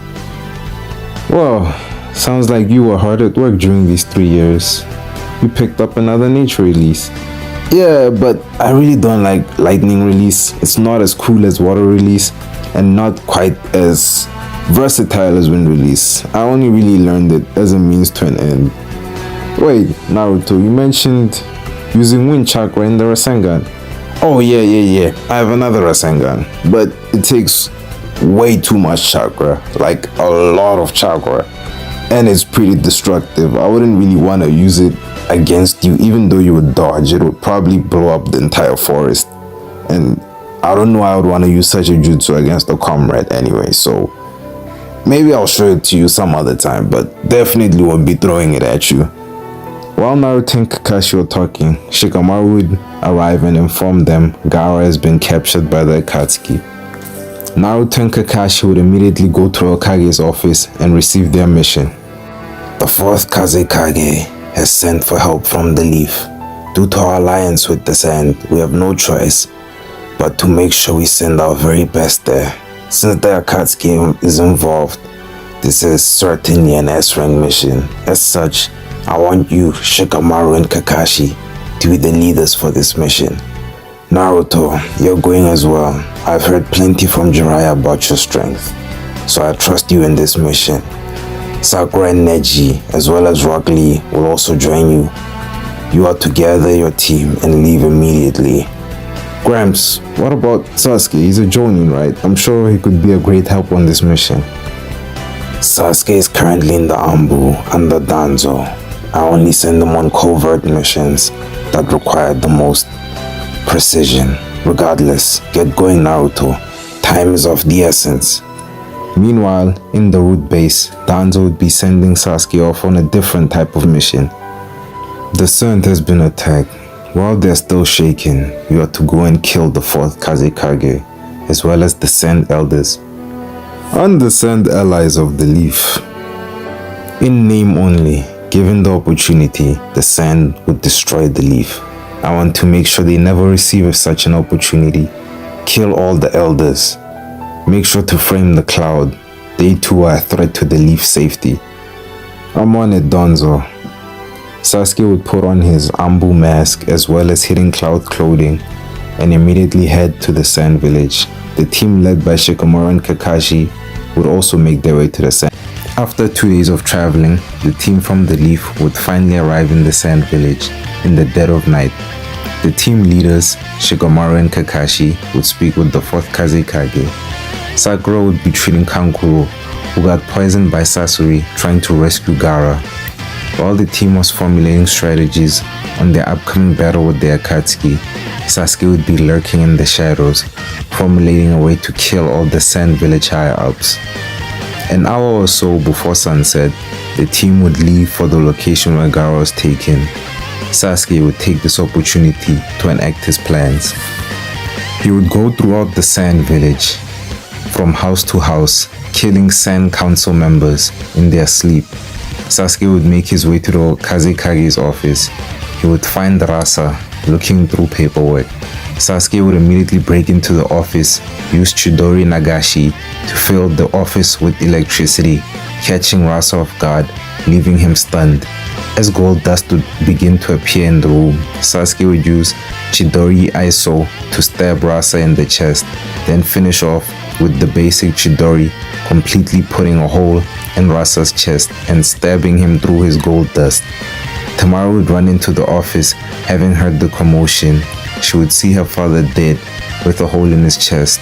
Well, sounds like you were hard at work during these 3 years. You picked up another nature release. Yeah, but I really don't like Lightning Release. It's not as cool as Water Release and not quite as versatile as Wind Release. I only really learned it as a means to an end. Wait, Naruto, you mentioned using Wind Chakra in the Rasengan. Oh yeah. I have another Rasengan, but it takes way too much chakra, like a lot of chakra, and it's pretty destructive. I wouldn't really want to use it against you, even though you would dodge. It would probably blow up the entire forest, and I don't know why I would want to use such a jutsu against a comrade anyway, so maybe I'll show it to you some other time, but definitely won't be throwing it at you. While Naruto and Kakashi were talking, Shikamaru would arrive and inform them Gaara has been captured by the Akatsuki. Naruto and Kakashi would immediately go to Hokage's office and receive their mission. The 4th Kazekage has sent for help from the Leaf. Due to our alliance with the Sand, we have no choice but to make sure we send our very best there. Since the Akatsuki is involved, this is certainly an S-rank mission. As such, I want you, Shikamaru and Kakashi, to be the leaders for this mission. Naruto, you're going as well. I've heard plenty from Jiraiya about your strength, so I trust you in this mission. Sakura and Neji, as well as Rock Lee, will also join you. You are to gather your team and leave immediately. Gramps, what about Sasuke? He's a Jonin, right? I'm sure he could be a great help on this mission. Sasuke is currently in the Ambu under Danzo. I only send them on covert missions that require the most precision. Regardless, get going, Naruto. Time is of the essence. Meanwhile, in the root base, Danzo would be sending Sasuke off on a different type of mission. The Sun has been attacked. While they're still shaking, you are to go and kill the 4th Kazekage, as well as the Sand Elders and the Sand Allies of the Leaf. In name only, given the opportunity, the Sand would destroy the Leaf. I want to make sure they never receive such an opportunity. Kill all the Elders. Make sure to frame the Cloud. They too are a threat to the Leaf's safety. I'm on it, Donzo. Sasuke would put on his Ambu mask as well as Hidden Cloud clothing and immediately head to the Sand Village. The team led by Shikamaru and Kakashi would also make their way to the Sand. After 2 days of traveling, the team from the Leaf would finally arrive in the Sand Village in the dead of night. The team leaders, Shikamaru and Kakashi, would speak with the 4th Kazekage. Sakura would be treating Kankuro, who got poisoned by Sasori trying to rescue Gaara. While the team was formulating strategies on their upcoming battle with the Akatsuki, Sasuke would be lurking in the shadows, formulating a way to kill all the Sand Village higher-ups. An hour or so before sunset, the team would leave for the location where Gaara was taken. Sasuke would take this opportunity to enact his plans. He would go throughout the Sand Village, from house to house, killing Sand Council members in their sleep. Sasuke would make his way to the Kazekage's office. He would find Rasa looking through paperwork. Sasuke would immediately break into the office, use Chidori Nagashi to fill the office with electricity, catching Rasa off guard, leaving him stunned. As gold dust would begin to appear in the room, Sasuke would use Chidori Iso to stab Rasa in the chest, then finish off with the basic Chidori, completely putting a hole in Rasa's chest and stabbing him through his gold dust. Tamaru would run into the office, having heard the commotion. She would see her father dead with a hole in his chest.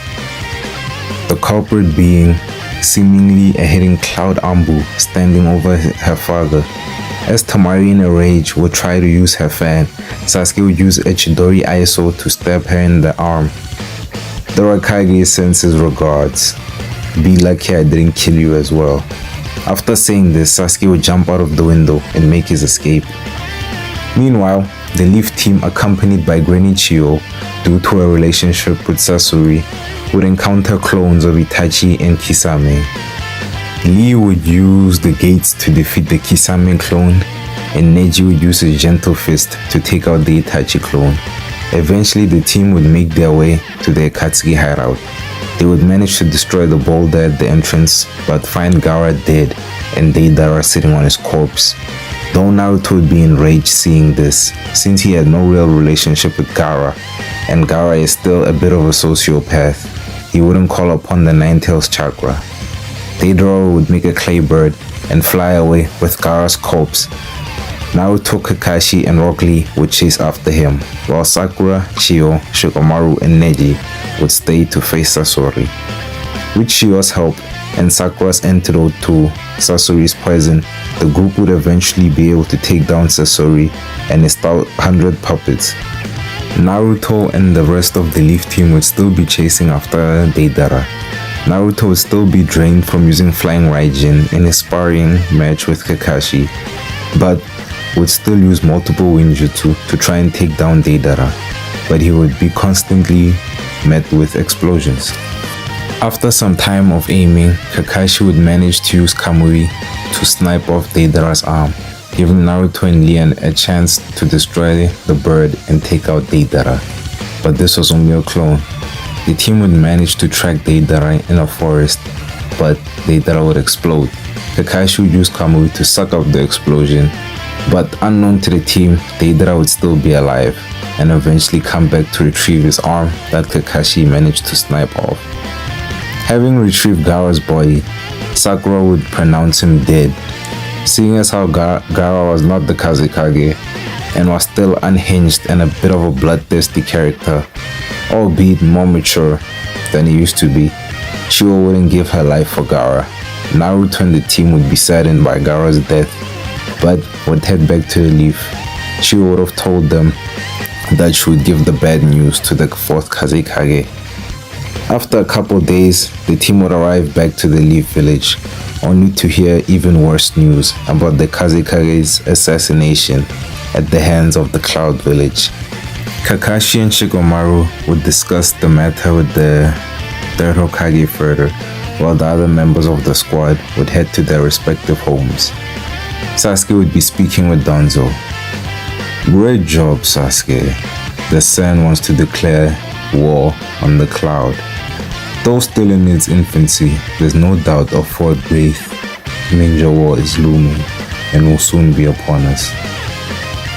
The culprit being seemingly a hidden Cloud Ambu standing over her father. As Tamari in a rage would try to use her fan, Sasuke would use a Chidori Iso to stab her in the arm. The Raikage sends his regards. Be lucky I didn't kill you as well. After saying this, Sasuke would jump out of the window and make his escape. Meanwhile, the Leaf team, accompanied by Granny Chiyo, due to a relationship with Sasori, would encounter clones of Itachi and Kisame. Lee would use the gates to defeat the Kisame clone, and Neji would use his gentle fist to take out the Itachi clone. Eventually, the team would make their way to the Akatsuki hideout. They would manage to destroy the boulder at the entrance, but find Gaara dead and Deidara sitting on his corpse. Though Naruto would be enraged seeing this, since he had no real relationship with Gaara, and Gaara is still a bit of a sociopath, he wouldn't call upon the Nine-Tails chakra. Deidara would make a clay bird and fly away with Gaara's corpse. Naruto, Kakashi, and Rock Lee would chase after him, while Sakura, Chiyo, Shikamaru, and Neji would stay to face Sasori. With Chiyo's help and Sakura's antidote to Sasori's poison, the group would eventually be able to take down Sasori and his 100 puppets. Naruto and the rest of the Leaf team would still be chasing after Deidara. Naruto would still be drained from using Flying Raijin in his sparring match with Kakashi, but would still use multiple ninjutsu to try and take down Deidara, but he would be constantly met with explosions. After some time of aiming, Kakashi would manage to use Kamui to snipe off Deidara's arm, giving Naruto and Lian a chance to destroy the bird and take out Deidara. But this was only a clone. The team would manage to track Deidara in a forest, but Deidara would explode. Kakashi would use Kamui to suck up the explosion, but unknown to the team, Deidara would still be alive and eventually come back to retrieve his arm that Kakashi managed to snipe off. Having retrieved Gaara's body, Sakura would pronounce him dead. Seeing as how Gaara was not the Kazekage and was still unhinged and a bit of a bloodthirsty character, albeit more mature than he used to be, Chiyo wouldn't give her life for Gaara. Naruto and the team would be saddened by Gaara's death, but would head back to the Leaf. Chiyo would have told them that she would give the bad news to the 4th Kazekage. After a couple days, the team would arrive back to the Leaf village, only to hear even worse news about the Kazekage's assassination at the hands of the Cloud Village. Kakashi and Shikamaru would discuss the matter with the third Hokage further, while the other members of the squad would head to their respective homes. Sasuke would be speaking with Danzo. Great job, Sasuke. The Sun wants to declare war on the Cloud. Though still in its infancy, there's no doubt a fourth great ninja war is looming and will soon be upon us.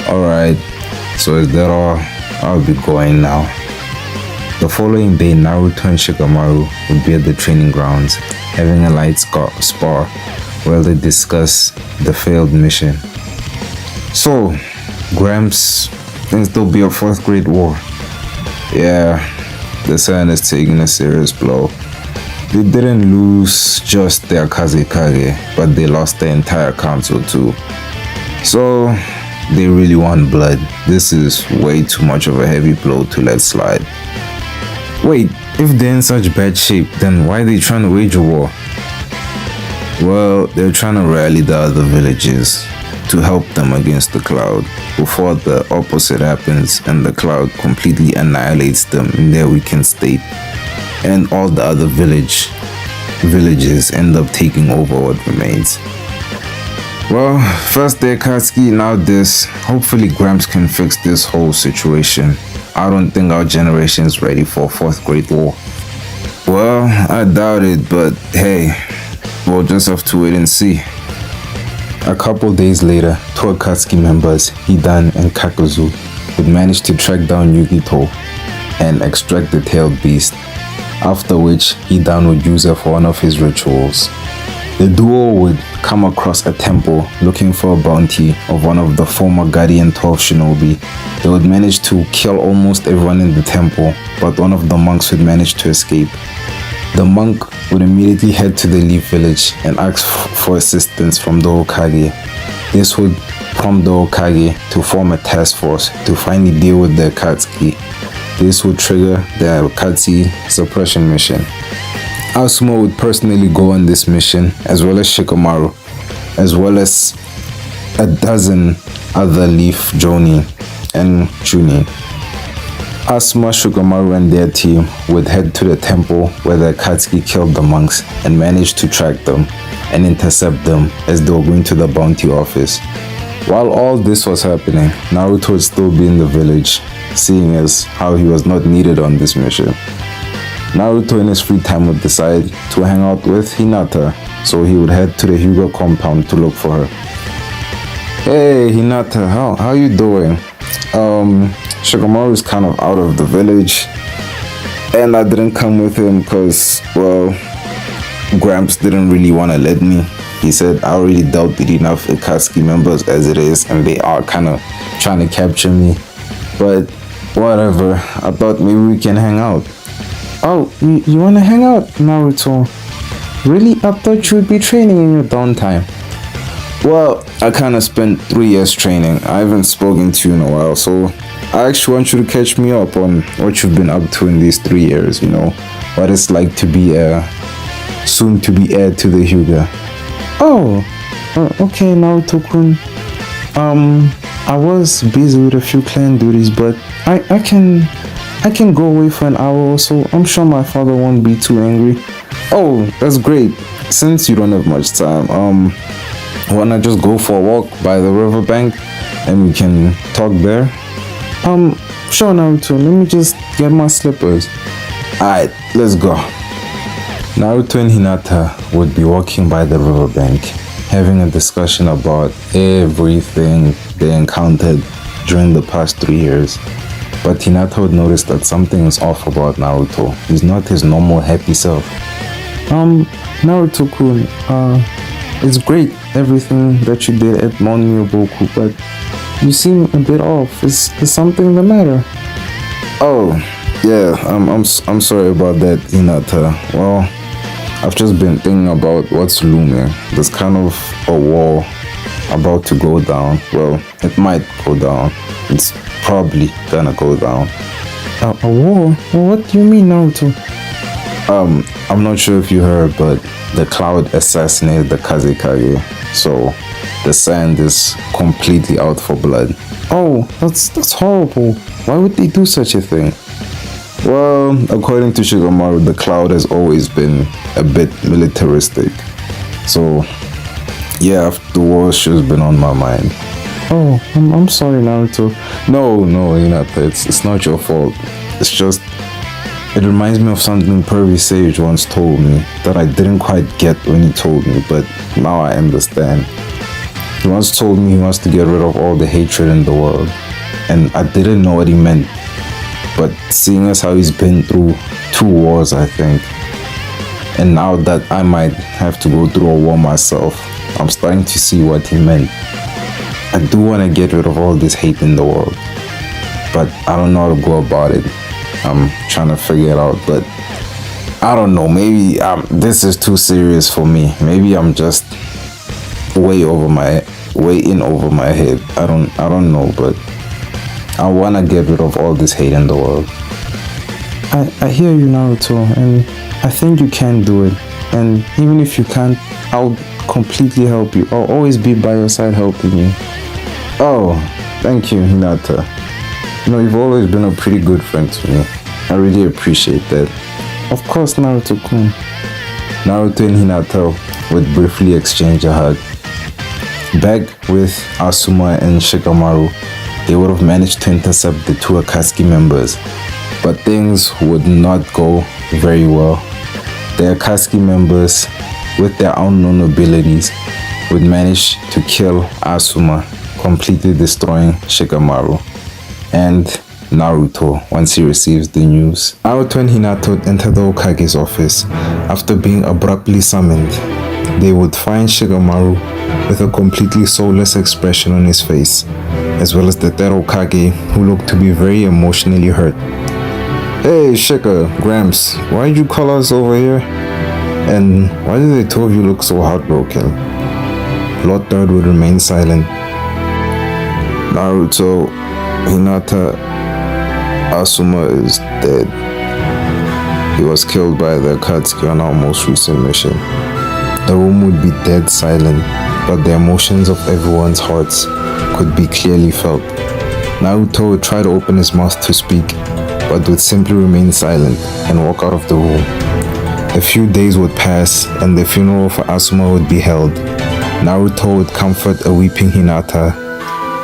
Alright, so is that all? I'll be going now. The following day, Naruto and Shikamaru would be at the training grounds, having a light spar while they discuss the failed mission. So, Gramps, thinks there'll be a fourth great war. Yeah, the Sun is taking a serious blow. They didn't lose just their Kazekage, but they lost the entire council too. So, they really want blood. This is way too much of a heavy blow to let slide. Wait, if they're in such bad shape, then why are they trying to wage a war? Well, they're trying to rally the other villages to help them against the Cloud before the opposite happens and the Cloud completely annihilates them in their weakened state, and all the other villages end up taking over what remains. Well, first the Akatsuki, now this. Hopefully Gramps can fix this whole situation. I don't think our generation is ready for a fourth great war. Well, I doubt it, but hey, we'll just have to wait and see. A couple days later, two Akatsuki members, Hidan and Kakuzu, would manage to track down Yugito and extract the tailed beast, after which Hidan would use it for one of his rituals. The duo would come across a temple looking for a bounty of one of the former Guardian 12 shinobi. They would manage to kill almost everyone in the temple, but one of the monks would manage to escape. The monk would immediately head to the Leaf Village and ask for assistance from the Hokage. This would prompt the Hokage to form a task force to finally deal with the Akatsuki. This would trigger the Akatsuki suppression mission. Asuma would personally go on this mission, as well as Shikamaru, as well as a dozen other Leaf Jonin and Chunin. Asuma, Shikamaru and their team would head to the temple where the Akatsuki killed the monks and managed to track them and intercept them as they were going to the bounty office. While all this was happening, Naruto would still be in the village, seeing as how he was not needed on this mission. Naruto in his free time would decide to hang out with Hinata, so he would head to the Hyuga compound to look for her. Hey Hinata, how you doing? Shikamaru is kind of out of the village, and I didn't come with him because, well, Gramps didn't really want to let me. He said I already dealt with enough Akatsuki members as it is, and they are kind of trying to capture me. But whatever, I thought maybe we can hang out. Oh, you want to hang out, Naruto? Really? I thought you would be training in your downtime. Well, I kind of spent 3 years training. I haven't spoken to you in a while, so I actually want you to catch me up on what you've been up to in these 3 years, you know, what it's like to be soon to be heir to the Hyuga. Oh, okay, Naruto-kun. I was busy with a few clan duties, but I can go away for an hour or so. I'm sure my father won't be too angry. Oh, that's great. Since you don't have much time, wanna just go for a walk by the riverbank and we can talk there? Sure, Naruto. Let me just get my slippers. Alright, let's go. Naruto and Hinata would be walking by the riverbank, having a discussion about everything they encountered during the past 3 years. But Hinata would notice that something is off about Naruto. He's not his normal happy self. Naruto-kun, it's great everything that you did at Mount Myoboku, but you seem a bit off. Is something the matter? Oh, yeah, I'm sorry about that, Hinata. Well, I've just been thinking about what's looming. There's kind of a war about to go down. Well, it might go down. It's probably gonna go down. A war? What do you mean, Naruto? I'm not sure if you heard, but the Cloud assassinated the Kazekage. So The sand is completely out for blood. Oh, that's horrible. Why would they do such a thing? Well, according to Shikamaru, the cloud has always been a bit militaristic. So, yeah, the war's just been on my mind. Oh, I'm sorry, Naruto. No, Hinata, it's not your fault. It's just, it reminds me of something Pervy Sage once told me that I didn't quite get when he told me, but now I understand. He once told me he wants to get rid of all the hatred in the world, and I didn't know what he meant. But seeing as how he's been through 2 wars, I think, and now that I might have to go through a war myself, I'm starting to see what he meant. I do want to get rid of all this hate in the world, but I don't know how to go about it. I'm trying to figure it out, but I don't know, maybe this is too serious for me. Maybe I'm just way in over my head. I don't know, but I want to get rid of all this hate in the world. I hear you, Naruto, and I think you can do it. And even if you can't, I'll completely help you. I'll always be by your side helping you. Oh, thank you, Hinata. You've always been a pretty good friend to me. I really appreciate that. Of course, Naruto-kun. Naruto and Hinata would briefly exchange a hug. Back with Asuma and Shikamaru, they would have managed to intercept the 2 Akatsuki members, but things would not go very well. The Akatsuki members, with their unknown abilities, would manage to kill Asuma, completely destroying Shikamaru and Naruto once he receives the news. Naruto and Hinata enter the Hokage's office. After being abruptly summoned, they would find Shikamaru with a completely soulless expression on his face, as well as the third Hokage, who looked to be very emotionally hurt. Hey Shika, Gramps, why did you call us over here? And why do the 2 of you look so heartbroken? Lord Third would remain silent. Naruto, Hinata, Asuma is dead. He was killed by the Akatsuki on our most recent mission. The room would be dead silent, but the emotions of everyone's hearts could be clearly felt. Naruto would try to open his mouth to speak, but would simply remain silent and walk out of the room. A few days would pass and the funeral for Asuma would be held. Naruto would comfort a weeping Hinata,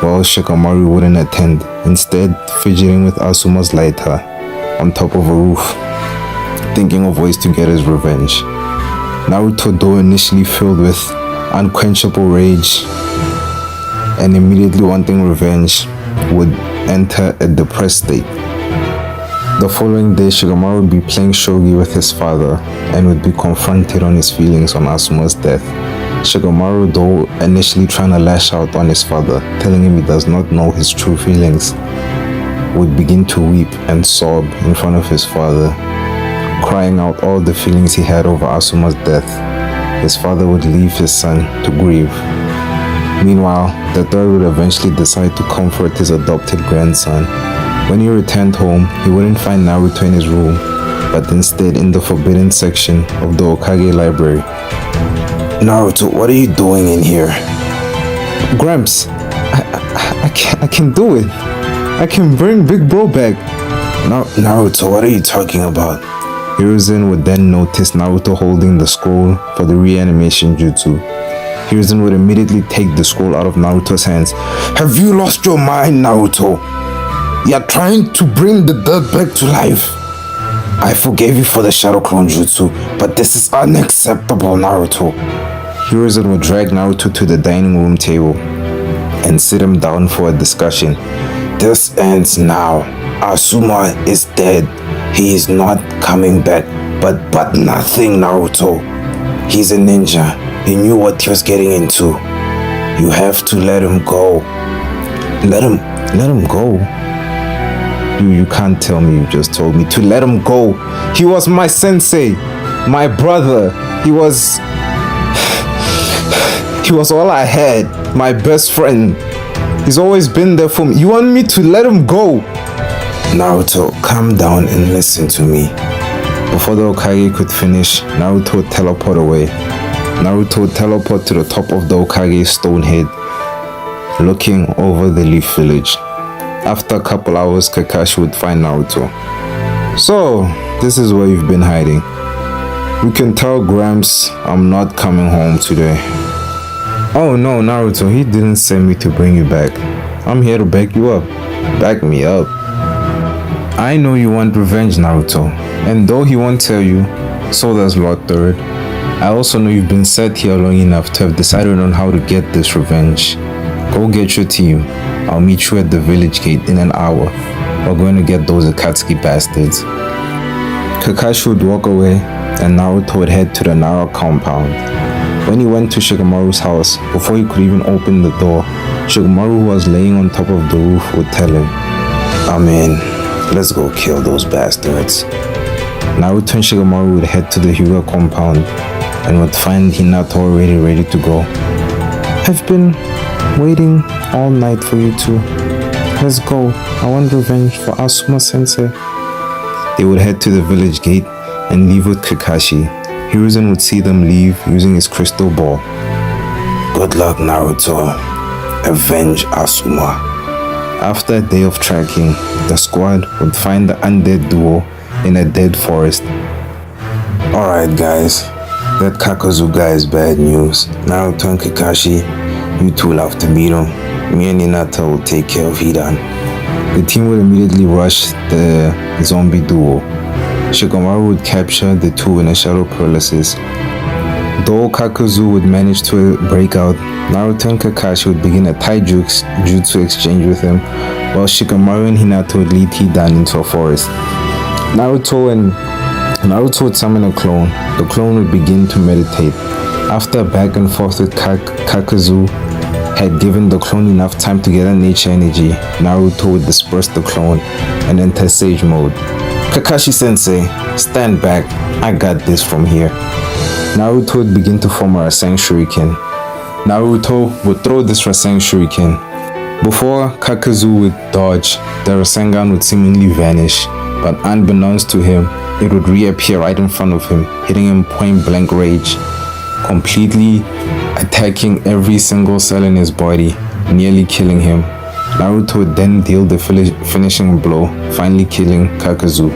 while Shikamaru wouldn't attend, instead fidgeting with Asuma's lighter on top of a roof, thinking of ways to get his revenge. Naruto, though initially filled with unquenchable rage and immediately wanting revenge, would enter a depressed state. The following day, Shikamaru would be playing shogi with his father and would be confronted on his feelings on Asuma's death. Shikamaru, though initially trying to lash out on his father, telling him he does not know his true feelings, would begin to weep and sob in front of his father, crying out all the feelings he had over Asuma's death. His father would leave his son to grieve. Meanwhile, the third would eventually decide to comfort his adopted grandson. When he returned home, he wouldn't find Naruto in his room, but instead in the forbidden section of the Hokage library. Naruto, what are you doing in here? Gramps, I can do it. I can bring Big Bro back. Naruto, what are you talking about? Hiruzen would then notice Naruto holding the scroll for the reanimation jutsu. Hiruzen would immediately take the scroll out of Naruto's hands. Have you lost your mind, Naruto? You're trying to bring the dead back to life. I forgave you for the Shadow Clone Jutsu, but this is unacceptable, Naruto. Hiruzen would drag Naruto to the dining room table and sit him down for a discussion. This ends now. Asuma is dead. He is not coming back. But nothing, Naruto. He's a ninja. He knew what he was getting into. You have to let him go. Let him go? You can't tell me you just told me to let him go. He was my sensei, my brother. He was all I had, my best friend. He's always been there for me. You want me to let him go? Naruto, calm down and listen to me. Before the Hokage could finish, Naruto would teleport away. Naruto would teleport to the top of the Hokage's stone head, looking over the Leaf Village. After a couple hours, Kakashi would find Naruto. So, this is where you've been hiding. You can tell Gramps I'm not coming home today. Oh no, Naruto, he didn't send me to bring you back. I'm here to back you up. Back me up. I know you want revenge, Naruto. And though he won't tell you, so does Lord Third. I also know you've been set here long enough to have decided on how to get this revenge. Go get your team. I'll meet you at the village gate in an hour. We're going to get those Akatsuki bastards. Kakashi would walk away, and Naruto would head to the Nara compound. When he went to Shikamaru's house, before he could even open the door, Shikamaru, who was laying on top of the roof, would tell him, I'm in. Let's go kill those bastards. Naruto and Shikamaru would head to the Hyuga compound and would find Minato already ready to go. I've been waiting all night for you two. Let's go. I want revenge for Asuma Sensei. They would head to the village gate and leave with Kakashi. Hiruzen would see them leave using his crystal ball. Good luck, Naruto. Avenge Asuma. After a day of tracking, the squad would find the undead duo in a dead forest. Alright guys, that Kakazu guy is bad news. Naruto and Kakashi, you two will have to meet him. Me and Minato will take care of Hidan. The team would immediately rush the zombie duo. Shikamaru would capture the two in a shadow paralysis. Though Kakazu would manage to break out, Naruto and Kakashi would begin a taijutsu exchange with him, while Shikamaru and Minato would lead Hidan into a forest. Naruto would summon a clone. The clone would begin to meditate. After a back and forth with Kakazu had given the clone enough time to gather nature energy, Naruto would disperse the clone and enter Sage mode. Kakashi-sensei, stand back. I got this from here. Naruto would begin to form a Rasen Shuriken. Naruto would throw this Rasen Shuriken. Before Kakazu would dodge, the Rasengan would seemingly vanish, but unbeknownst to him, it would reappear right in front of him, hitting him point blank rage, completely attacking every single cell in his body, nearly killing him. Naruto would then deal the finishing blow, finally killing Kakazu.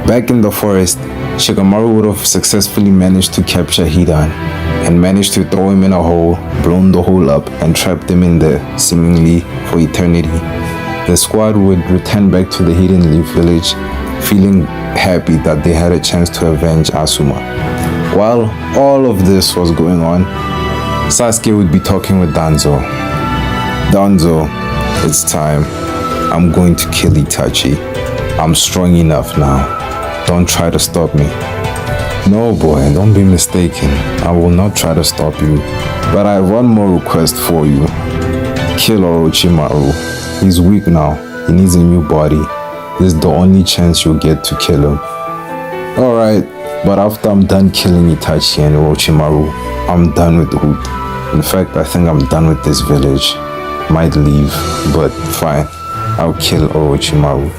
Back in the forest, Shikamaru would have successfully managed to capture Hidan and managed to throw him in a hole, blown the hole up, and trapped him in there, seemingly for eternity. The squad would return back to the Hidden Leaf Village, feeling happy that they had a chance to avenge Asuma. While all of this was going on, Sasuke would be talking with Danzo. Danzo, it's time. I'm going to kill Itachi. I'm strong enough now. Don't try to stop me. No boy, don't be mistaken. I will not try to stop you. But I have one more request for you. Kill Orochimaru. He's weak now. He needs a new body. This is the only chance you'll get to kill him. Alright, but after I'm done killing Itachi and Orochimaru, I'm done with the Hoot. In fact, I think I'm done with this village. Might leave, but fine. I'll kill Orochimaru.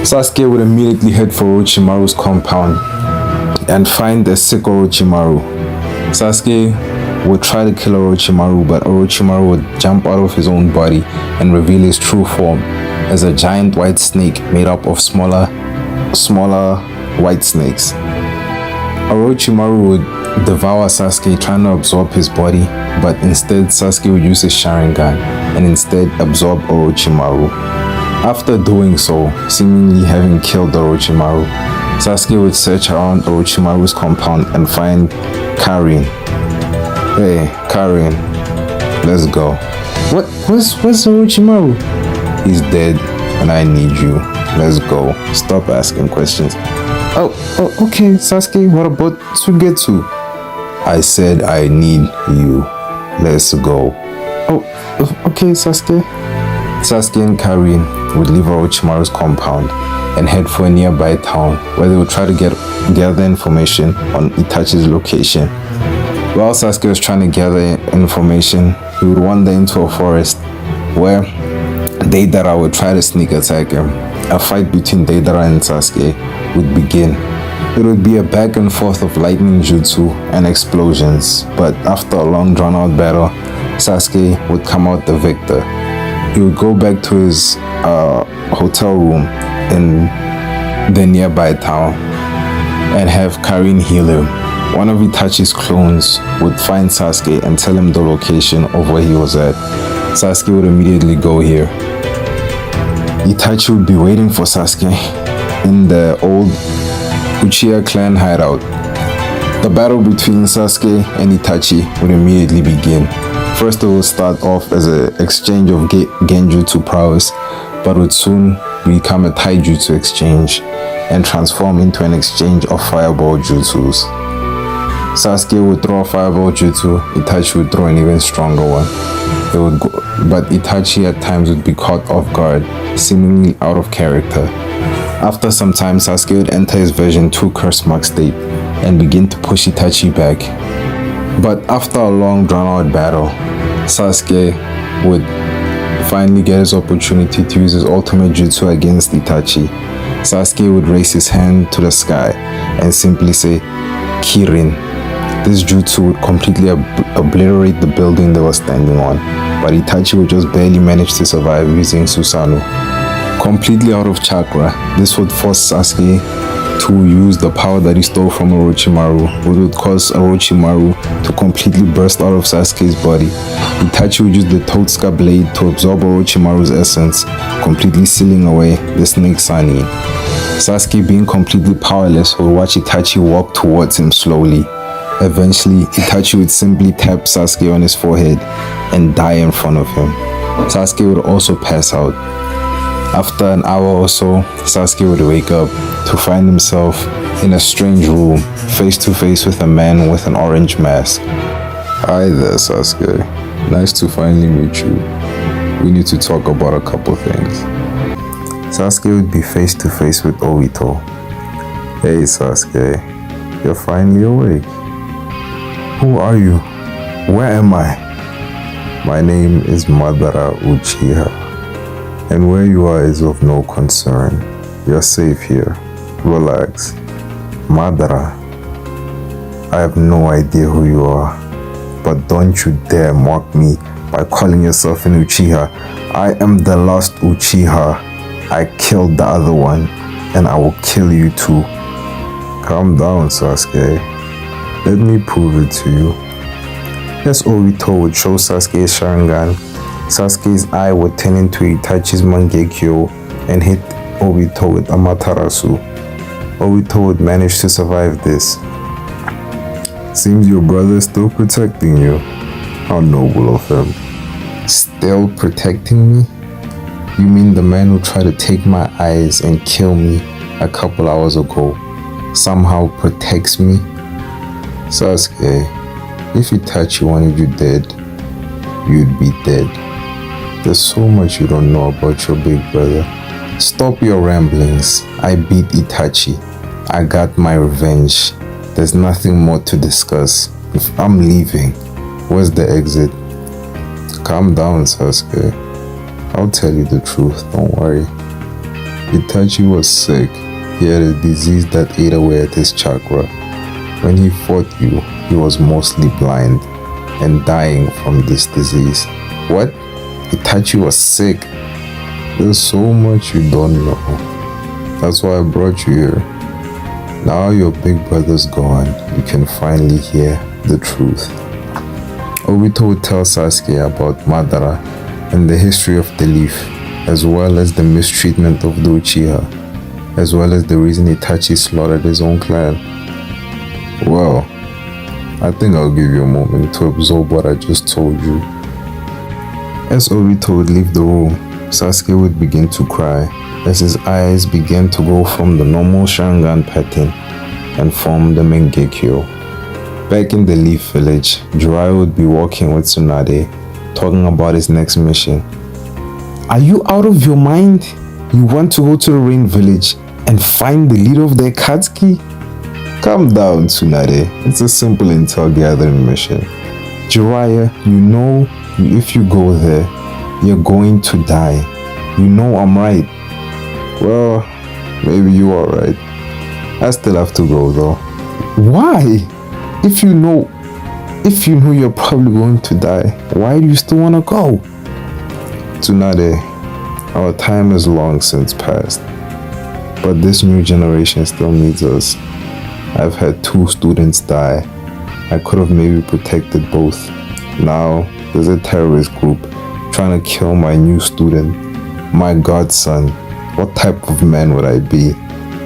Sasuke would immediately head for Orochimaru's compound and find a sick Orochimaru. Sasuke would try to kill Orochimaru, but Orochimaru would jump out of his own body and reveal his true form as a giant white snake made up of smaller white snakes. Orochimaru would devour Sasuke, trying to absorb his body, but instead Sasuke would use his Sharingan and instead absorb Orochimaru. After doing so, seemingly having killed Orochimaru, Sasuke would search around Orochimaru's compound and find Karin. Hey, Karin, let's go. What's Orochimaru? He's dead and I need you. Let's go. Stop asking questions. Oh, okay, Sasuke, what about Suigetsu? I said I need you. Let's go. Oh, okay, Sasuke. Sasuke and Karin would leave Orochimaru's compound and head for a nearby town where they would try to gather information on Itachi's location. While Sasuke was trying to gather information, he would wander into a forest where Deidara would try to sneak attack him. A fight between Deidara and Sasuke would begin. It would be a back and forth of lightning jutsu and explosions, but after a long drawn out battle, Sasuke would come out the victor. He would go back to his hotel room in the nearby town and have Karin heal him. One of Itachi's clones would find Sasuke and tell him the location of where he was at. Sasuke would immediately go here. Itachi would be waiting for Sasuke in the old Uchiha clan hideout. The battle between Sasuke and Itachi would immediately begin. First it would start off as an exchange of genjutsu prowess, but would soon become a taijutsu exchange and transform into an exchange of fireball jutsus. Sasuke would throw a fireball jutsu, Itachi would throw an even stronger one. But Itachi at times would be caught off guard, seemingly out of character. After some time, Sasuke would enter his version 2 curse mark state and begin to push Itachi back. But after a long drawn out battle, Sasuke would finally get his opportunity to use his ultimate jutsu against Itachi. Sasuke would raise his hand to the sky and simply say, Kirin. This jutsu would completely obliterate the building they were standing on, but Itachi would just barely manage to survive using Susanoo. Completely out of chakra, this would force Sasuke to use the power that he stole from Orochimaru, which would cause Orochimaru to completely burst out of Sasuke's body. Itachi would use the Totsuka blade to absorb Orochimaru's essence, completely sealing away the snake Sani. Sasuke, being completely powerless, would watch Itachi walk towards him slowly. Eventually, Itachi would simply tap Sasuke on his forehead and die in front of him. Sasuke would also pass out. After an hour or so, Sasuke would wake up to find himself in a strange room, face to face with a man with an orange mask. Hi there, Sasuke. Nice to finally meet you. We need to talk about a couple things. Sasuke would be face to face with Obito. Hey Sasuke, you're finally awake. Who are you? Where am I? My name is Madara Uchiha, and where you are is of no concern. You're safe here. Relax. Madara, I have no idea who you are, but don't you dare mock me by calling yourself an Uchiha. I am the last Uchiha. I killed the other one, and I will kill you too. Calm down, Sasuke. Let me prove it to you. As Obito would show Sasuke's Sharingan, Sasuke's eye would turn into Itachi's Mangekyo and hit Obito with Amaterasu. Obito would manage to survive this. Seems your brother is still protecting you. How noble of him. Still protecting me? You mean the man who tried to take my eyes and kill me a couple hours ago somehow protects me? Sasuke, if Itachi wanted you dead, you'd be dead. There's so much you don't know about your big brother. Stop your ramblings. I beat Itachi. I got my revenge. There's nothing more to discuss. If I'm leaving, where's the exit? Calm down, Sasuke. I'll tell you the truth, don't worry. Itachi was sick. He had a disease that ate away at his chakra. When he fought you, he was mostly blind and dying from this disease. What? Itachi was sick? There's so much you don't know. That's why I brought you here. Now your big brother's gone, you can finally hear the truth. Obito would tell Sasuke about Madara and the history of the leaf, as well as the mistreatment of the Uchiha, as well as the reason Itachi slaughtered his own clan. Well, I think I'll give you a moment to absorb what I just told you. As Obito would leave the room, Sasuke would begin to cry as his eyes began to go from the normal Sharingan pattern and form the Mangekyo. Back in the Leaf Village, Jiraiya would be walking with Tsunade, talking about his next mission. Are you out of your mind? You want to go to the Rain Village and find the leader of the Akatsuki? Calm down, Tsunade. It's a simple intel gathering mission. Jiraiya, you know if you go there, you're going to die. You know I'm right. Well, maybe you are right. I still have to go though. Why? If you know you're probably going to die, why do you still want to go? Tsunade, our time is long since passed, but this new generation still needs us. I've had 2 students die. I could have maybe protected both. Now, there's a terrorist group trying to kill my new student, my godson. What type of man would I be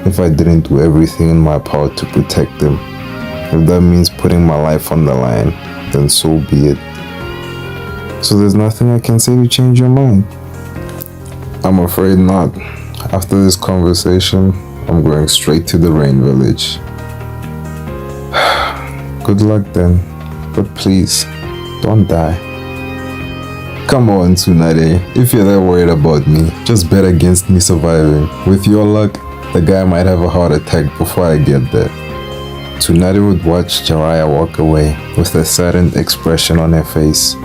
if I didn't do everything in my power to protect him? If that means putting my life on the line, then so be it. So there's nothing I can say to change your mind? I'm afraid not. After this conversation, I'm going straight to the Rain Village. Good luck then, but please, don't die. Come on, Tsunade. If you're that worried about me, just bet against me surviving. With your luck, the guy might have a heart attack before I get there. Tsunade would watch Jiraiya walk away with a saddened expression on her face,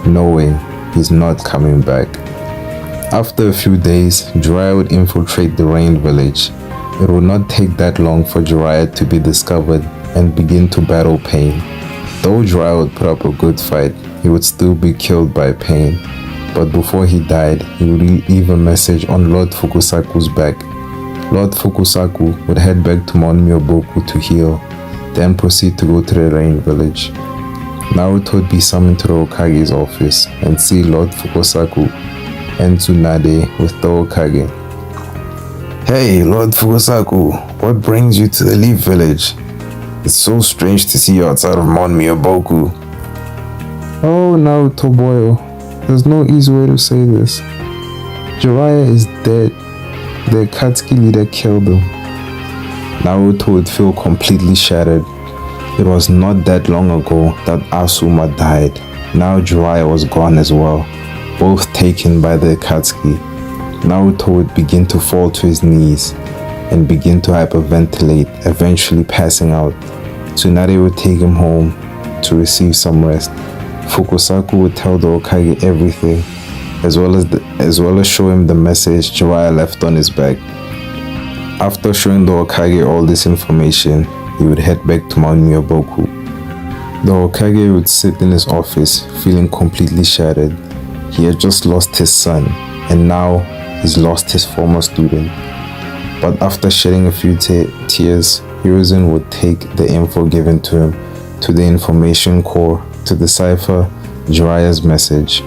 knowing he's not coming back. After a few days, Jiraiya would infiltrate the Rain Village. It would not take that long for Jiraiya to be discovered and begin to battle Pain. Though Jiraiya would put up a good fight, he would still be killed by Pain. But before he died, he would leave a message on Lord Fukusaku's back. Lord Fukusaku would head back to Mount Myoboku to heal, then proceed to go to the Rain Village. Naruto would be summoned to the Hokage's office and see Lord Fukusaku and Tsunade with the Hokage. Hey, Lord Fukusaku, what brings you to the Leaf Village? It's so strange to see you outside of Mount Myoboku. Oh, Naruto boy, there's no easy way to say this. Jiraiya is dead. The Akatsuki leader killed him. Naruto would feel completely shattered. It was not that long ago that Asuma died. Now Jiraiya was gone as well, both taken by the Akatsuki. Naruto would begin to fall to his knees and begin to hyperventilate, eventually passing out. Tsunade would take him home to receive some rest. Fukusaku would tell the Hokage everything, as well as show him the message Jiraiya left on his back. After showing the Hokage all this information, he would head back to Mount Myoboku. The Hokage would sit in his office feeling completely shattered. He had just lost his son, and now he's lost his former student. But after shedding a few tears, Hiruzen would take the info given to him to the information core to decipher Jiraiya's message.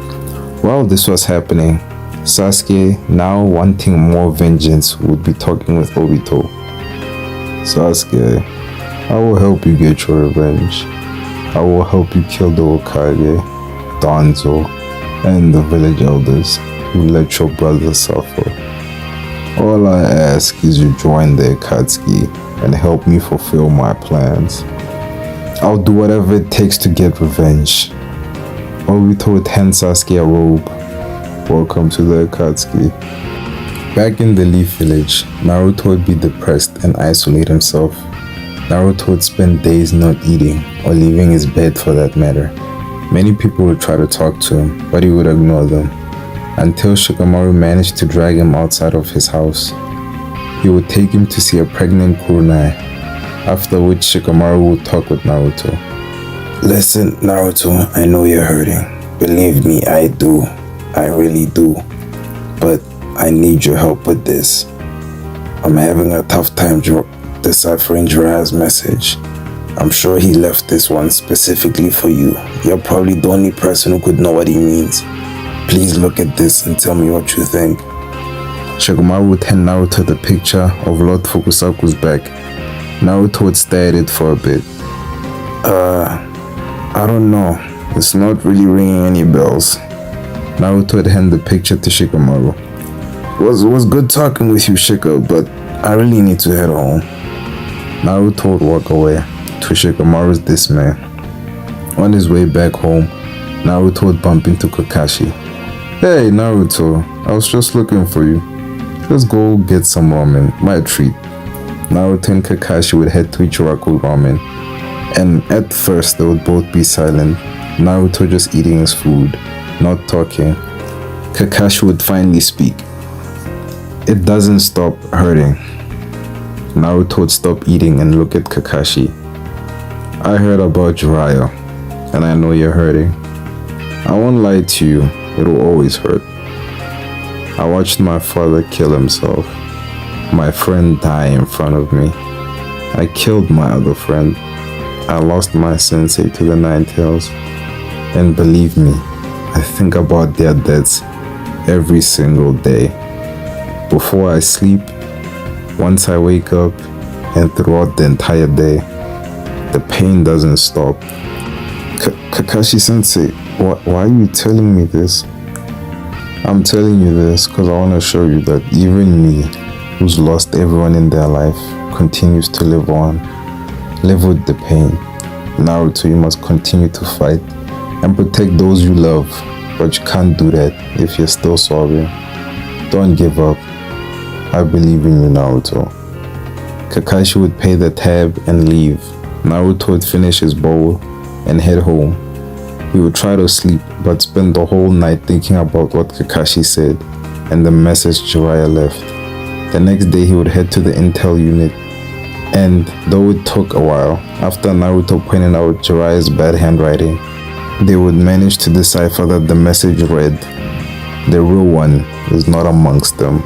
While this was happening, Sasuke, now wanting more vengeance, would be talking with Obito. Sasuke, I will help you get your revenge. I will help you kill the Hokage, Danzo, and the village elders who let your brother suffer. All I ask is you join the Akatsuki and help me fulfill my plans. I'll do whatever it takes to get revenge. Obito would hand Sasuke a robe. Welcome to the Akatsuki. Back in the Leaf Village, Naruto would be depressed and isolate himself. Naruto would spend days not eating or leaving his bed for that matter. Many people would try to talk to him, but he would ignore them, until Shikamaru managed to drag him outside of his house. He would take him to see a pregnant kunai, after which Shikamaru would talk with Naruto. Listen, Naruto, I know you're hurting. Believe me, I do. I really do. But I need your help with this. I'm having a tough time deciphering Jiraiya's message. I'm sure he left this one specifically for you. You're probably the only person who could know what he means. Please look at this and tell me what you think. Shikamaru would hand Naruto the picture of Lord Fukusaku's back. Naruto would stare at it for a bit. I don't know. It's not really ringing any bells. Naruto would hand the picture to Shikamaru. It was good talking with you, Shika, but I really need to head home. Naruto would walk away, to Shikamaru's dismay. On his way back home, Naruto would bump into Kakashi. Hey Naruto, I was just looking for you. Let's go get some ramen, my treat. Naruto and Kakashi would head to Ichiraku Ramen, and at first they would both be silent, Naruto just eating his food, not talking. Kakashi would finally speak. It doesn't stop hurting. Naruto would stop eating and look at Kakashi. I heard about Jiraiya, and I know you're hurting. I won't lie to you, it will always hurt. I watched my father kill himself, my friend die in front of me. I killed my other friend. I lost my sensei to the Nine Tails. And believe me, I think about their deaths every single day. Before I sleep, once I wake up, and throughout the entire day. The pain doesn't stop. Kakashi Sensei, why are you telling me this? I'm telling you this because I want to show you that even me, who's lost everyone in their life, continues to live on. Live with the pain. Naruto, you must continue to fight and protect those you love, but you can't do that if you're still sobbing. Don't give up. I believe in you, Naruto. Kakashi would pay the tab and leave. Naruto would finish his bowl and head home. He would try to sleep, but spend the whole night thinking about what Kakashi said and the message Jiraiya left. The next day he would head to the intel unit, and though it took a while, after Naruto pointed out Jiraiya's bad handwriting, they would manage to decipher that the message read, "The real one is not amongst them."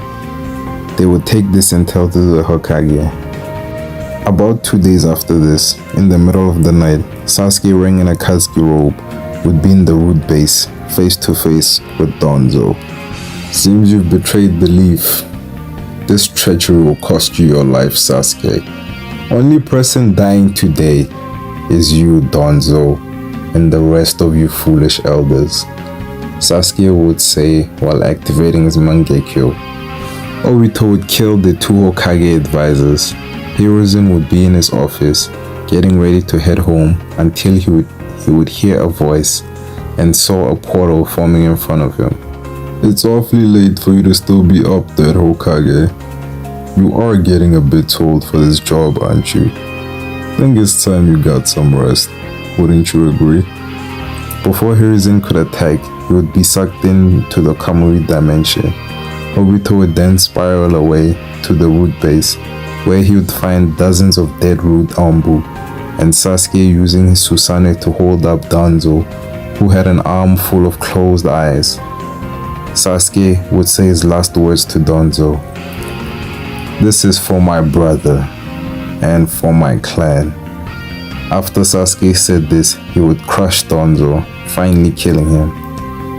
They would take this intel to the Hokage. About 2 days after this, in the middle of the night, Sasuke wearing an Akatsuki robe would be in the root base, face to face with Danzo. Seems you've betrayed belief. This treachery will cost you your life, Sasuke. Only person dying today is you, Danzo, and the rest of you foolish elders, Sasuke would say while activating his Mangekyo. Obito would kill the two Hokage advisors. Hiruzen would be in his office, getting ready to head home until he would hear a voice and saw a portal forming in front of him. It's awfully late for you to still be up there, Hokage. You are getting a bit old for this job, aren't you? Think it's time you got some rest, wouldn't you agree? Before Hiruzen could attack, he would be sucked into the Kamui dimension. Obito would then spiral away to the root base, where he would find dozens of dead root Anbu, and Sasuke using his Susanoo to hold up Danzo, who had an arm full of closed eyes. Sasuke would say his last words to Danzo. "This is for my brother and for my clan." After Sasuke said this, he would crush Danzo, finally killing him.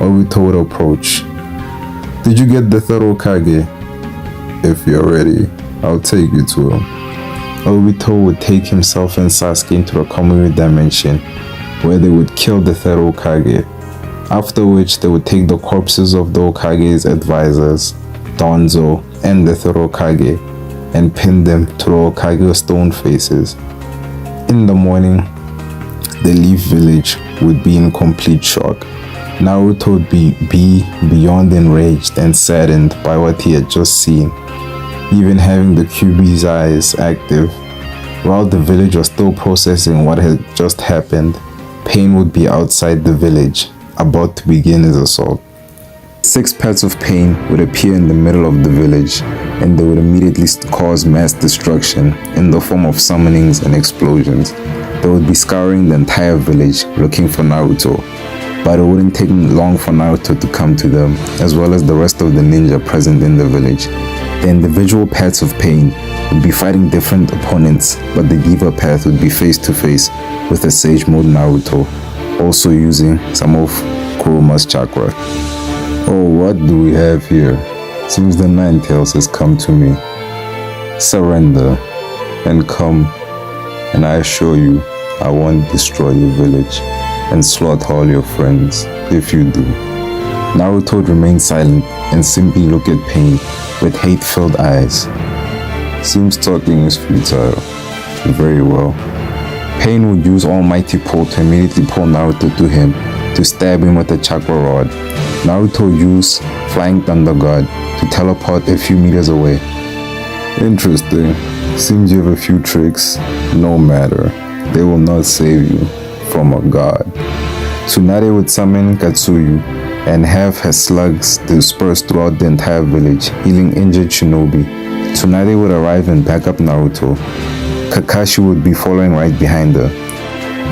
Obito would approach. "Did you get the third Hokage? If you're ready, I'll take you to him." Obito would take himself and Sasuke into the Kamui dimension, where they would kill the third Hokage, after which they would take the corpses of the Hokage's advisors, Danzo and the third Hokage, and pin them to the Hokage stone faces. In the morning, the Leaf Village would be in complete shock. Naruto would be beyond enraged and saddened by what he had just seen, even having the QB's eyes active. While the village was still processing what had just happened, Pain would be outside the village, about to begin his assault. 6 pads of Pain would appear in the middle of the village, and they would immediately cause mass destruction in the form of summonings and explosions. They would be scouring the entire village looking for Naruto, but it wouldn't take long for Naruto to come to them, as well as the rest of the ninja present in the village. The individual paths of Pain would be fighting different opponents, but the Diva path would be face to face with a Sage Mode Naruto, also using some of Kuruma's chakra. Oh, what do we have here? Seems the Nine Tails has come to me. Surrender and come, and I assure you, I won't destroy your village and slaughter all your friends if you do. Naruto would remain silent and simply look at Pain with hate-filled eyes. Seems talking is futile. Very well. Pain would use Almighty Pull to immediately pull Naruto to him to stab him with a chakra rod. Naruto used Flying Thunder God to teleport a few meters away. Interesting. Seems you have a few tricks. No matter. They will not save you from a god. Tsunade would summon Katsuyu and have her slugs dispersed throughout the entire village, healing injured shinobi, Tsunade would arrive and back up Naruto. Kakashi would be following right behind her.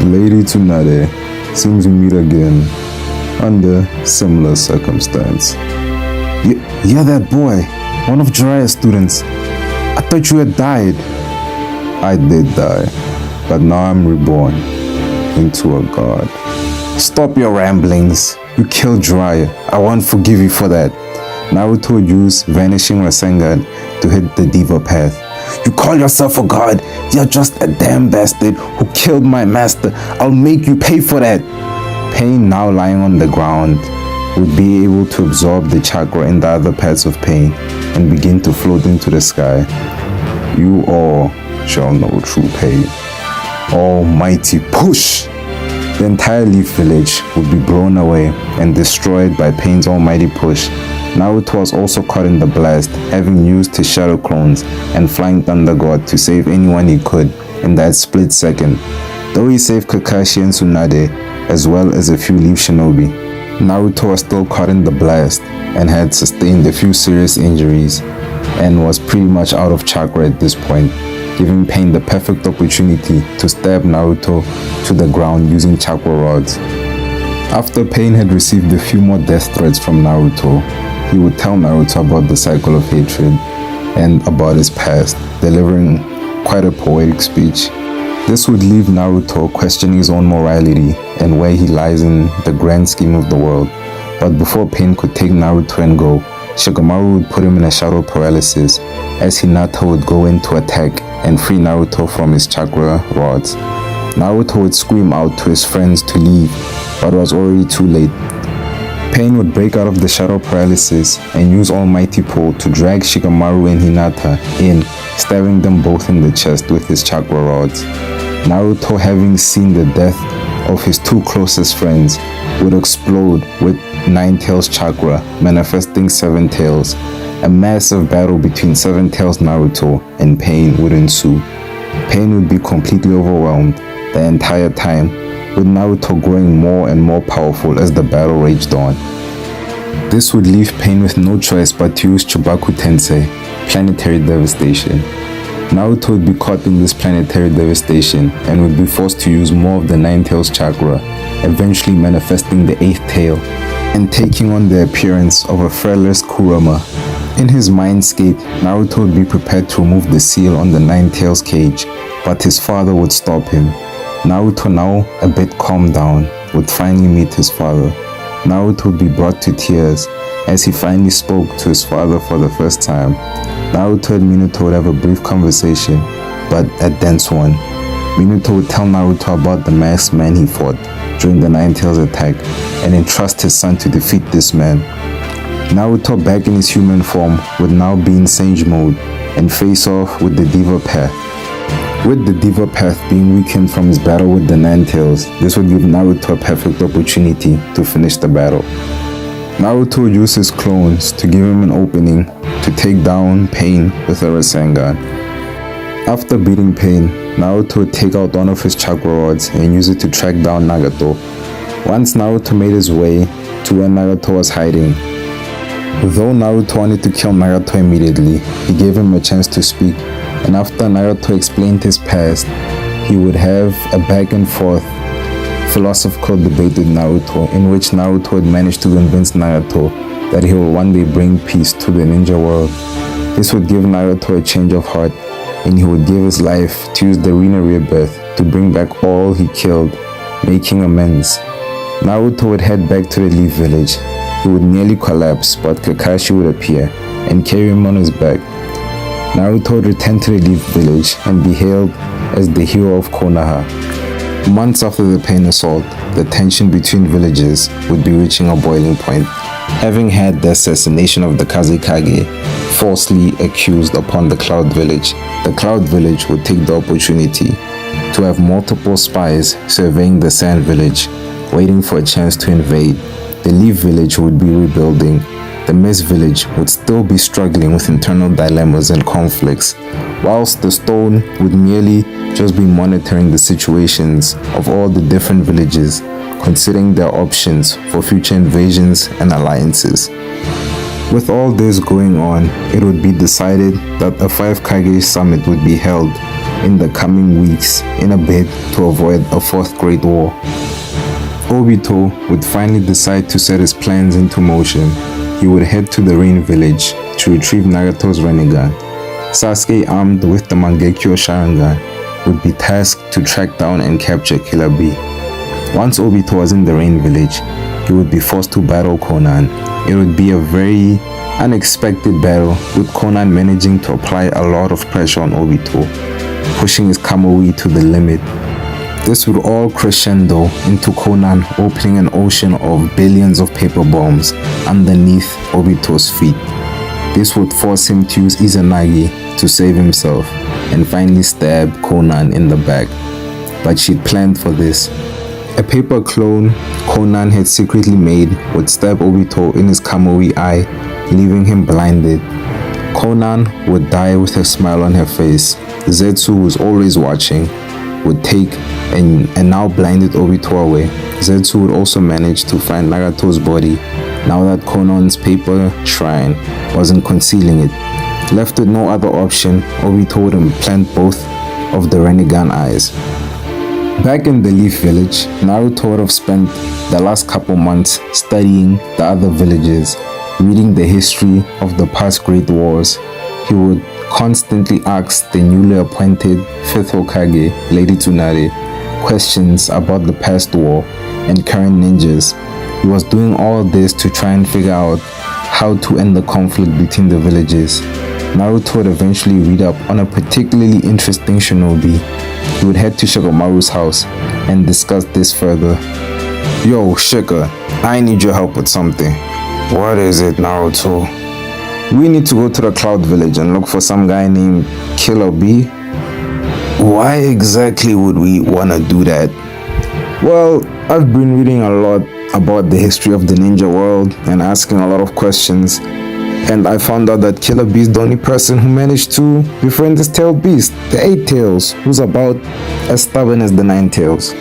Lady Tsunade, seems we meet again under similar circumstance. You're that boy, one of Jiraiya's students. I thought you had died. I did die, but now I'm reborn into a god. Stop your ramblings. You killed Jiraiya. I won't forgive you for that. Naruto would use Vanishing Rasengan to hit the Diva Path. You call yourself a god? You're just a damn bastard who killed my master. I'll make you pay for that. Pain, now lying on the ground, would be able to absorb the chakra in the other paths of Pain and begin to float into the sky. You all shall know true pain. Almighty push! The entire Leaf Village would be blown away and destroyed by Pain's almighty push. Naruto was also caught in the blast, having used his Shadow Clones and Flying Thunder God to save anyone he could in that split second. Though he saved Kakashi and Tsunade, as well as a few Leaf Shinobi, Naruto was still caught in the blast and had sustained a few serious injuries and was pretty much out of chakra at this point, giving Pain the perfect opportunity to stab Naruto to the ground using chakra rods. After Pain had received a few more death threats from Naruto, he would tell Naruto about the cycle of hatred and about his past, delivering quite a poetic speech. This would leave Naruto questioning his own morality and where he lies in the grand scheme of the world. But before Pain could take Naruto and go, Shikamaru would put him in a shadow paralysis as Hinata would go in to attack and free Naruto from his chakra rods. Naruto would scream out to his friends to leave, but it was already too late. Pain would break out of the shadow paralysis and use Almighty Pull to drag Shikamaru and Hinata in, stabbing them both in the chest with his chakra rods. Naruto, having seen the death of his two closest friends, would explode with Nine Tails chakra, manifesting Seven Tails. A massive battle between Seven Tails Naruto and Pain would ensue. Pain would be completely overwhelmed the entire time, with Naruto growing more and more powerful as the battle raged on. This would leave Pain with no choice but to use Chubaku Tensei, Planetary Devastation. Naruto would be caught in this planetary devastation and would be forced to use more of the Nine Tails chakra, eventually manifesting the 8th tail and taking on the appearance of a fearless Kurama. In his mindscape, Naruto would be prepared to remove the seal on the Nine Tails cage, but his father would stop him. Naruto, now a bit calmed down, would finally meet his father. Naruto would be brought to tears as he finally spoke to his father for the first time. Naruto and Minato would have a brief conversation, but a dense one. Minato would tell Naruto about the masked man he fought during the Nine Tails attack and entrust his son to defeat this man. Naruto, back in his human form, would now be in Sage mode and face off with the Diva Path. With the Diva Path being weakened from his battle with the Nine Tails, this would give Naruto a perfect opportunity to finish the battle. Naruto would use his clones to give him an opening to take down Pain with a Rasengan. After beating Pain, Naruto would take out one of his chakra rods and use it to track down Nagato. Once Naruto made his way to where Nagato was hiding, though Naruto wanted to kill Nagato immediately, he gave him a chance to speak, and after Naruto explained his past, he would have a back and forth philosophical debate with Naruto, in which Naruto would manage to convince Nagato that he will one day bring peace to the ninja world. This would give Naruto a change of heart, and he would give his life to use the Arena Rebirth to bring back all he killed, making amends. Naruto would head back to the Leaf Village. He would nearly collapse, but Kakashi would appear and carry him on his back. Naruto would return to the Leaf Village and be hailed as the hero of Konoha. Months after the Pain assault, the tension between villages would be reaching a boiling point. Having had the assassination of the Kazekage falsely accused upon the Cloud Village, the Cloud Village would take the opportunity to have multiple spies surveying the Sand Village, waiting for a chance to invade. The Leaf Village would be rebuilding. The Mist Village would still be struggling with internal dilemmas and conflicts, whilst the Stone would merely just be monitoring the situations of all the different villages, considering their options for future invasions and alliances. With all this going on, it would be decided that a 5 Kage summit would be held in the coming weeks in a bid to avoid a 4th Great War. Obito would finally decide to set his plans into motion. He would head to the Rain Village to retrieve Nagato's Rinnegan. Sasuke, armed with the Mangekyo Sharingan, would be tasked to track down and capture Killer Bee. Once Obito was in the Rain Village, he would be forced to battle Conan. It would be a very unexpected battle, with Conan managing to apply a lot of pressure on Obito, pushing his Kamui to the limit. This would all crescendo into Conan opening an ocean of billions of paper bombs underneath Obito's feet. This would force him to use Izanagi to save himself and finally stab Conan in the back. But she'd planned for this. A paper clone Conan had secretly made would stab Obito in his Kamui eye, leaving him blinded. Conan would die with a smile on her face. Zetsu, who was always watching, would take and now blinded Obito away. Zetsu would also manage to find Nagato's body now that Conan's paper shrine wasn't concealing it. Left with no other option, Obito would implant both of the Rinnegan eyes. Back in the Leaf Village, Naruto would have spent the last couple months studying the other villages, reading the history of the past great wars. He would constantly ask the newly appointed 5th Hokage, Lady Tsunade, questions about the past war and current ninjas. He was doing all this to try and figure out how to end the conflict between the villages. Naruto would eventually read up on a particularly interesting shinobi. He would head to Shikamaru's house and discuss this further. Yo, Shika, I need your help with something. What is it, Naruto? We need to go to the Cloud Village and look for some guy named Killer Bee. Why exactly would we want to do that? Well, I've been reading a lot about the history of the ninja world and asking a lot of questions. And I found out that Killer Bee is the only person who managed to befriend this tailed beast, the 8 Tails, who's about as stubborn as the 9 Tails.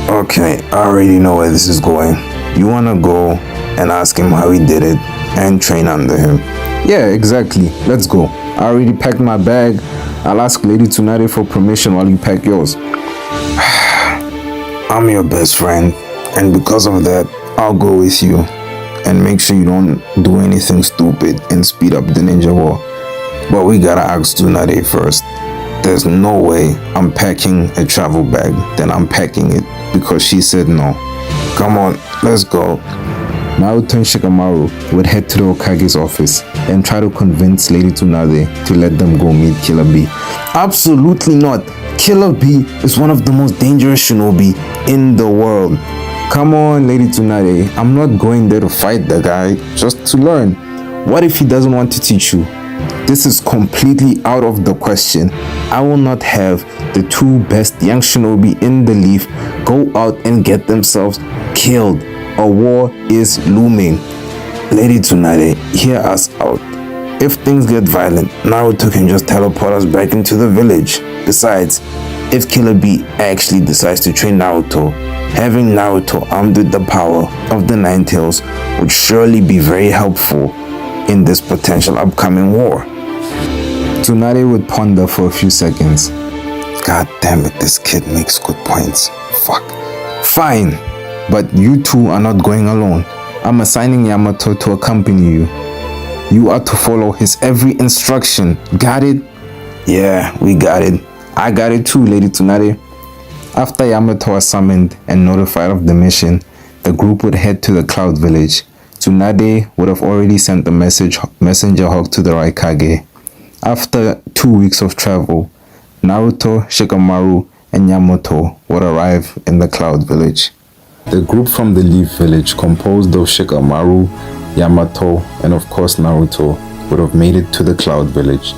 Okay, I already know where this is going. You want to go and ask him how he did it and train under him. Yeah, exactly. Let's go. I already packed my bag. I'll ask Lady Tsunade for permission while you pack yours. I'm your best friend, and because of that, I'll go with you. And make sure you don't do anything stupid and speed up the ninja war. But we gotta ask Tsunade first. There's no way I'm packing a travel bag, then I'm packing it because she said no. Come on, let's go. Naruto and Shikamaru would head to the Hokage's office and try to convince Lady Tsunade to let them go meet Killer Bee. Absolutely not. Killer Bee is one of the most dangerous shinobi in the world. Come on, Lady Tsunade. I'm not going there to fight the guy, just to learn. What if he doesn't want to teach you? This is completely out of the question. I will not have the 2 best young shinobi in the Leaf go out and get themselves killed. A war is looming. Lady Tsunade, hear us out. If things get violent, Naruto can just teleport us back into the village. Besides, if Killer Bee actually decides to train Naruto, having Naruto armed with the power of the 9 Tails would surely be very helpful in this potential upcoming war. Tsunade would ponder for a few seconds. God damn it, this kid makes good points. Fuck. Fine, but you 2 are not going alone. I'm assigning Yamato to accompany you. You are to follow his every instruction. Got it? Yeah, we got it. I got it too, Lady Tsunade. After Yamato was summoned and notified of the mission, the group would head to the Cloud Village. Tsunade would have already sent a messenger hawk to the Raikage. After 2 weeks of travel, Naruto, Shikamaru, and Yamato would arrive in the Cloud Village. The group from the Leaf Village, composed of Shikamaru, Yamato, and of course Naruto, would have made it to the Cloud Village.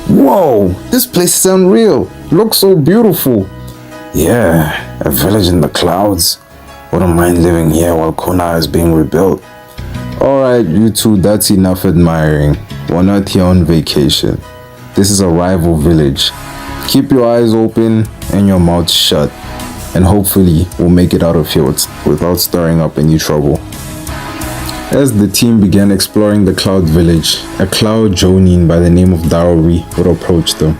Whoa, this place is unreal. Looks so beautiful. Yeah, a village in the clouds. Wouldn't mind living here while Konoha is being rebuilt. Alright, you 2, that's enough admiring. We're not here on vacation. This is a rival village. Keep your eyes open and your mouth shut, and hopefully we'll make it out of here without stirring up any trouble. As the team began exploring the Cloud Village, a Cloud Jonin by the name of Darui would approach them.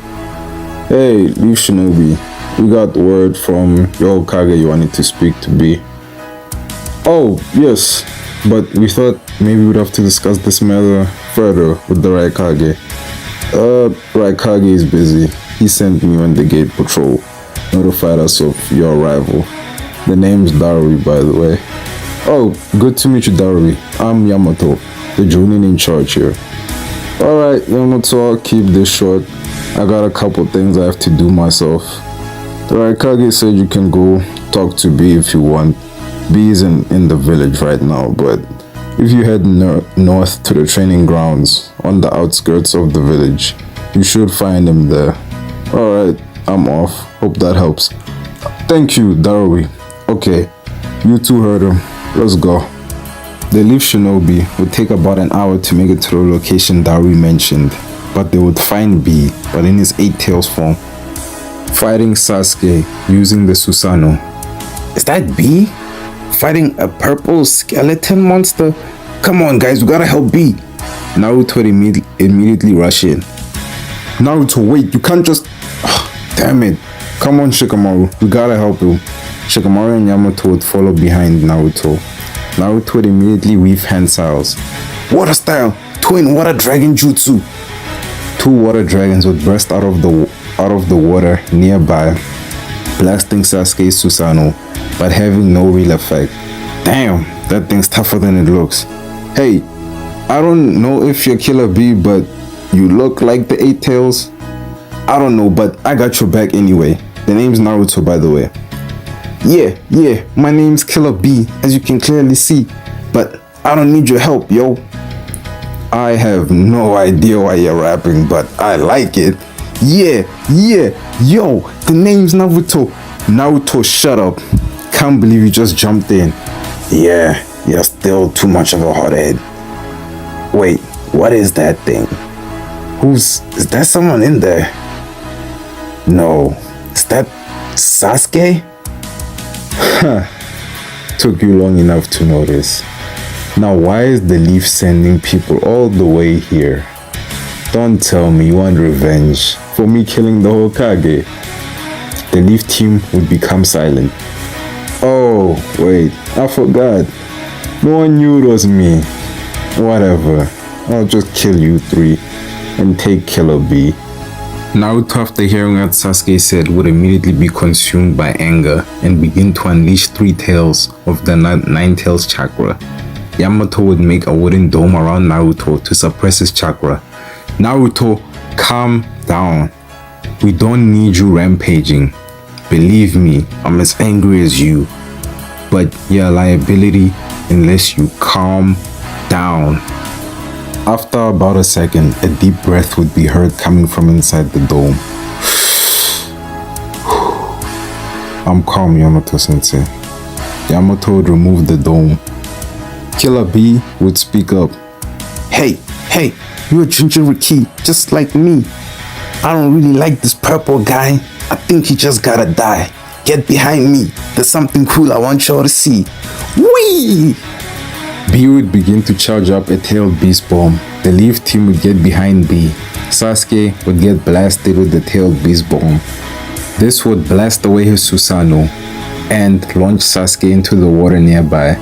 Hey, Leaf Shinobi, we got word from your Hokage you wanted to speak to B. Oh, yes, but we thought maybe we'd have to discuss this matter further with the Raikage. Raikage is busy. He sent me when the gate patrol notified us of your arrival. The name's Darui, by the way. Oh, good to meet you, Darui. I'm Yamato, the Jonin in charge here. Alright, Yamato, I'll keep this short. I got a couple things I have to do myself. The Raikage said you can go talk to B if you want. B isn't in the village right now, but if you head north to the training grounds on the outskirts of the village, you should find him there. Alright, I'm off. Hope that helps. Thank you, Darui. Okay, you two heard him. Let's go. The Leaf Shinobi would take about an hour to make it to the location Darui mentioned, but they would find B, but in his 8 tails form, fighting Sasuke using the Susanoo. Is that B? Fighting a purple skeleton monster? Come on guys, we gotta help B. Naruto would immediately rush in. Naruto, wait, you can't just... damn it. Come on, Shikamaru, we gotta help him. Shikamaru and Yamato would follow behind Naruto. Naruto would immediately weave hand styles. Water style, twin water dragon jutsu. 2 water dragons would burst out of the water nearby, blasting Sasuke's Susanoo, but having no real effect. Damn, that thing's tougher than it looks. Hey, I don't know if you're Killer B, but you look like the 8 tails. I don't know, but I got your back anyway. The name's Naruto, by the way. Yeah, my name's Killer B, as you can clearly see, but I don't need your help, yo. I have no idea why you're rapping, but I like it. Yeah, yo, the name's Naruto. Naruto, shut up. Can't believe you just jumped in. Yeah, you're still too much of a hothead. Wait, what is that thing? Is that someone in there? No, is that Sasuke? Took you long enough to notice. Now why is the Leaf sending people all the way here? Don't tell me you want revenge for me killing the Hokage. The Leaf team would become silent. Oh, wait, I forgot. No one knew it was me. Whatever, I'll just kill you 3 and take Killer B. Naruto, after hearing what Sasuke said, would immediately be consumed by anger and begin to unleash 3 tails of the 9 tails chakra. Yamato would make a wooden dome around Naruto to suppress his chakra. Naruto, calm down. We don't need you rampaging. Believe me, I'm as angry as you. But you're a liability unless you calm down. After about a second, a deep breath would be heard coming from inside the dome. I'm calm, Yamato-sensei. Yamato would remove the dome. Killer B would speak up. Hey, you're a Jinchuriki, just like me. I don't really like this purple guy. I think he just gotta die. Get behind me. There's something cool I want y'all to see. Whee! B would begin to charge up a tailed beast bomb. The Leaf team would get behind B. Sasuke would get blasted with the tailed beast bomb. This would blast away his Susanoo and launch Sasuke into the water nearby.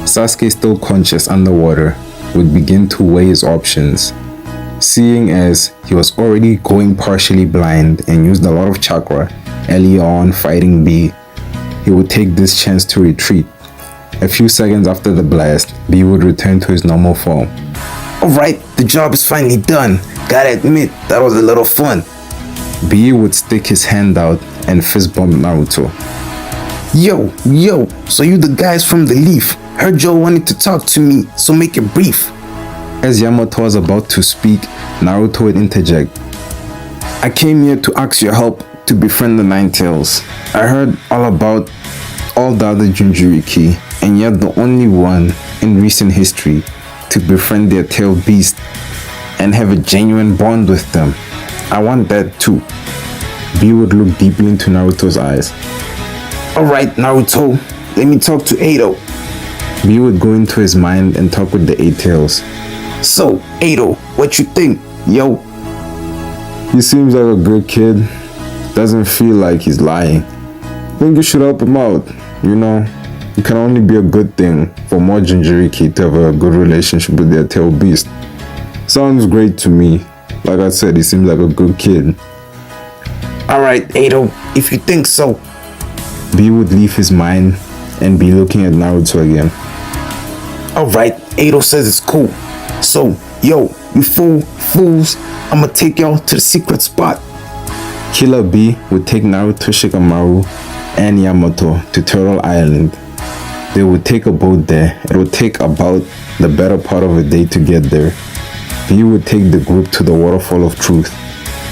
Sasuke, still conscious underwater, would begin to weigh his options. Seeing as he was already going partially blind and used a lot of chakra earlier on fighting B, he would take this chance to retreat. A few seconds after the blast, B would return to his normal form. Alright, the job is finally done. Gotta admit, that was a little fun. B would stick his hand out and fist bump Naruto. Yo, so you the guys from the Leaf. Heard Joe wanted to talk to me, so make it brief. As Yamato was about to speak, Naruto would interject. I came here to ask your help to befriend the 9 tails. I heard all about all the other Jinchuriki, and you're the only one in recent history to befriend their tailed beast and have a genuine bond with them. I want that too. B would look deeply into Naruto's eyes. Alright, Naruto, let me talk to Edo. B would go into his mind and talk with the Eight Tails. So, Ado, what you think, yo? He seems like a good kid. Doesn't feel like he's lying. Think you should help him out. You know, it can only be a good thing for more Jinchuriki to have a good relationship with their tail beast. Sounds great to me. Like I said, he seems like a good kid. Alright, Ado, if you think so. B would leave his mind and be looking at Naruto again. Alright, Ado says it's cool. So, yo, you fools, I'ma take y'all to the secret spot. Killer B would take Naruto, Shikamaru, and Yamato to Turtle Island. They would take a boat there. It would take about the better part of a day to get there. B would take the group to the Waterfall of Truth.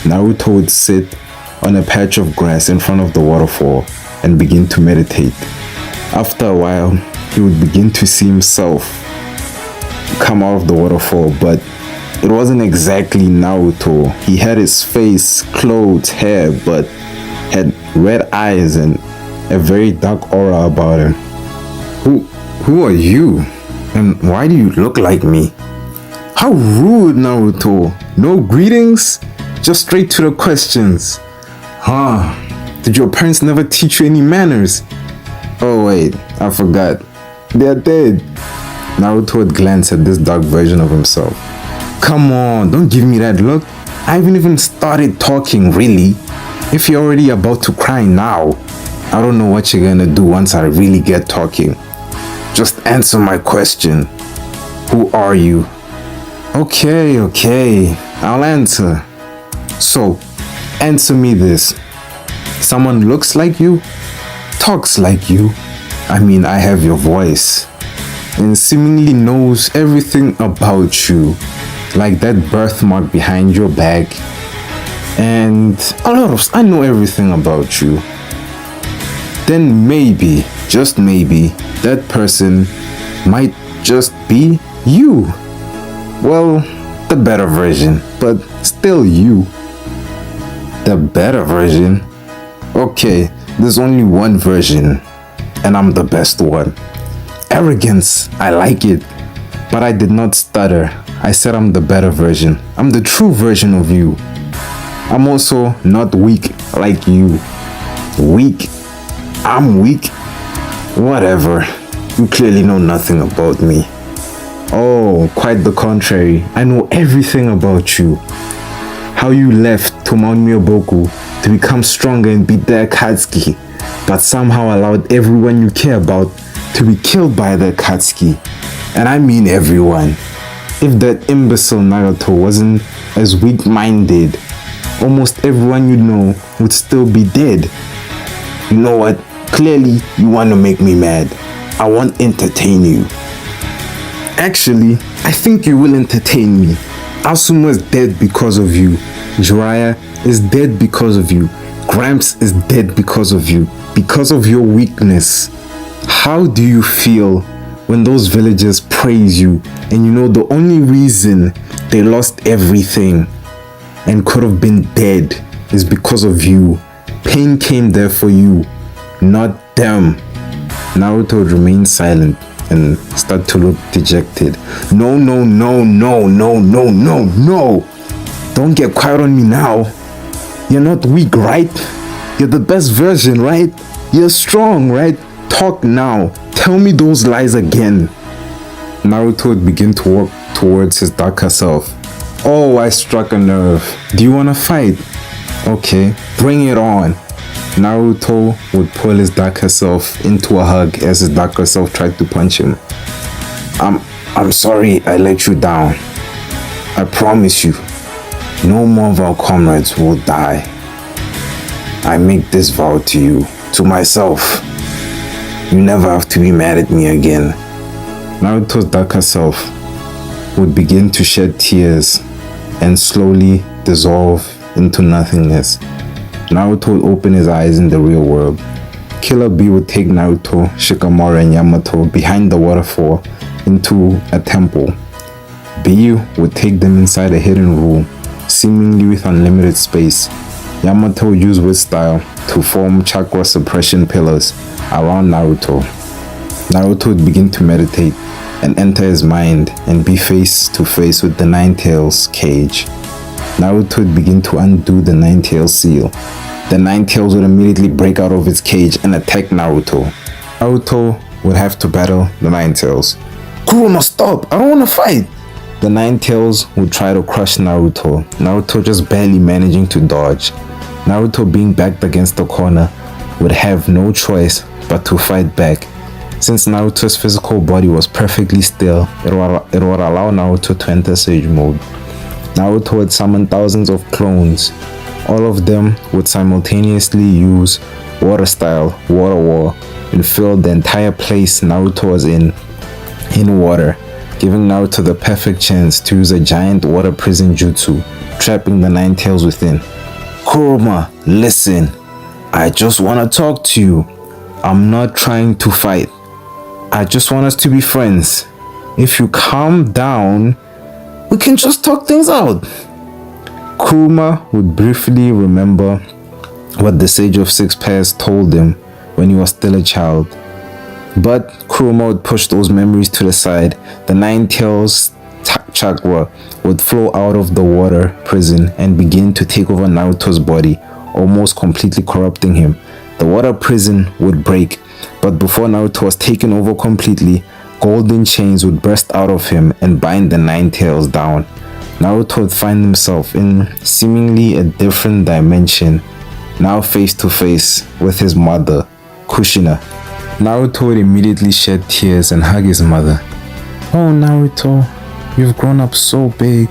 Naruto would sit on a patch of grass in front of the waterfall and begin to meditate. After a while, he would begin to see himself come out of the waterfall, but it wasn't exactly Naruto. He had his face, clothes, hair, but had red eyes and a very dark aura about him. Who are you? And why do you look like me? How rude, Naruto. No greetings? Just straight to the questions. Huh? Did your parents never teach you any manners? Oh wait, I forgot. They're dead. Naruto would glance at this dark version of himself. Come on, don't give me that look. I haven't even started talking, really. If you're already about to cry now, I don't know what you're gonna do once I really get talking. Just answer my question. Who are you? Okay, I'll answer. So, answer me this. Someone looks like you? Talks like you? I mean, I have your voice. And seemingly knows everything about you. Like that birthmark behind your back. And I know everything about you. Then maybe, just maybe, that person might just be you. Well, the better version, but still you. The better version? Okay, there's only one version, and I'm the best one. Arrogance, I like it, but I did not stutter. I said I'm the better version. I'm the true version of you. I'm also not weak like you. Weak? I'm weak? Whatever. You clearly know nothing about me. Oh, quite the contrary. I know everything about you. How you left Tomonoboku to become stronger and beat the Akatsuki, but somehow allowed everyone you care about to be killed by the Akatsuki. And I mean everyone. If that imbecile Naruto wasn't as weak-minded, almost everyone you know would still be dead. You know what? Clearly, you want to make me mad. I won't entertain you. Actually, I think you will entertain me. Asuma is dead because of you. Jiraiya is dead because of you. Gramps is dead because of you. Because of your weakness. How do you feel when those villagers praise you and you know the only reason they lost everything and could have been dead is because of you? Pain came there for you, not them. Naruto would remain silent and start to look dejected. No. Don't get quiet on me now. You're not weak, right? You're the best version, right? You're strong, right? Talk now. Tell me those lies again. Naruto would begin to walk towards his darker self. Oh, I struck a nerve. Do you want to fight? Okay, bring it on. Naruto would pull his darker self into a hug as his darker self tried to punch him. I'm sorry I let you down. I promise you, no more of our comrades will die. I make this vow to you, to myself. You never have to be mad at me again. Naruto's darker self would begin to shed tears and slowly dissolve into nothingness. Naruto would open his eyes in the real world. Killer B would take Naruto, Shikamaru, and Yamato behind the waterfall into a temple. B would take them inside a hidden room, seemingly with unlimited space. Yamato would use wit style to form chakra suppression pillars around Naruto. Naruto would begin to meditate and enter his mind and be face to face with the Nine Tails cage. Naruto would begin to undo the Nine Tails seal. The Nine Tails would immediately break out of its cage and attack Naruto. Naruto would have to battle the Nine Tails. Kuruma, stop! I don't want to fight! The Nine Tails would try to crush Naruto. Naruto just barely managing to dodge. Naruto, being backed against the corner, would have no choice but to fight back. Since Naruto's physical body was perfectly still, it would allow Naruto to enter Sage mode. Naruto would summon thousands of clones. All of them would simultaneously use water style, water wall, and fill the entire place Naruto was in water, giving Naruto the perfect chance to use a giant water prison jutsu, trapping the Nine Tails within. Kuruma, listen, I just want to talk to you. I'm not trying to fight. I just want us to be friends. If you calm down, we can just talk things out. Kuruma would briefly remember what the Sage of Six Paths told him when he was still a child. But Kuruma would push those memories to the side. The Nine Tails chakra would flow out of the water prison and begin to take over Naruto's body, almost completely corrupting him. The water prison would break, but before Naruto was taken over completely, golden chains would burst out of him and bind the Nine Tails down. Naruto would find himself in seemingly a different dimension, now face to face with his mother, Kushina. Naruto would immediately shed tears and hug his mother. Oh Naruto, you've grown up so big.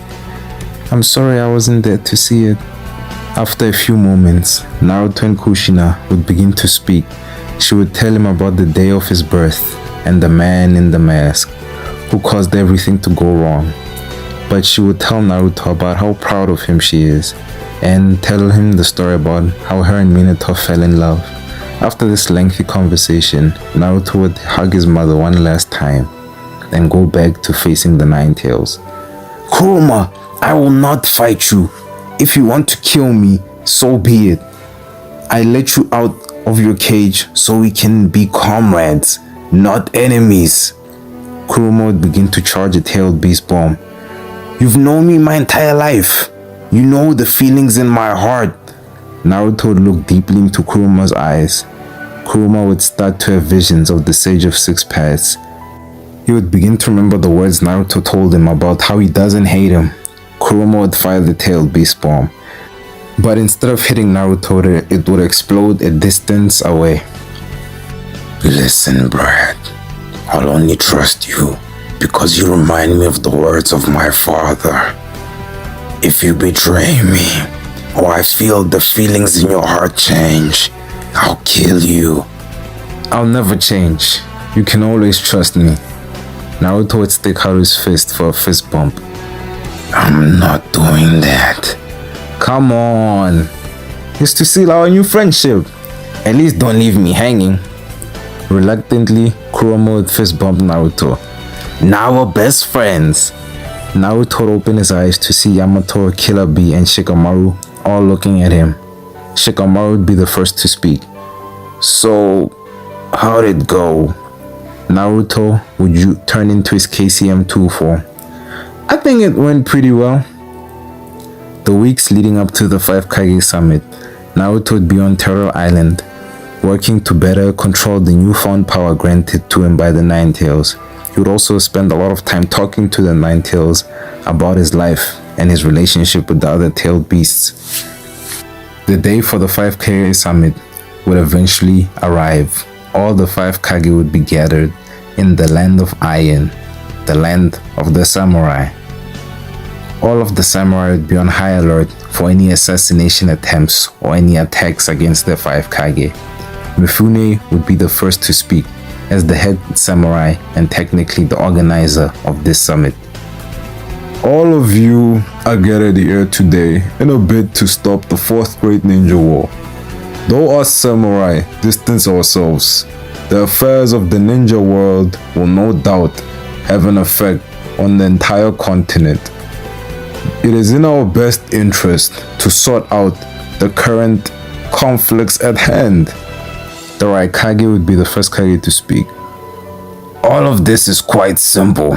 I'm sorry I wasn't there to see it. After a few moments, Naruto and Kushina would begin to speak. She would tell him about the day of his birth and the man in the mask who caused everything to go wrong. But she would tell Naruto about how proud of him she is and tell him the story about how her and Minato fell in love. After this lengthy conversation, Naruto would hug his mother one last time and go back to facing the Nine Tails. Kuruma, I will not fight you. If you want to kill me, so be it. I let you out of your cage so we can be comrades, not enemies. Kuruma would begin to charge a tailed beast bomb. You've known me my entire life. You know the feelings in my heart. Naruto would look deeply into Kuruma's eyes. Kuruma would start to have visions of the Sage of Six Paths. He would begin to remember the words Naruto told him about how he doesn't hate him. Kuruma would fire the tailed beast bomb. But instead of hitting Naruto, it would explode a distance away. Listen, Brad, I'll only trust you because you remind me of the words of my father. If you betray me, or I feel the feelings in your heart change, I'll kill you. I'll never change. You can always trust me. Naruto would stick out his fist for a fist bump. I'm not doing that. Come on. It's to seal our new friendship. At least don't leave me hanging. Reluctantly, Kurama would fist bump Naruto. Now we're best friends. Naruto would open his eyes to see Yamato, Killer Bee, and Shikamaru all looking at him. Shikamaru would be the first to speak. So, how'd it go? Naruto would turn into his KCM2 form. I think it went pretty well. The weeks leading up to the 5 Kage summit, Naruto would be on Terror Island, working to better control the newfound power granted to him by the Nine Tails. He would also spend a lot of time talking to the Nine Tails about his life and his relationship with the other tailed beasts. The day for the 5 Kage summit would eventually arrive. All the 5 Kage would be gathered in the land of Iron, the land of the samurai. All of the samurai would be on high alert for any assassination attempts or any attacks against the 5 Kage. Mifune would be the first to speak as the head samurai and technically the organizer of this summit. All of you are gathered here today in a bid to stop the 4th Great Ninja War. Though us samurai distance ourselves, the affairs of the ninja world will no doubt have an effect on the entire continent. It is in our best interest to sort out the current conflicts at hand. The Raikage would be the first Kage to speak. All of this is quite simple.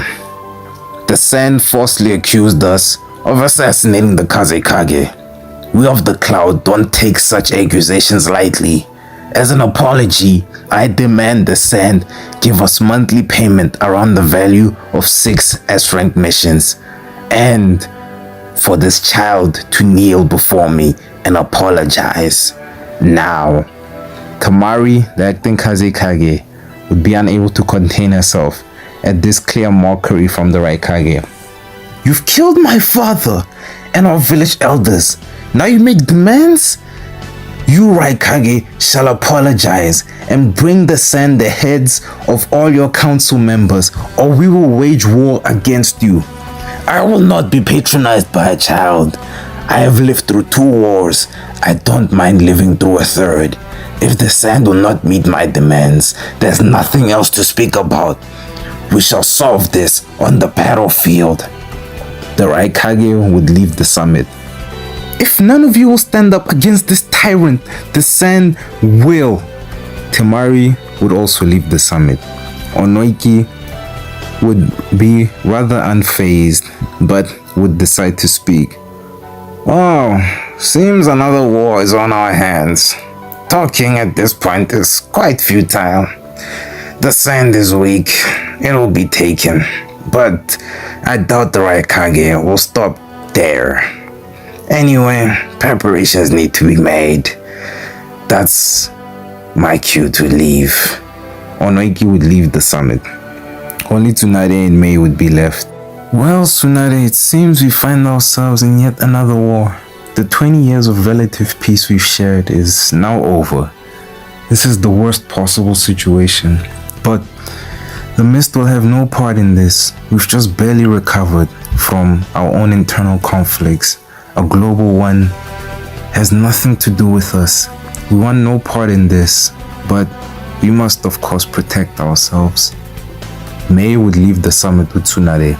The Sand falsely accused us of assassinating the Kazekage. We of the Cloud don't take such accusations lightly. As an apology, I demand the Sand give us monthly payment around the value of 6 S-rank missions, and for this child to kneel before me and apologize. Now, Tamari, the acting Kazekage, would be unable to contain herself at this clear mockery from the Raikage. You've killed my father and our village elders. Now you make demands? You, Raikage, shall apologize and bring the Sand the heads of all your council members, or we will wage war against you. I will not be patronized by a child. I have lived through 2 wars. I don't mind living through a 3rd. If the Sand will not meet my demands, there's nothing else to speak about. We shall solve this on the battlefield. The Raikage would leave the summit. If none of you will stand up against this tyrant, the Sand will. Temari would also leave the summit. Onoiki would be rather unfazed, but would decide to speak. Oh, seems another war is on our hands. Talking at this point is quite futile. The Sand is weak. It will be taken. But I doubt the Raikage will stop there. Anyway, preparations need to be made. That's my cue to leave. Onoiki would leave the summit. Only Tsunade and Mei would be left. Well, Tsunade, it seems we find ourselves in yet another war. The 20 years of relative peace we've shared is now over. This is the worst possible situation. But the Mist will have no part in this. We've just barely recovered from our own internal conflicts. A global one has nothing to do with us. We want no part in this, but we must of course protect ourselves. Mei would leave the summit with Tsunade.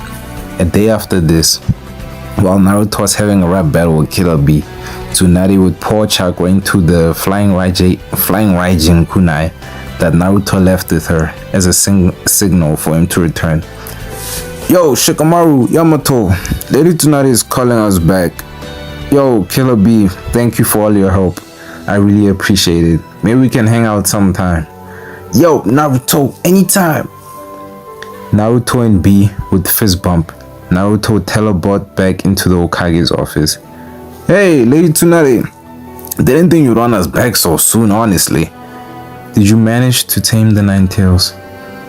A day after this, while Naruto was having a rap battle with Killer Bee, Tsunade would pour chakra into the flying Raijin kunai that Naruto left with her as a signal for him to return. Yo, Shikamaru, Yamato, Lady Tsunade is calling us back. Yo, Killer Bee, thank you for all your help. I really appreciate it. Maybe we can hang out sometime. Yo, Naruto, anytime. Naruto and Bee would fist bump. Naruto would teleport back into the Hokage's office. Hey, Lady Tsunade. Didn't think you'd run us back so soon, honestly. Did you manage to tame the 9 tails?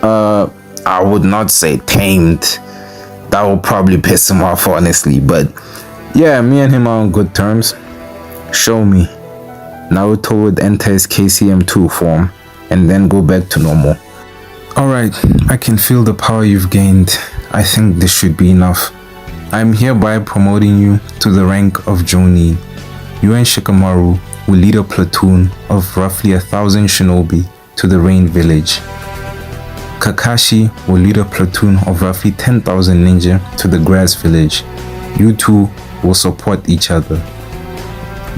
I would not say tamed. That will probably piss him off, honestly. But yeah, me and him are on good terms. Show me. Naruto would enter his KCM2 form and then go back to normal. Alright, I can feel the power you've gained. I think this should be enough. I am hereby promoting you to the rank of Jonin. You and Shikamaru will lead a platoon of roughly 1,000 shinobi to the Rain Village. Kakashi will lead a platoon of roughly 10,000 ninja to the Grass Village. You two will support each other.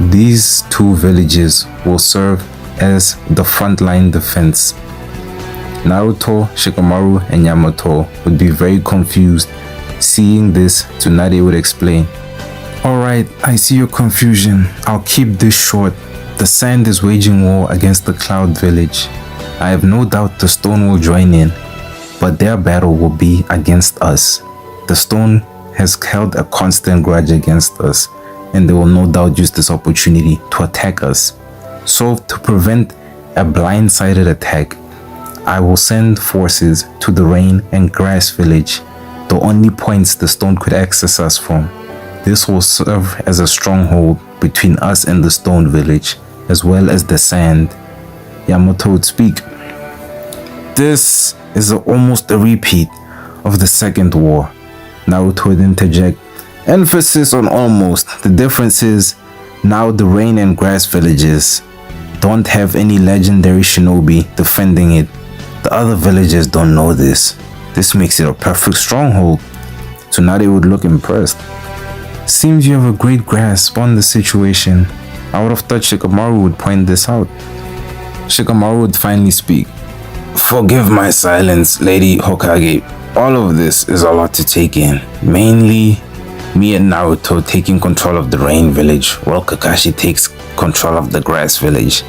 These 2 villages will serve as the frontline defense. Naruto, Shikamaru, and Yamato would be very confused. Seeing this, Tsunade would explain. Alright, I see your confusion. I'll keep this short. The Sand is waging war against the Cloud Village. I have no doubt the Stone will join in, but their battle will be against us. The Stone has held a constant grudge against us, and they will no doubt use this opportunity to attack us. So, to prevent a blindsided attack, I will send forces to the Rain and Grass Village, the only points the Stone could access us from. This will serve as a stronghold between us and the Stone Village, as well as the Sand. Yamato would speak. This is almost a repeat of the Second War. Naruto would interject. Emphasis on almost. The difference is now the Rain and Grass Villages don't have any legendary shinobi defending it. The other villagers don't know this. This makes it a perfect stronghold. Tsunade would look impressed. Seems you have a great grasp on the situation. I would have thought Shikamaru would point this out. Shikamaru would finally speak. Forgive my silence, Lady Hokage. All of this is a lot to take in. Mainly, me and Naruto taking control of the Rain Village, while Kakashi takes control of the Grass Village.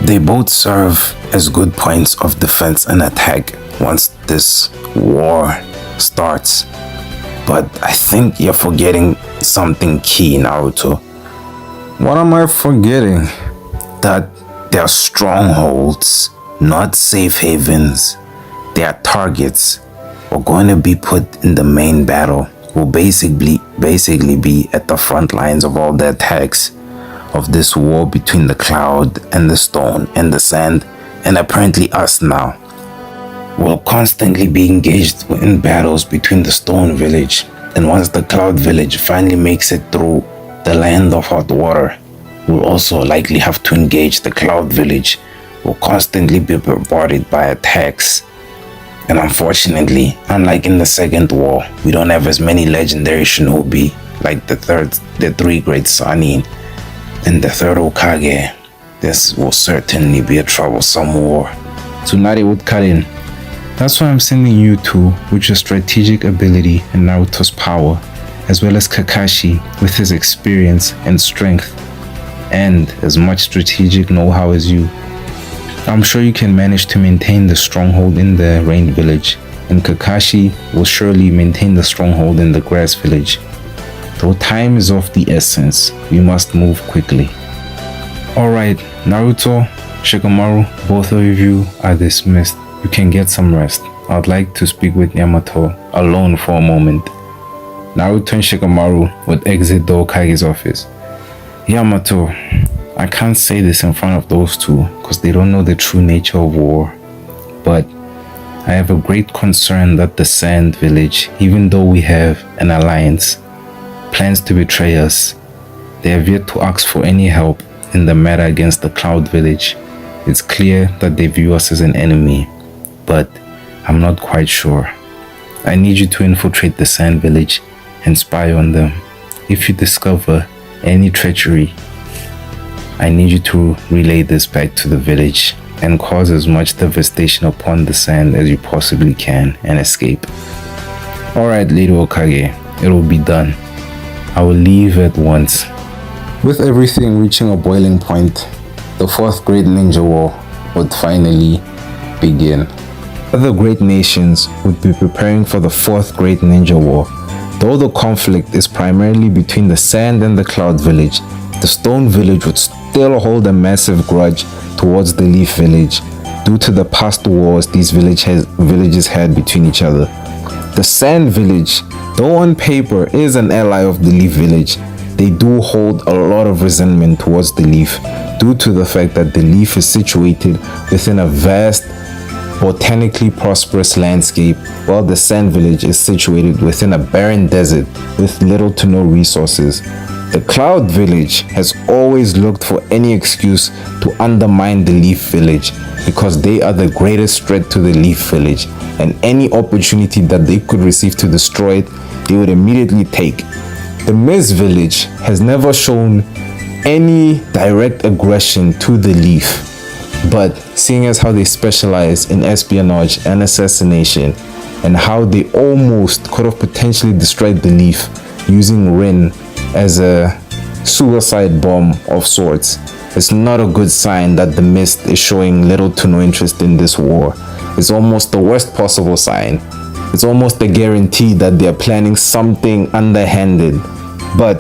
They both serve as good points of defense and attack once this war starts. But I think you're forgetting something key, Naruto. What am I forgetting? That they're strongholds, not safe havens. They are targets. We're going to be put in the main battle. We'll basically be at the front lines of all the attacks of this war between the cloud and the stone and the sand, and apparently us now. We'll constantly be engaged in battles between the stone village, and once the cloud village finally makes it through the land of hot water, we'll also likely have to engage the cloud village. We'll constantly be bombarded by attacks. And unfortunately, unlike in the second war, we don't have as many legendary shinobi like the three great Sanin and the third Hokage. This will certainly be a troublesome war. Tsunade would cut in. That's why I'm sending you two with your strategic ability and Naruto's power, as well as Kakashi with his experience and strength, and as much strategic know-how as you. I'm sure you can manage to maintain the stronghold in the Rain Village, and Kakashi will surely maintain the stronghold in the Grass Village. Though time is of the essence, we must move quickly. Alright, Naruto, Shikamaru, both of you are dismissed. You can get some rest. I'd like to speak with Yamato alone for a moment. Naruto and Shikamaru would exit the Hokage's office. Yamato, I can't say this in front of those two because they don't know the true nature of war. But I have a great concern that the Sand Village, even though we have an alliance, plans to betray us. They have yet to ask for any help in the matter against the Cloud Village. It's clear that they view us as an enemy, but I'm not quite sure. I need you to infiltrate the Sand Village and spy on them. If you discover any treachery, I need you to relay this back to the village and cause as much devastation upon the sand as you possibly can and escape. Alright, Lady Hokage, it will be done. I will leave at once. With everything reaching a boiling point, the Fourth Great Ninja War would finally begin. Other great nations would be preparing for the Fourth Great Ninja War. Though the conflict is primarily between the Sand and the Cloud Village, the Stone Village would still hold a massive grudge towards the Leaf Village due to the past wars these villages had between each other. The Sand Village, though on paper is an ally of the Leaf Village, they do hold a lot of resentment towards the Leaf due to the fact that the Leaf is situated within a vast, botanically prosperous landscape, while the Sand Village is situated within a barren desert with little to no resources. The Cloud Village has always looked for any excuse to undermine the Leaf Village because they are the greatest threat to the Leaf Village, and any opportunity that they could receive to destroy it, they would immediately take. The Mist Village has never shown any direct aggression to the Leaf, but seeing as how they specialize in espionage and assassination, and how they almost could have potentially destroyed the Leaf using Rin as a suicide bomb of sorts, it's not a good sign that the Mist is showing little to no interest in this war. It's almost the worst possible sign. It's almost a guarantee that they are planning something underhanded. But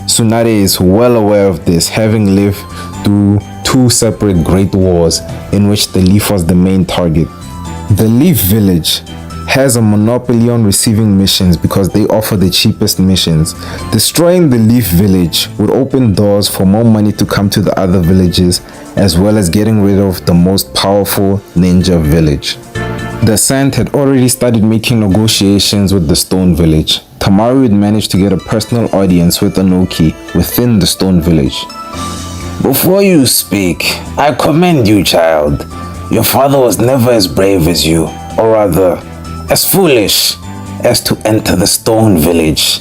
Tsunade is well aware of this, having lived through two separate great wars in which the Leaf was the main target. The Leaf Village has a monopoly on receiving missions because they offer the cheapest missions. Destroying the Leaf Village would open doors for more money to come to the other villages, as well as getting rid of the most powerful ninja village. The Sand had already started making negotiations with the Stone Village. Tamaru had managed to get a personal audience with Anoki within the Stone Village. Before you speak, I commend you, child. Your father was never as brave as you, or rather, as foolish as to enter the Stone Village.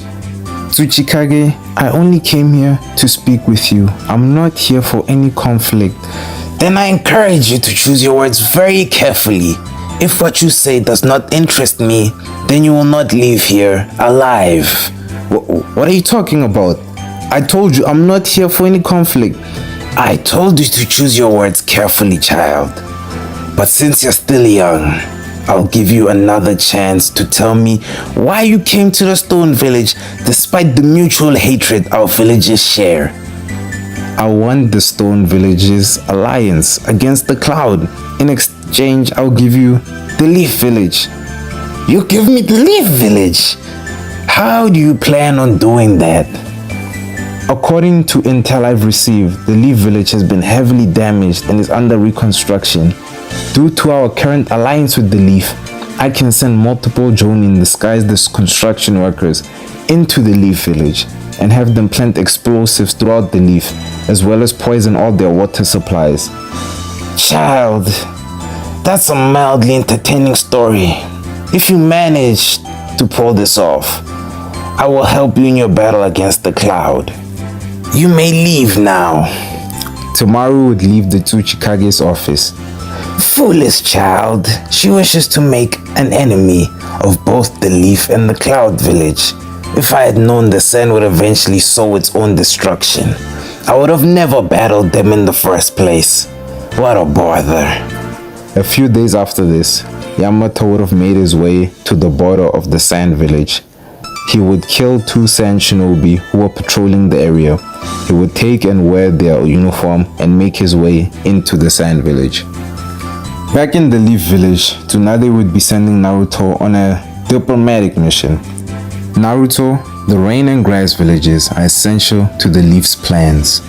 Tsuchikage, I only came here to speak with you. I'm not here for any conflict. Then I encourage you to choose your words very carefully. If what you say does not interest me, then you will not leave here alive. What are you talking about? I told you I'm not here for any conflict. I told you to choose your words carefully, child. But since you're still young, I'll give you another chance to tell me why you came to the Stone Village despite the mutual hatred our villages share. I want the Stone Village's alliance against the Cloud. In exchange, I'll give you the Leaf Village. You give me the Leaf Village? How do you plan on doing that? According to intel I've received, the Leaf Village has been heavily damaged and is under reconstruction. Due to our current alliance with the Leaf, I can send multiple Jonin disguised construction workers into the Leaf Village and have them plant explosives throughout the Leaf, as well as poison all their water supplies. Child, that's a mildly entertaining story. If you manage to pull this off, I will help you in your battle against the Cloud. You may leave now. Tomorrow would leave the Tsuchikage's office. Foolish child. She wishes to make an enemy of both the Leaf and the Cloud Village. If I had known the Sun would eventually sow its own destruction, I would have never battled them in the first place. What a bother. A few days after this, Yamato would have made his way to the border of the Sand Village. He would kill 2 Sand Shinobi who were patrolling the area. He would take and wear their uniform and make his way into the Sand Village. Back in the Leaf Village, Tsunade would be sending Naruto on a diplomatic mission. Naruto, the Rain and Grass villages are essential to the Leaf's plans.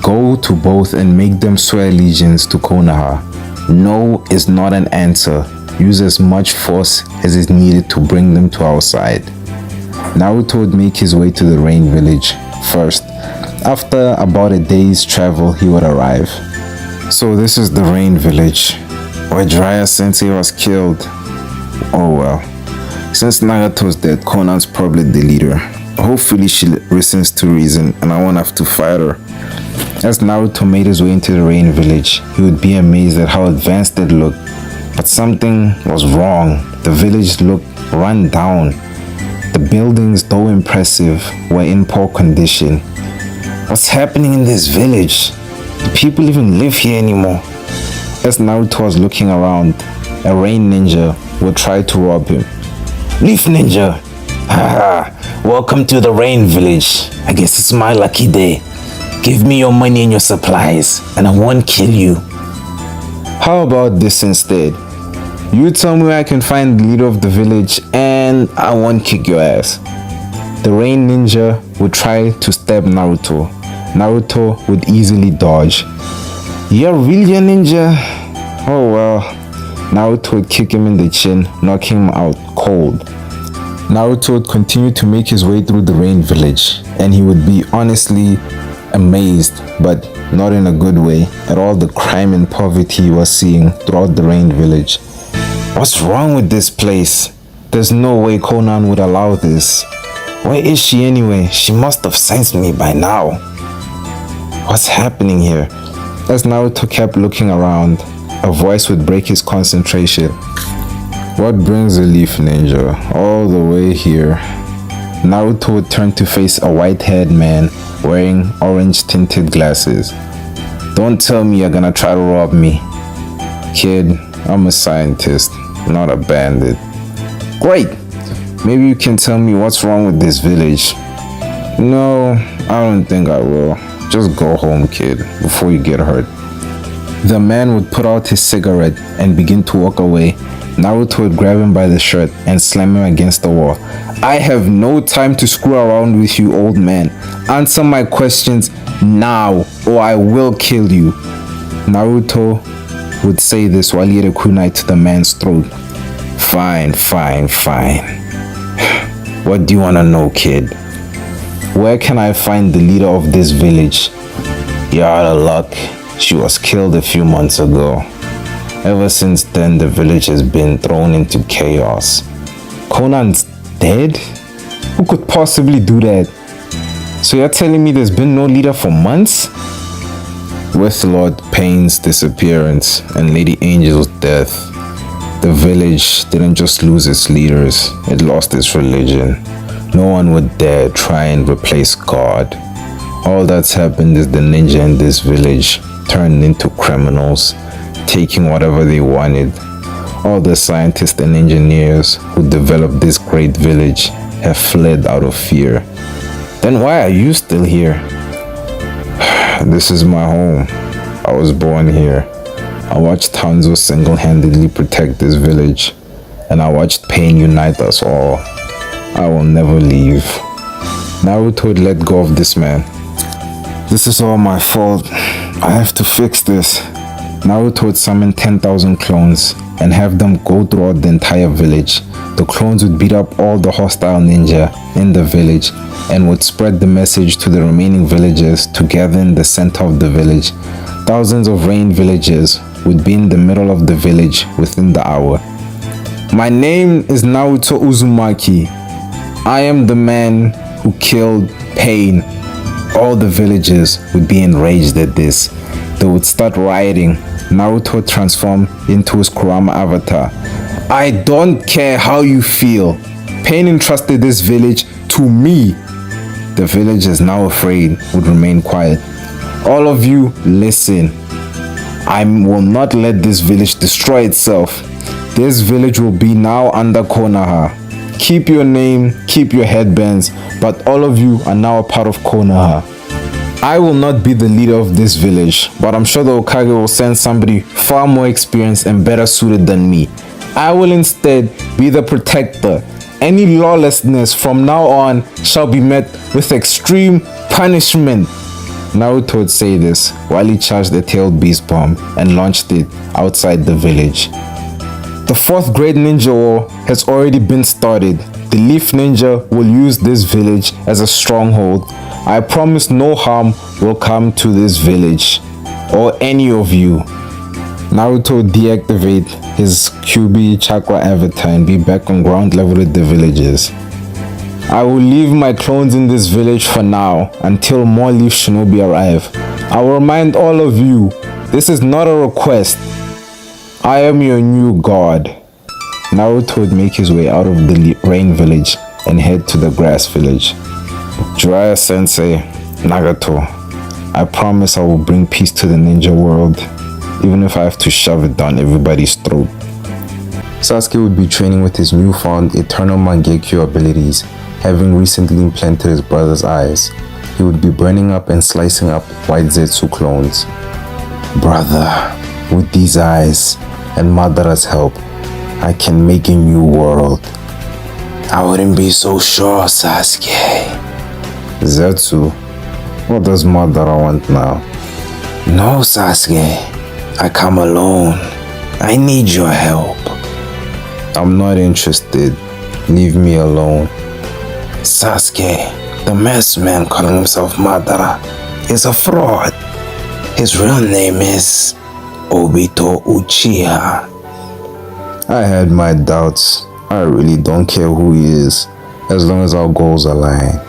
Go to both and make them swear allegiance to Konoha. No is not an answer. Use as much force as is needed to bring them to our side. Naruto would make his way to the Rain Village first. After about a day's travel, he would arrive. So this is the Rain Village, where Jiraiya Sensei was killed. Oh well. Since Nagato's dead, Conan's probably the leader. Hopefully she listens to reason and I won't have to fight her. As Naruto made his way into the Rain Village, he would be amazed at how advanced it looked. But something was wrong. The village looked run down. The buildings, though impressive, were in poor condition. What's happening in this village? Do people even live here anymore? As Naruto was looking around, a rain ninja would try to rob him. Leaf Ninja! Haha, welcome to the Rain Village. I guess it's my lucky day. Give me your money and your supplies, and I won't kill you. How about this instead? You tell me where I can find the leader of the village and I won't kick your ass. The Rain Ninja would try to stab Naruto. Naruto would easily dodge. You're really a ninja? Oh well. Naruto would kick him in the chin, knocking him out cold. Naruto would continue to make his way through the Rain Village, and he would be honestly amazed, but not in a good way, at all the crime and poverty he was seeing throughout the Rain Village. What's wrong with this place? There's no way Conan would allow this. Where is she anyway? She must have sensed me by now. What's happening here? As Naruto kept looking around, a voice would break his concentration. What brings a Leaf Ninja all the way here? Naruto would turn to face a white-haired man wearing orange-tinted glasses. Don't tell me you're gonna try to rob me. Kid, I'm a scientist, not a bandit. Great! Maybe you can tell me what's wrong with this village. No, I don't think I will. Just go home, kid, before you get hurt. The man would put out his cigarette and begin to walk away. Naruto would grab him by the shirt and slam him against the wall. I have no time to screw around with you, old man. Answer my questions now, or I will kill you. Naruto would say this while he had a kunai to the man's throat. Fine. What do you want to know, kid? Where can I find the leader of this village? You're out of luck. She was killed a few months ago. Ever since then, the village has been thrown into chaos. Conan's dead? Who could possibly do that? So you're telling me there's been no leader for months? With Lord Pain's disappearance and Lady Angel's death, the village didn't just lose its leaders, it lost its religion. No one would dare try and replace God. All that's happened is the ninja in this village turned into criminals, taking whatever they wanted. All the scientists and engineers who developed this great village have fled out of fear. Then why are you still here? This is my home. I was born here. I watched Hanzo single-handedly protect this village, and I watched pain unite us all. I will never leave. Naruto would let go of this man. This is all my fault. I have to fix this. Naruto would summon 10,000 clones and have them go throughout the entire village. The clones would beat up all the hostile ninja in the village and would spread the message to the remaining villagers to gather in the center of the village. Thousands of rain villagers would be in the middle of the village within the hour. My name is Naruto Uzumaki. I am the man who killed Pain. All the villagers would be enraged at this. They would start rioting. Naruto would transform into his Kurama avatar. I don't care how you feel. Pain entrusted this village to me. The villagers, now afraid, would remain quiet. All of you, listen. I will not let this village destroy itself. This village will be now under Konoha. Keep your name, keep your headbands, but all of you are now a part of Konoha. I will not be the leader of this village, but I'm sure the Hokage will send somebody far more experienced and better suited than me. I will instead be the protector. Any lawlessness from now on shall be met with extreme punishment. Naruto would say this while he charged the tailed beast bomb and launched it outside the village. The fourth great ninja war has already been started. The Leaf Ninja will use this village as a stronghold. I promise no harm will come to this village or any of you. Naruto would deactivate his QB chakra avatar and be back on ground level with the villagers. I will leave my clones in this village for now until more Leaf Shinobi arrive. I will remind all of you, this is not a request. I am your new god. Naruto would make his way out of the rain village and head to the grass village. Jiraiya Sensei, Nagato, I promise I will bring peace to the ninja world, even if I have to shove it down everybody's throat. Sasuke would be training with his newfound Eternal Mangekyo abilities, having recently implanted his brother's eyes. He would be burning up and slicing up white Zetsu clones. Brother, with these eyes and Madara's help, I can make a new world. I wouldn't be so sure, Sasuke. Zetsu, what does Madara want now? No, Sasuke. I come alone. I need your help. I'm not interested. Leave me alone. Sasuke, the masked man calling himself Madara, is a fraud. His real name is Obito Uchiha. I had my doubts. I really don't care who he is, as long as our goals align.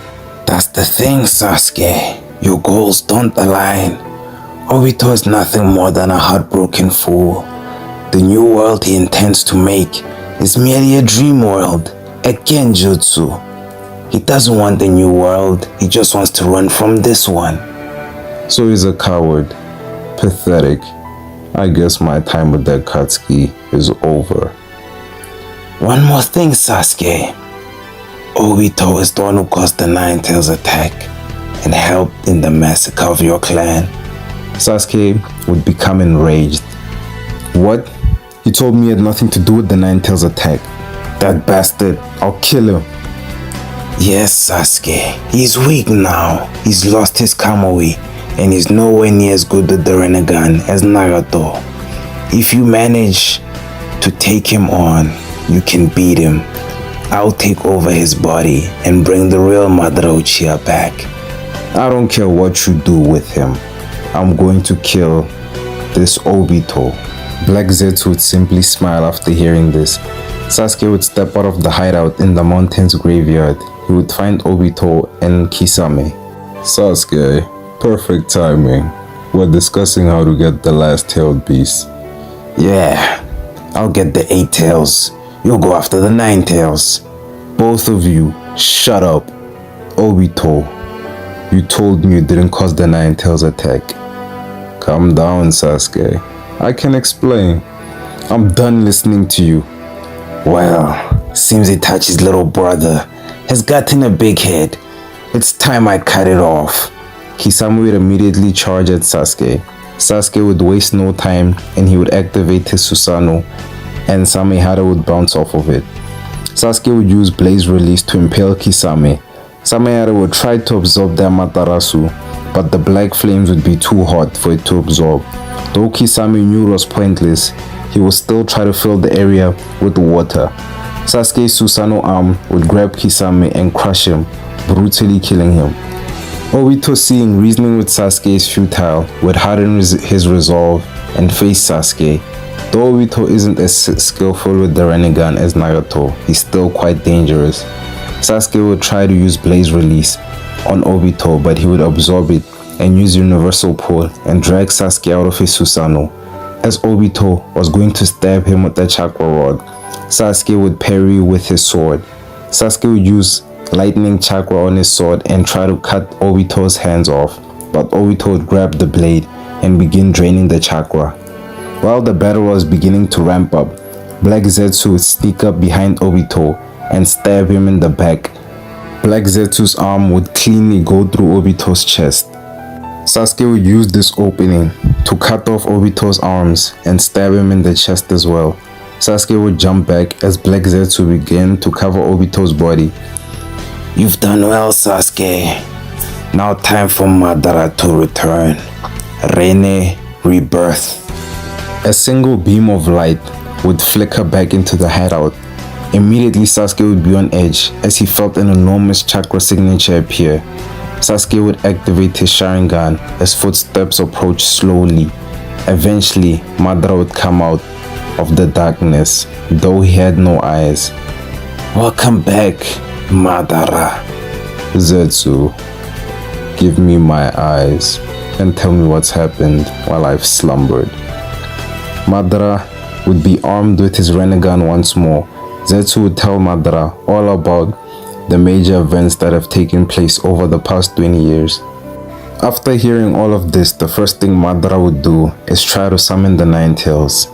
That's the thing, Sasuke. Your goals don't align. Obito is nothing more than a heartbroken fool. The new world he intends to make is merely a dream world, a genjutsu. He doesn't want the new world, he just wants to run from this one. So he's a coward. Pathetic. I guess my time with that Katsuki is over. One more thing, Sasuke. Obito is the one who caused the Nine Tails attack and helped in the massacre of your clan. Sasuke would become enraged. What? He told me he had nothing to do with the Nine Tails attack. That bastard, I'll kill him. Yes, Sasuke. He's weak now. He's lost his Kamui and he's nowhere near as good with the Rinnegan as Nagato. If you manage to take him on, you can beat him. I'll take over his body and bring the real Madara Uchiha back. I don't care what you do with him. I'm going to kill this Obito. Black Zetsu would simply smile after hearing this. Sasuke would step out of the hideout in the mountain's graveyard. He would find Obito and Kisame. Sasuke, perfect timing. We're discussing how to get the last tailed beast. Yeah, I'll get the 8 tails. You'll go after the 9 tails. Both of you, shut up. Obito, you told me you didn't cause the 9 tails attack. Calm down, Sasuke. I can explain. I'm done listening to you. Well, seems Itachi's little brother has gotten a big head. It's time I cut it off. Kisame would immediately charge at Sasuke. Sasuke would waste no time and he would activate his Susanoo and Samehada would bounce off of it. Sasuke would use Blaze Release to impale Kisame. Samehada would try to absorb the Amaterasu, but the black flames would be too hot for it to absorb. Though Kisame knew it was pointless, he would still try to fill the area with water. Sasuke's Susanoo arm would grab Kisame and crush him, brutally killing him. Obito, seeing reasoning with Sasuke is futile, would harden his resolve and face Sasuke. Though Obito isn't as skillful with the Rinnegan as Naruto, he's still quite dangerous. Sasuke would try to use Blaze Release on Obito, but he would absorb it and use Universal Pull and drag Sasuke out of his Susanoo. As Obito was going to stab him with the Chakra Rod, Sasuke would parry with his sword. Sasuke would use Lightning Chakra on his sword and try to cut Obito's hands off, but Obito would grab the blade and begin draining the chakra. While the battle was beginning to ramp up, Black Zetsu would sneak up behind Obito and stab him in the back. Black Zetsu's arm would cleanly go through Obito's chest. Sasuke would use this opening to cut off Obito's arms and stab him in the chest as well. Sasuke would jump back as Black Zetsu began to cover Obito's body. You've done well, Sasuke. Now time for Madara to return. Rene Rebirth. A single beam of light would flicker back into the hideout. Immediately Sasuke would be on edge as he felt an enormous chakra signature appear. Sasuke would activate his Sharingan as footsteps approached slowly. Eventually, Madara would come out of the darkness, though he had no eyes. Welcome back, Madara. Zetsu, give me my eyes and tell me what's happened while I've slumbered. Madara would be armed with his Rinnegan once more. Zetsu would tell Madara all about the major events that have taken place over the past 20 years. After hearing all of this, the first thing Madara would do is try to summon the 9 tails.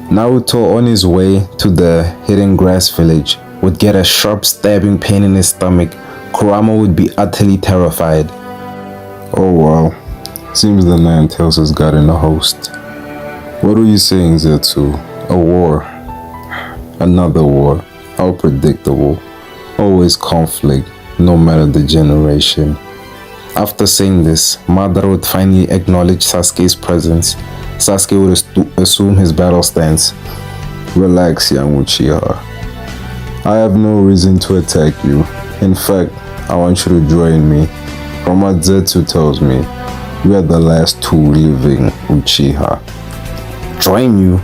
Naruto, on his way to the hidden grass village, would get a sharp stabbing pain in his stomach. Kurama would be utterly terrified. Oh wow, seems the 9 tails has gotten a host. What are you saying, Zetsu? A war? Another war? How predictable. Always conflict, no matter the generation. After saying this, Madara would finally acknowledge Sasuke's presence. Sasuke would assume his battle stance. Relax, young Uchiha. I have no reason to attack you. In fact, I want you to join me. From what Zetsu tells me, we are the last 2 living Uchiha. Join you?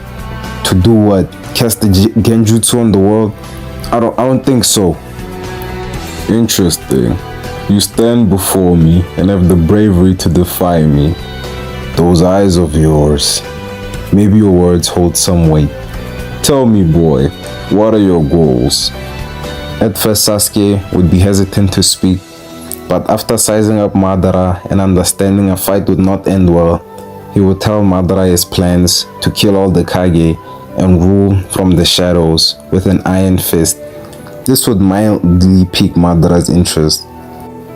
To do what? Cast the Genjutsu on the world? I don't think so. Interesting. You stand before me and have the bravery to defy me. Those eyes of yours. Maybe your words hold some weight. Tell me, boy, what are your goals? At first, Sasuke would be hesitant to speak, but after sizing up Madara and understanding a fight would not end well, he would tell Madara his plans to kill all the Kage and rule from the shadows with an iron fist. This would mildly pique Madara's interest.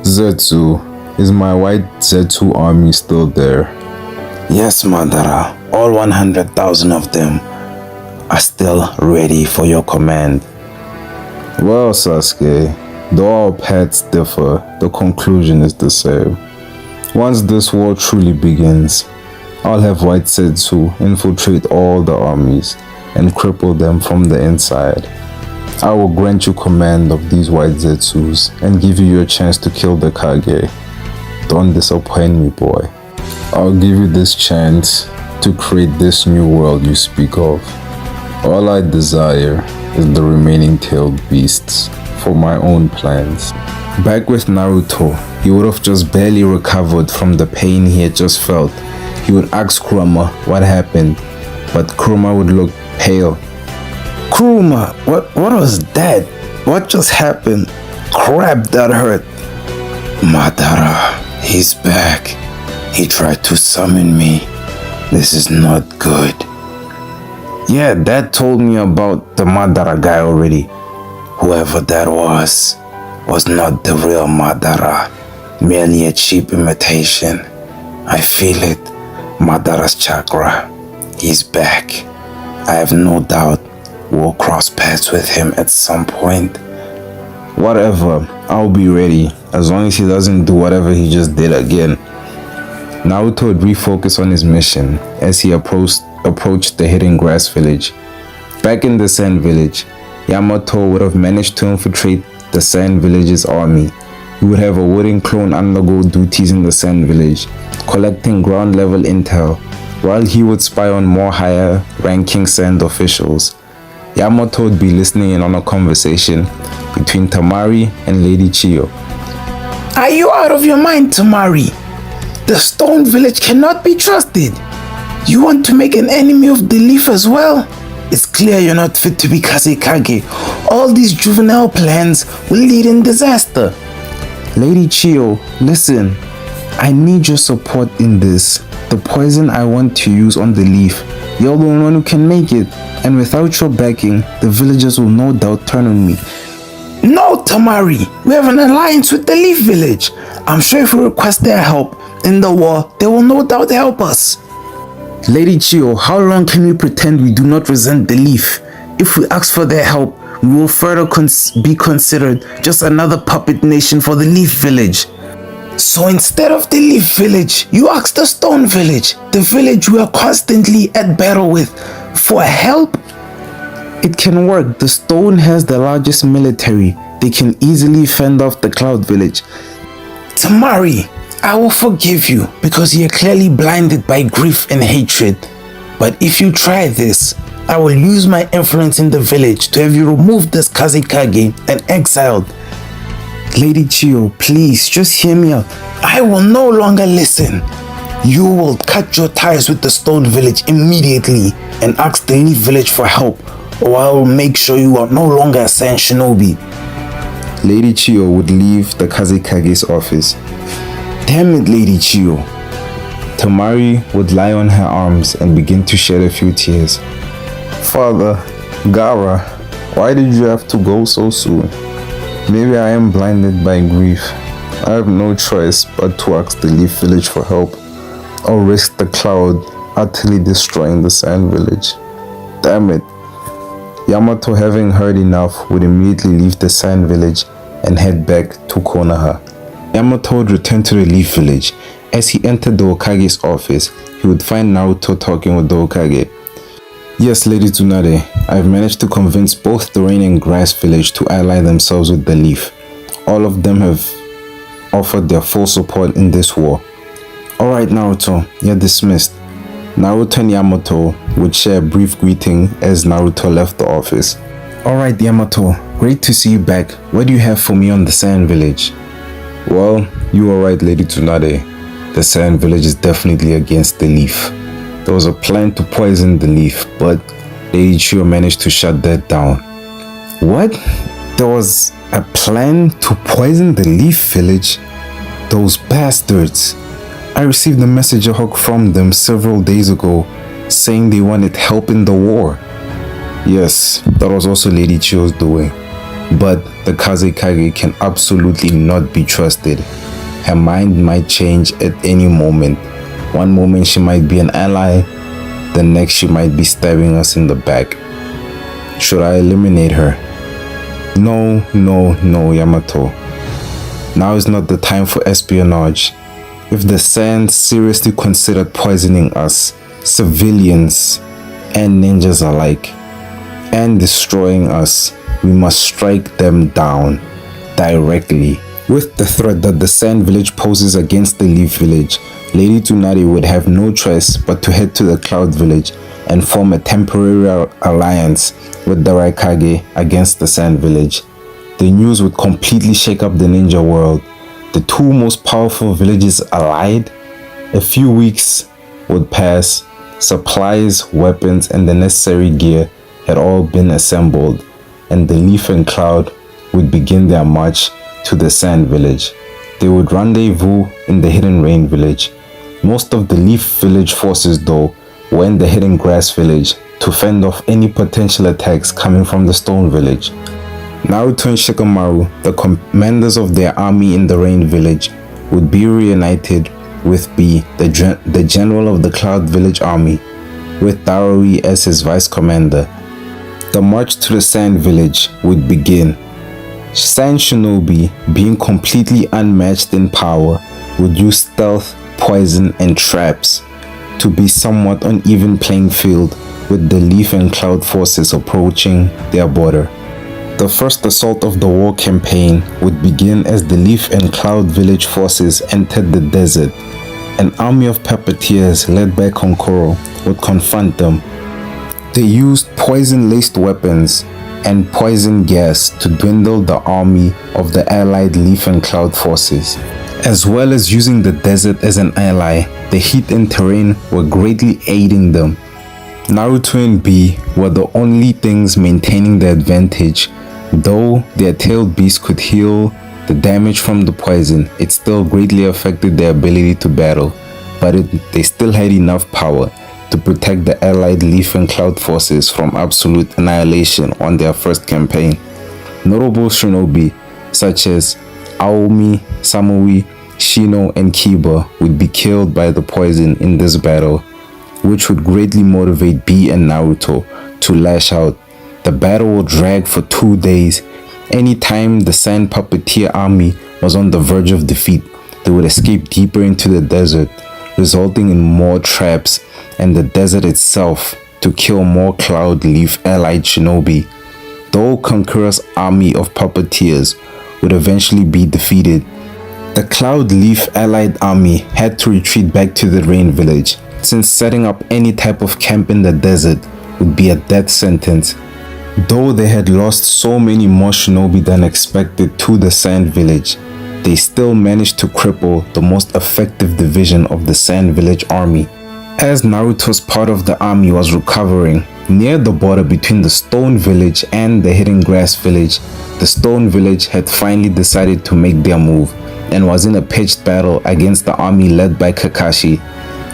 Zetsu, is my white Zetsu army still there? Yes, Madara. All 100,000 of them are still ready for your command. Well, Sasuke, though our paths differ, the conclusion is the same. Once this war truly begins, I'll have White Zetsu infiltrate all the armies and cripple them from the inside. I will grant you command of these White Zetsus and give you your chance to kill the Kage. Don't disappoint me, boy. I'll give you this chance to create this new world you speak of. All I desire is the remaining tailed beasts for my own plans. Back with Naruto, he would have just barely recovered from the pain he had just felt. He would ask Kurama what happened, but Kurama would look pale. Kuruma, what was that? What just happened? Crap, that hurt. Madara, he's back. He tried to summon me. This is not good. Yeah, Dad told me about the Madara guy already. Whoever that was not the real Madara, merely a cheap imitation. I feel it. Madara's chakra. He's back. I have no doubt we'll cross paths with him at some point. Whatever, I'll be ready, as long as he doesn't do whatever he just did again. Naruto would refocus on his mission as he approached the hidden grass village. Back in the Sand Village, Yamato would have managed to infiltrate the Sand Village's army. He would have a wooden clone undergo duties in the Sand Village, collecting ground level intel, while he would spy on more higher ranking Sand officials. Yamato would be listening in on a conversation between Tamari and Lady Chiyo. Are you out of your mind, Tamari? The Stone Village cannot be trusted. You want to make an enemy of the Leaf as well? It's clear you're not fit to be Kazekage. All these juvenile plans will lead in disaster. Lady Chiyo, listen. I need your support in this. The poison I want to use on the Leaf, you're the one who can make it. And without your backing, the villagers will no doubt turn on me. No, Tamari. We have an alliance with the Leaf Village. I'm sure if we request their help in the war, they will no doubt help us. Lady Chiyo, how long can we pretend we do not resent the Leaf? If we ask for their help, we will further be considered just another puppet nation for the Leaf Village. So instead of the Leaf Village, you ask the Stone Village, the village we are constantly at battle with, for help? It can work. The Stone has the largest military. They can easily fend off the Cloud Village. Tamari, I will forgive you because you are clearly blinded by grief and hatred. But if you try this, I will use my influence in the village to have you removed as Kazekage and exiled. Lady Chiyo, please, just hear me out. I will no longer listen. You will cut your ties with the Stone Village immediately and ask the Leaf Village for help, or I will make sure you are no longer a Sand Shinobi. Lady Chiyo would leave the Kazekage's office. Damn it, Lady Chiyo. Tamari would lie on her arms and begin to shed a few tears. Father, Gaara, why did you have to go so soon? Maybe I am blinded by grief. I have no choice but to ask the Leaf Village for help, or risk the Cloud utterly destroying the Sand Village. Damn it. Yamato, having heard enough, would immediately leave the Sand Village and head back to Konoha. Yamato would return to the Leaf Village. As he entered the Hokage's office, he would find Naruto talking with the Hokage. Yes, Lady Tsunade, I've managed to convince both the Rain and Grass Village to ally themselves with the Leaf. All of them have offered their full support in this war. Alright Naruto, you're dismissed. Naruto and Yamato would share a brief greeting as Naruto left the office. Alright Yamato, great to see you back. What do you have for me on the Sand Village? Well, you were right, Lady Tsunade. The Sand Village is definitely against the Leaf. There was a plan to poison the Leaf, but Lady Chiyo managed to shut that down. What? There was a plan to poison the Leaf Village? Those bastards. I received a message from them several days ago saying they wanted help in the war. Yes, that was also Lady Chiyo's doing. But the Kazekage can absolutely not be trusted. Her mind might change at any moment. One moment she might be an ally, the next she might be stabbing us in the back. Should I eliminate her? No, Yamato. Now is not the time for espionage. If the Sand seriously considered poisoning us, civilians and ninjas alike, and destroying us, we must strike them down directly. With the threat that the Sand Village poses against the Leaf Village, Lady Tsunade would have no choice but to head to the Cloud Village and form a temporary alliance with the Raikage against the Sand Village. The news would completely shake up the ninja world. The two most powerful villages allied? A few weeks would pass, supplies, weapons, and the necessary gear had all been assembled, and the Leaf and Cloud would begin their march to the Sand Village. They would rendezvous in the Hidden Rain Village. Most of the Leaf Village forces, though, were in the Hidden Grass Village to fend off any potential attacks coming from the Stone Village. Naruto and Shikamaru, the commanders of their army in the Rain Village, would be reunited with B, the general of the Cloud Village army, with Darui as his vice commander. The march to the Sand Village would begin. Sand Shinobi, being completely unmatched in power, would use stealth, poison, and traps to be somewhat on even playing field with the Leaf and Cloud forces approaching their border. The first assault of the war campaign would begin as the Leaf and Cloud Village forces entered the desert. An army of puppeteers led by Konkoro would confront them. They used poison-laced weapons and poison gas to dwindle the army of the allied Leaf and Cloud forces. As well as using the desert as an ally, the heat and terrain were greatly aiding them. Naruto and B were the only things maintaining the advantage. Though their tailed beast could heal the damage from the poison, it still greatly affected their ability to battle, but they still had enough power to protect the allied Leaf and Cloud forces from absolute annihilation on their first campaign. Notable shinobi such as Aomi, Samui, Shino, and Kiba would be killed by the poison in this battle, which would greatly motivate B and Naruto to lash out. The battle would drag for 2 days. Anytime the Sand Puppeteer army was on the verge of defeat, they would escape deeper into the desert, resulting in more traps and the desert itself to kill more Cloud Leaf allied shinobi. Though Kankura's army of puppeteers would eventually be defeated, the Cloud Leaf allied army had to retreat back to the Rain Village, since setting up any type of camp in the desert would be a death sentence. Though they had lost so many more shinobi than expected to the Sand Village, they still managed to cripple the most effective division of the Sand Village army. As Naruto's part of the army was recovering, near the border between the Stone Village and the Hidden Grass Village, the Stone Village had finally decided to make their move and was in a pitched battle against the army led by Kakashi.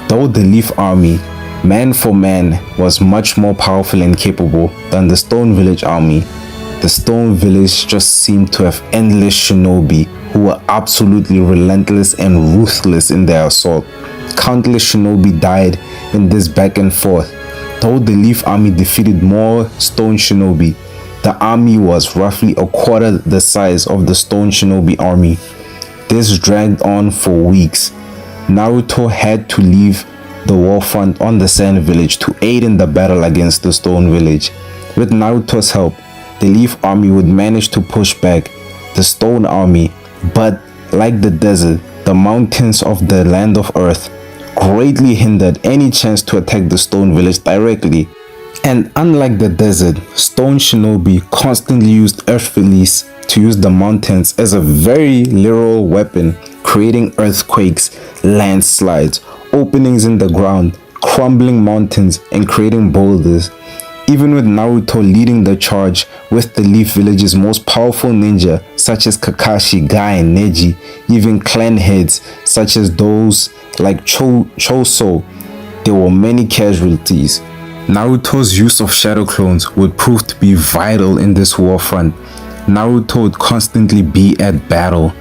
Though the Leaf army, man for man, was much more powerful and capable than the Stone Village army, the Stone Village just seemed to have endless shinobi who were absolutely relentless and ruthless in their assault. Countless shinobi died in this back and forth. Though the Leaf army defeated more Stone shinobi, the army was roughly a quarter the size of the Stone shinobi army. This dragged on for weeks. Naruto had to leave the war front on the Sand Village to aid in the battle against the Stone Village. With Naruto's help, the Leaf army would manage to push back the Stone army, but like the desert, the mountains of the Land of Earth greatly hindered any chance to attack the Stone Village directly. And unlike the desert, Stone shinobi constantly used Earth Release to use the mountains as a very literal weapon, creating earthquakes, landslides, openings in the ground, crumbling mountains, and creating boulders. Even with Naruto leading the charge with the Leaf Village's most powerful ninja such as Kakashi, Guy, and Neji, even clan heads such as those like Choso, there were many casualties. Naruto's use of shadow clones would prove to be vital in this war front. Naruto would constantly be at battle.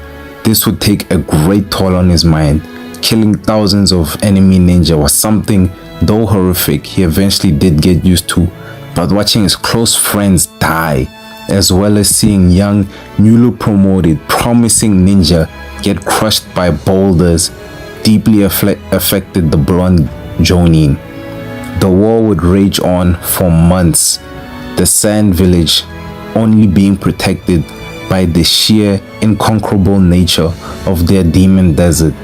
This would take a great toll on his mind. Killing thousands of enemy ninja was something, though horrific, he eventually did get used to. But watching his close friends die, as well as seeing young, newly promoted, promising ninja get crushed by boulders, deeply affected the blonde Jonin. The war would rage on for months, the Sand Village only being protected by the sheer, inconquerable nature of their demon desert.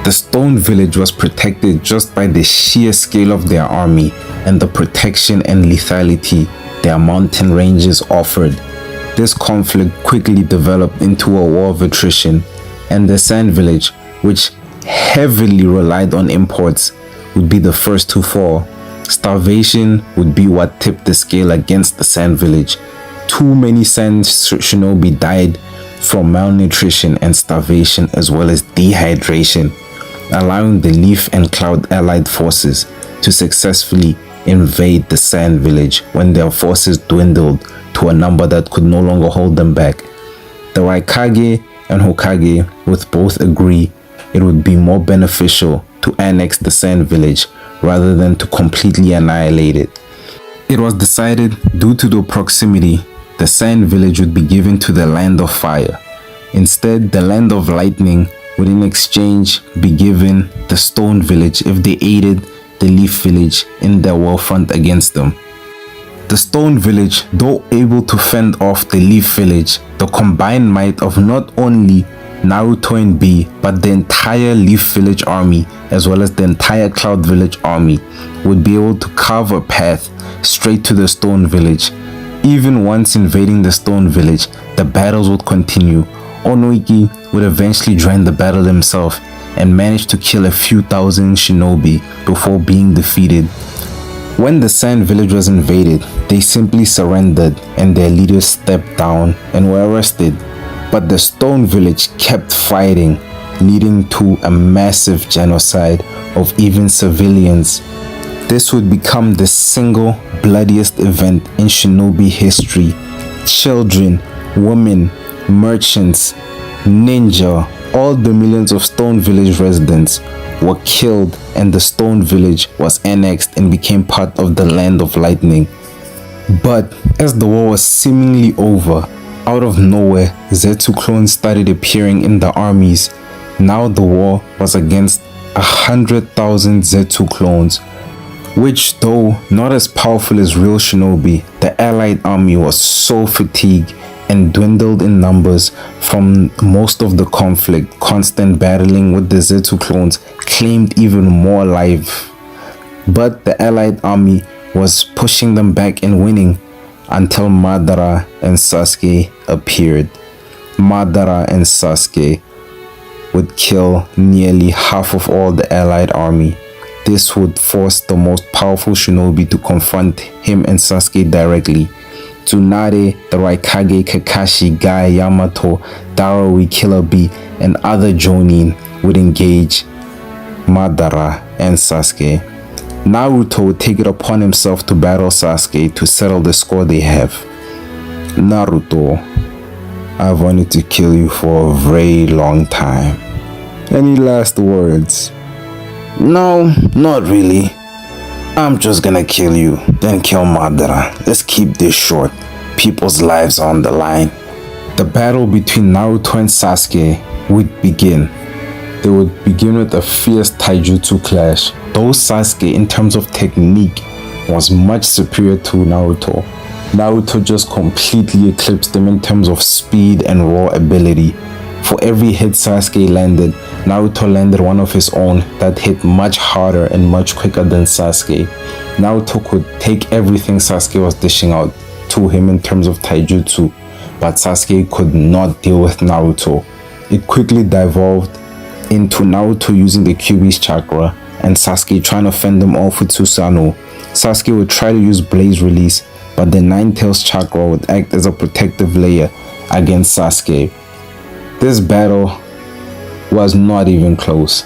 The Stone Village was protected just by the sheer scale of their army and the protection and lethality their mountain ranges offered. This conflict quickly developed into a war of attrition, and the Sand Village, which heavily relied on imports, would be the first to fall. Starvation would be what tipped the scale against the Sand Village. Too many Sand Shinobi died from malnutrition and starvation, as well as dehydration, allowing the Leaf and Cloud allied forces to successfully invade the Sand Village when their forces dwindled to a number that could no longer hold them back. The Raikage and Hokage would both agree it would be more beneficial to annex the Sand Village rather than to completely annihilate it. It was decided, due to the proximity, the Sand Village would be given to the Land of Fire. Instead, the Land of Lightning would in exchange be given the Stone Village if they aided the Leaf Village in their war front against them. The Stone Village, though able to fend off the Leaf Village, the combined might of not only Naruto and B, but the entire Leaf Village army, as well as the entire Cloud Village army, would be able to carve a path straight to the Stone Village. Even once invading the Stone Village, the battles would continue. Onoiki would eventually join the battle himself and manage to kill a few thousand shinobi before being defeated. When the Sand Village was invaded, they simply surrendered and their leaders stepped down and were arrested. But the Stone Village kept fighting, leading to a massive genocide of even civilians. This would become the single bloodiest event in shinobi history. Children, women, merchants, ninja, all the millions of Stone Village residents were killed, and the Stone Village was annexed and became part of the Land of Lightning. But as the war was seemingly over, out of nowhere, Zetsu clones started appearing in the armies. Now the war was against 100,000 Zetsu clones, which, though not as powerful as real shinobi, the allied army was so fatigued and dwindled in numbers from most of the conflict. Constant battling with the Zetsu clones claimed even more life. But the allied army was pushing them back and winning until Madara and Sasuke appeared. Madara and Sasuke would kill nearly half of all the allied army. This would force the most powerful shinobi to confront him and Sasuke directly. Tsunade, the Raikage, Kakashi, Guy, Yamato, Daruwi, Killer Bee, and other Jonin would engage Madara and Sasuke. Naruto would take it upon himself to battle Sasuke to settle the score they have. Naruto, I've wanted to kill you for a very long time. Any last words? No, not really. I'm just gonna kill you, then kill Madara. Let's keep this short. People's lives are on the line. The battle between Naruto and Sasuke would begin. They would begin with a fierce taijutsu clash. Though Sasuke, in terms of technique, was much superior to Naruto, Naruto just completely eclipsed him in terms of speed and raw ability. For every hit Sasuke landed, Naruto landed one of his own that hit much harder and much quicker than Sasuke. Naruto could take everything Sasuke was dishing out to him in terms of taijutsu, but Sasuke could not deal with Naruto. It quickly devolved into Naruto using the Kyuubi's chakra and Sasuke trying to fend them off with Susanoo. Sasuke would try to use Blaze Release, but the Nine-Tails chakra would act as a protective layer against Sasuke. This battle was not even close.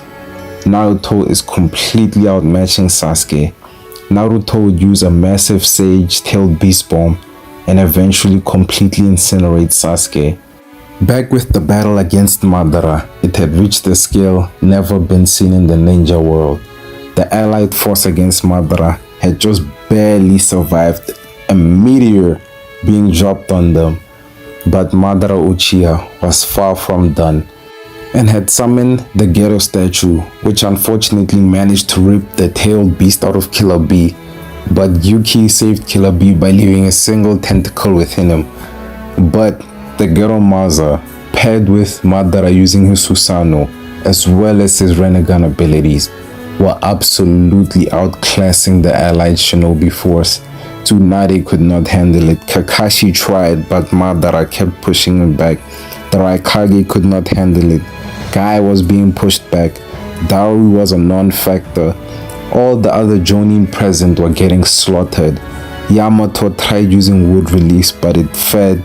Naruto is completely outmatching Sasuke. Naruto would use a massive Sage-tailed Beast Bomb and eventually completely incinerate Sasuke. Back with the battle against Madara, it had reached a scale never been seen in the ninja world. The allied force against Madara had just barely survived a meteor being dropped on them. But Madara Uchiha was far from done and had summoned the Ghetto statue, which unfortunately managed to rip the tailed beast out of Killer Bee. But Yuki saved Killer Bee by leaving a single tentacle within him. But the Ghetto Maza, paired with Madara using his Susanoo as well as his Rinnegan abilities, were absolutely outclassing the allied shinobi force. Tsunade could not handle it. Kakashi tried, but Madara kept pushing him back. The Raikage could not handle it. Guy was being pushed back. Daruwi was a non-factor. All the other Jonin present were getting slaughtered. Yamato tried using wood release, but it fared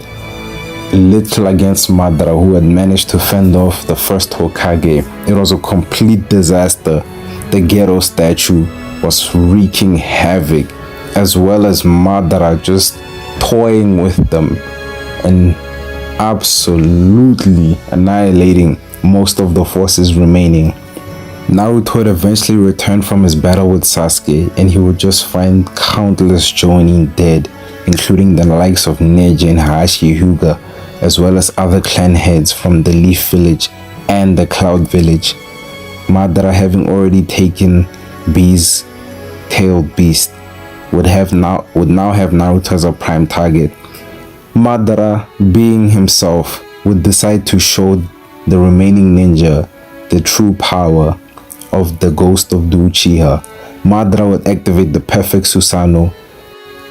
little against Madara, who had managed to fend off the first Hokage. It was a complete disaster. The ghetto statue was wreaking havoc, as well as Madara just toying with them and absolutely annihilating most of the forces remaining. Naruto would eventually return from his battle with Sasuke, and he would just find countless Jonin dead, including the likes of Neji and Hayashi Hyuga, as well as other clan heads from the Leaf Village and the Cloud Village. Madara, having already taken B's tailed beast, would now have Naruto as a prime target. Madara, being himself, would decide to show the remaining ninja the true power of the ghost of the Uchiha. Madara would activate the perfect Susanoo.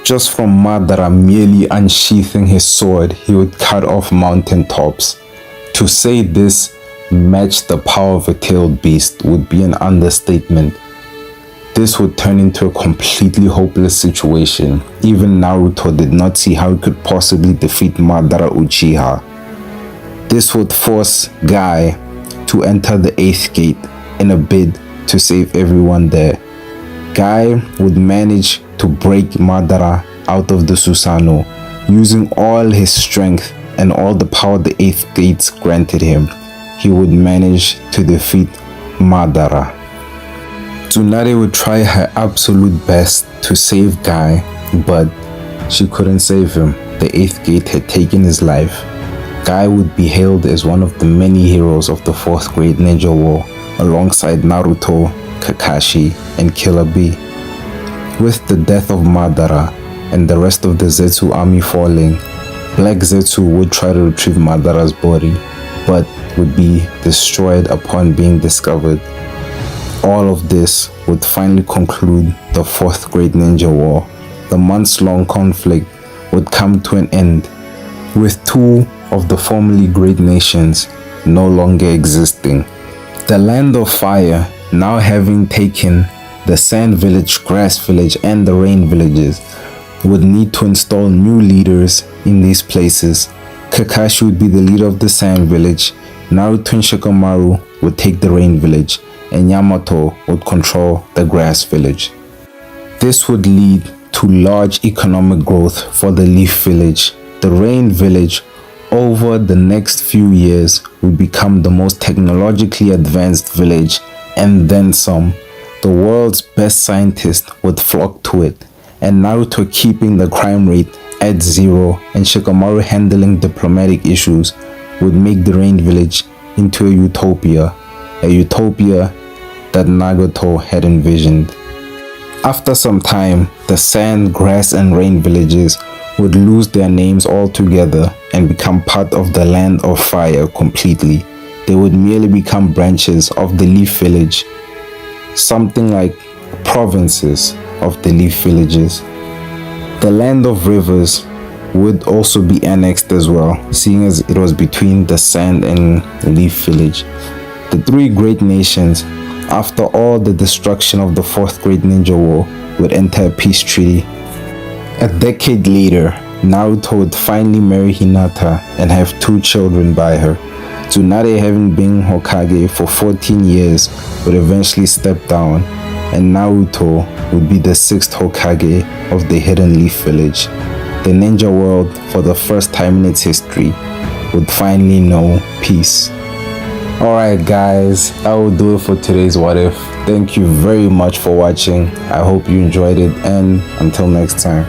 Just from Madara merely unsheathing his sword, he would cut off mountain tops. To say this matched the power of a tailed beast would be an understatement. This would turn into a completely hopeless situation. Even Naruto did not see how he could possibly defeat Madara Uchiha. This would force Guy to enter the 8th gate in a bid to save everyone there. Guy would manage to break Madara out of the Susanoo, using all his strength and all the power the 8th gates granted him. He would manage to defeat Madara. Tsunade would try her absolute best to save Guy, but she couldn't save him. The 8th gate had taken his life. Guy would be hailed as one of the many heroes of the 4th Great Ninja War, alongside Naruto, Kakashi, and Killer Bee. With the death of Madara and the rest of the Zetsu army falling, Black Zetsu would try to retrieve Madara's body, but would be destroyed upon being discovered. All of this would finally conclude the 4th Great Ninja War. The months-long conflict would come to an end, with two of the formerly great nations no longer existing. The Land of Fire, now having taken the Sand Village, Grass Village, and the Rain Villages, would need to install new leaders in these places. Kakashi would be the leader of the Sand Village, Naruto and Shikamaru would take the Rain Village, and Yamato would control the Grass Village. This would lead to large economic growth for the Leaf Village. The Rain Village, over the next few years, would become the most technologically advanced village, and then some. The world's best scientists would flock to it, and Naruto keeping the crime rate at 0 and Shikamaru handling diplomatic issues would make the Rain Village into a utopia that Nagato had envisioned. After some time, the Sand, Grass, and Rain villages would lose their names altogether and become part of the Land of Fire completely. They would merely become branches of the Leaf Village, something like provinces of the Leaf Villages. The Land of Rivers would also be annexed as well, seeing as it was between the Sand and Leaf Village. The three great nations, after all the destruction of the 4th Great Ninja War, would enter a peace treaty. A decade later, Naruto would finally marry Hinata and have 2 children by her. Tsunade, having been Hokage for 14 years, would eventually step down, and Naruto would be the 6th Hokage of the Hidden Leaf Village. The ninja world, for the first time in its history, would finally know peace. Alright guys, that will do it for today's What If. Thank you very much for watching. I hope you enjoyed it, and until next time.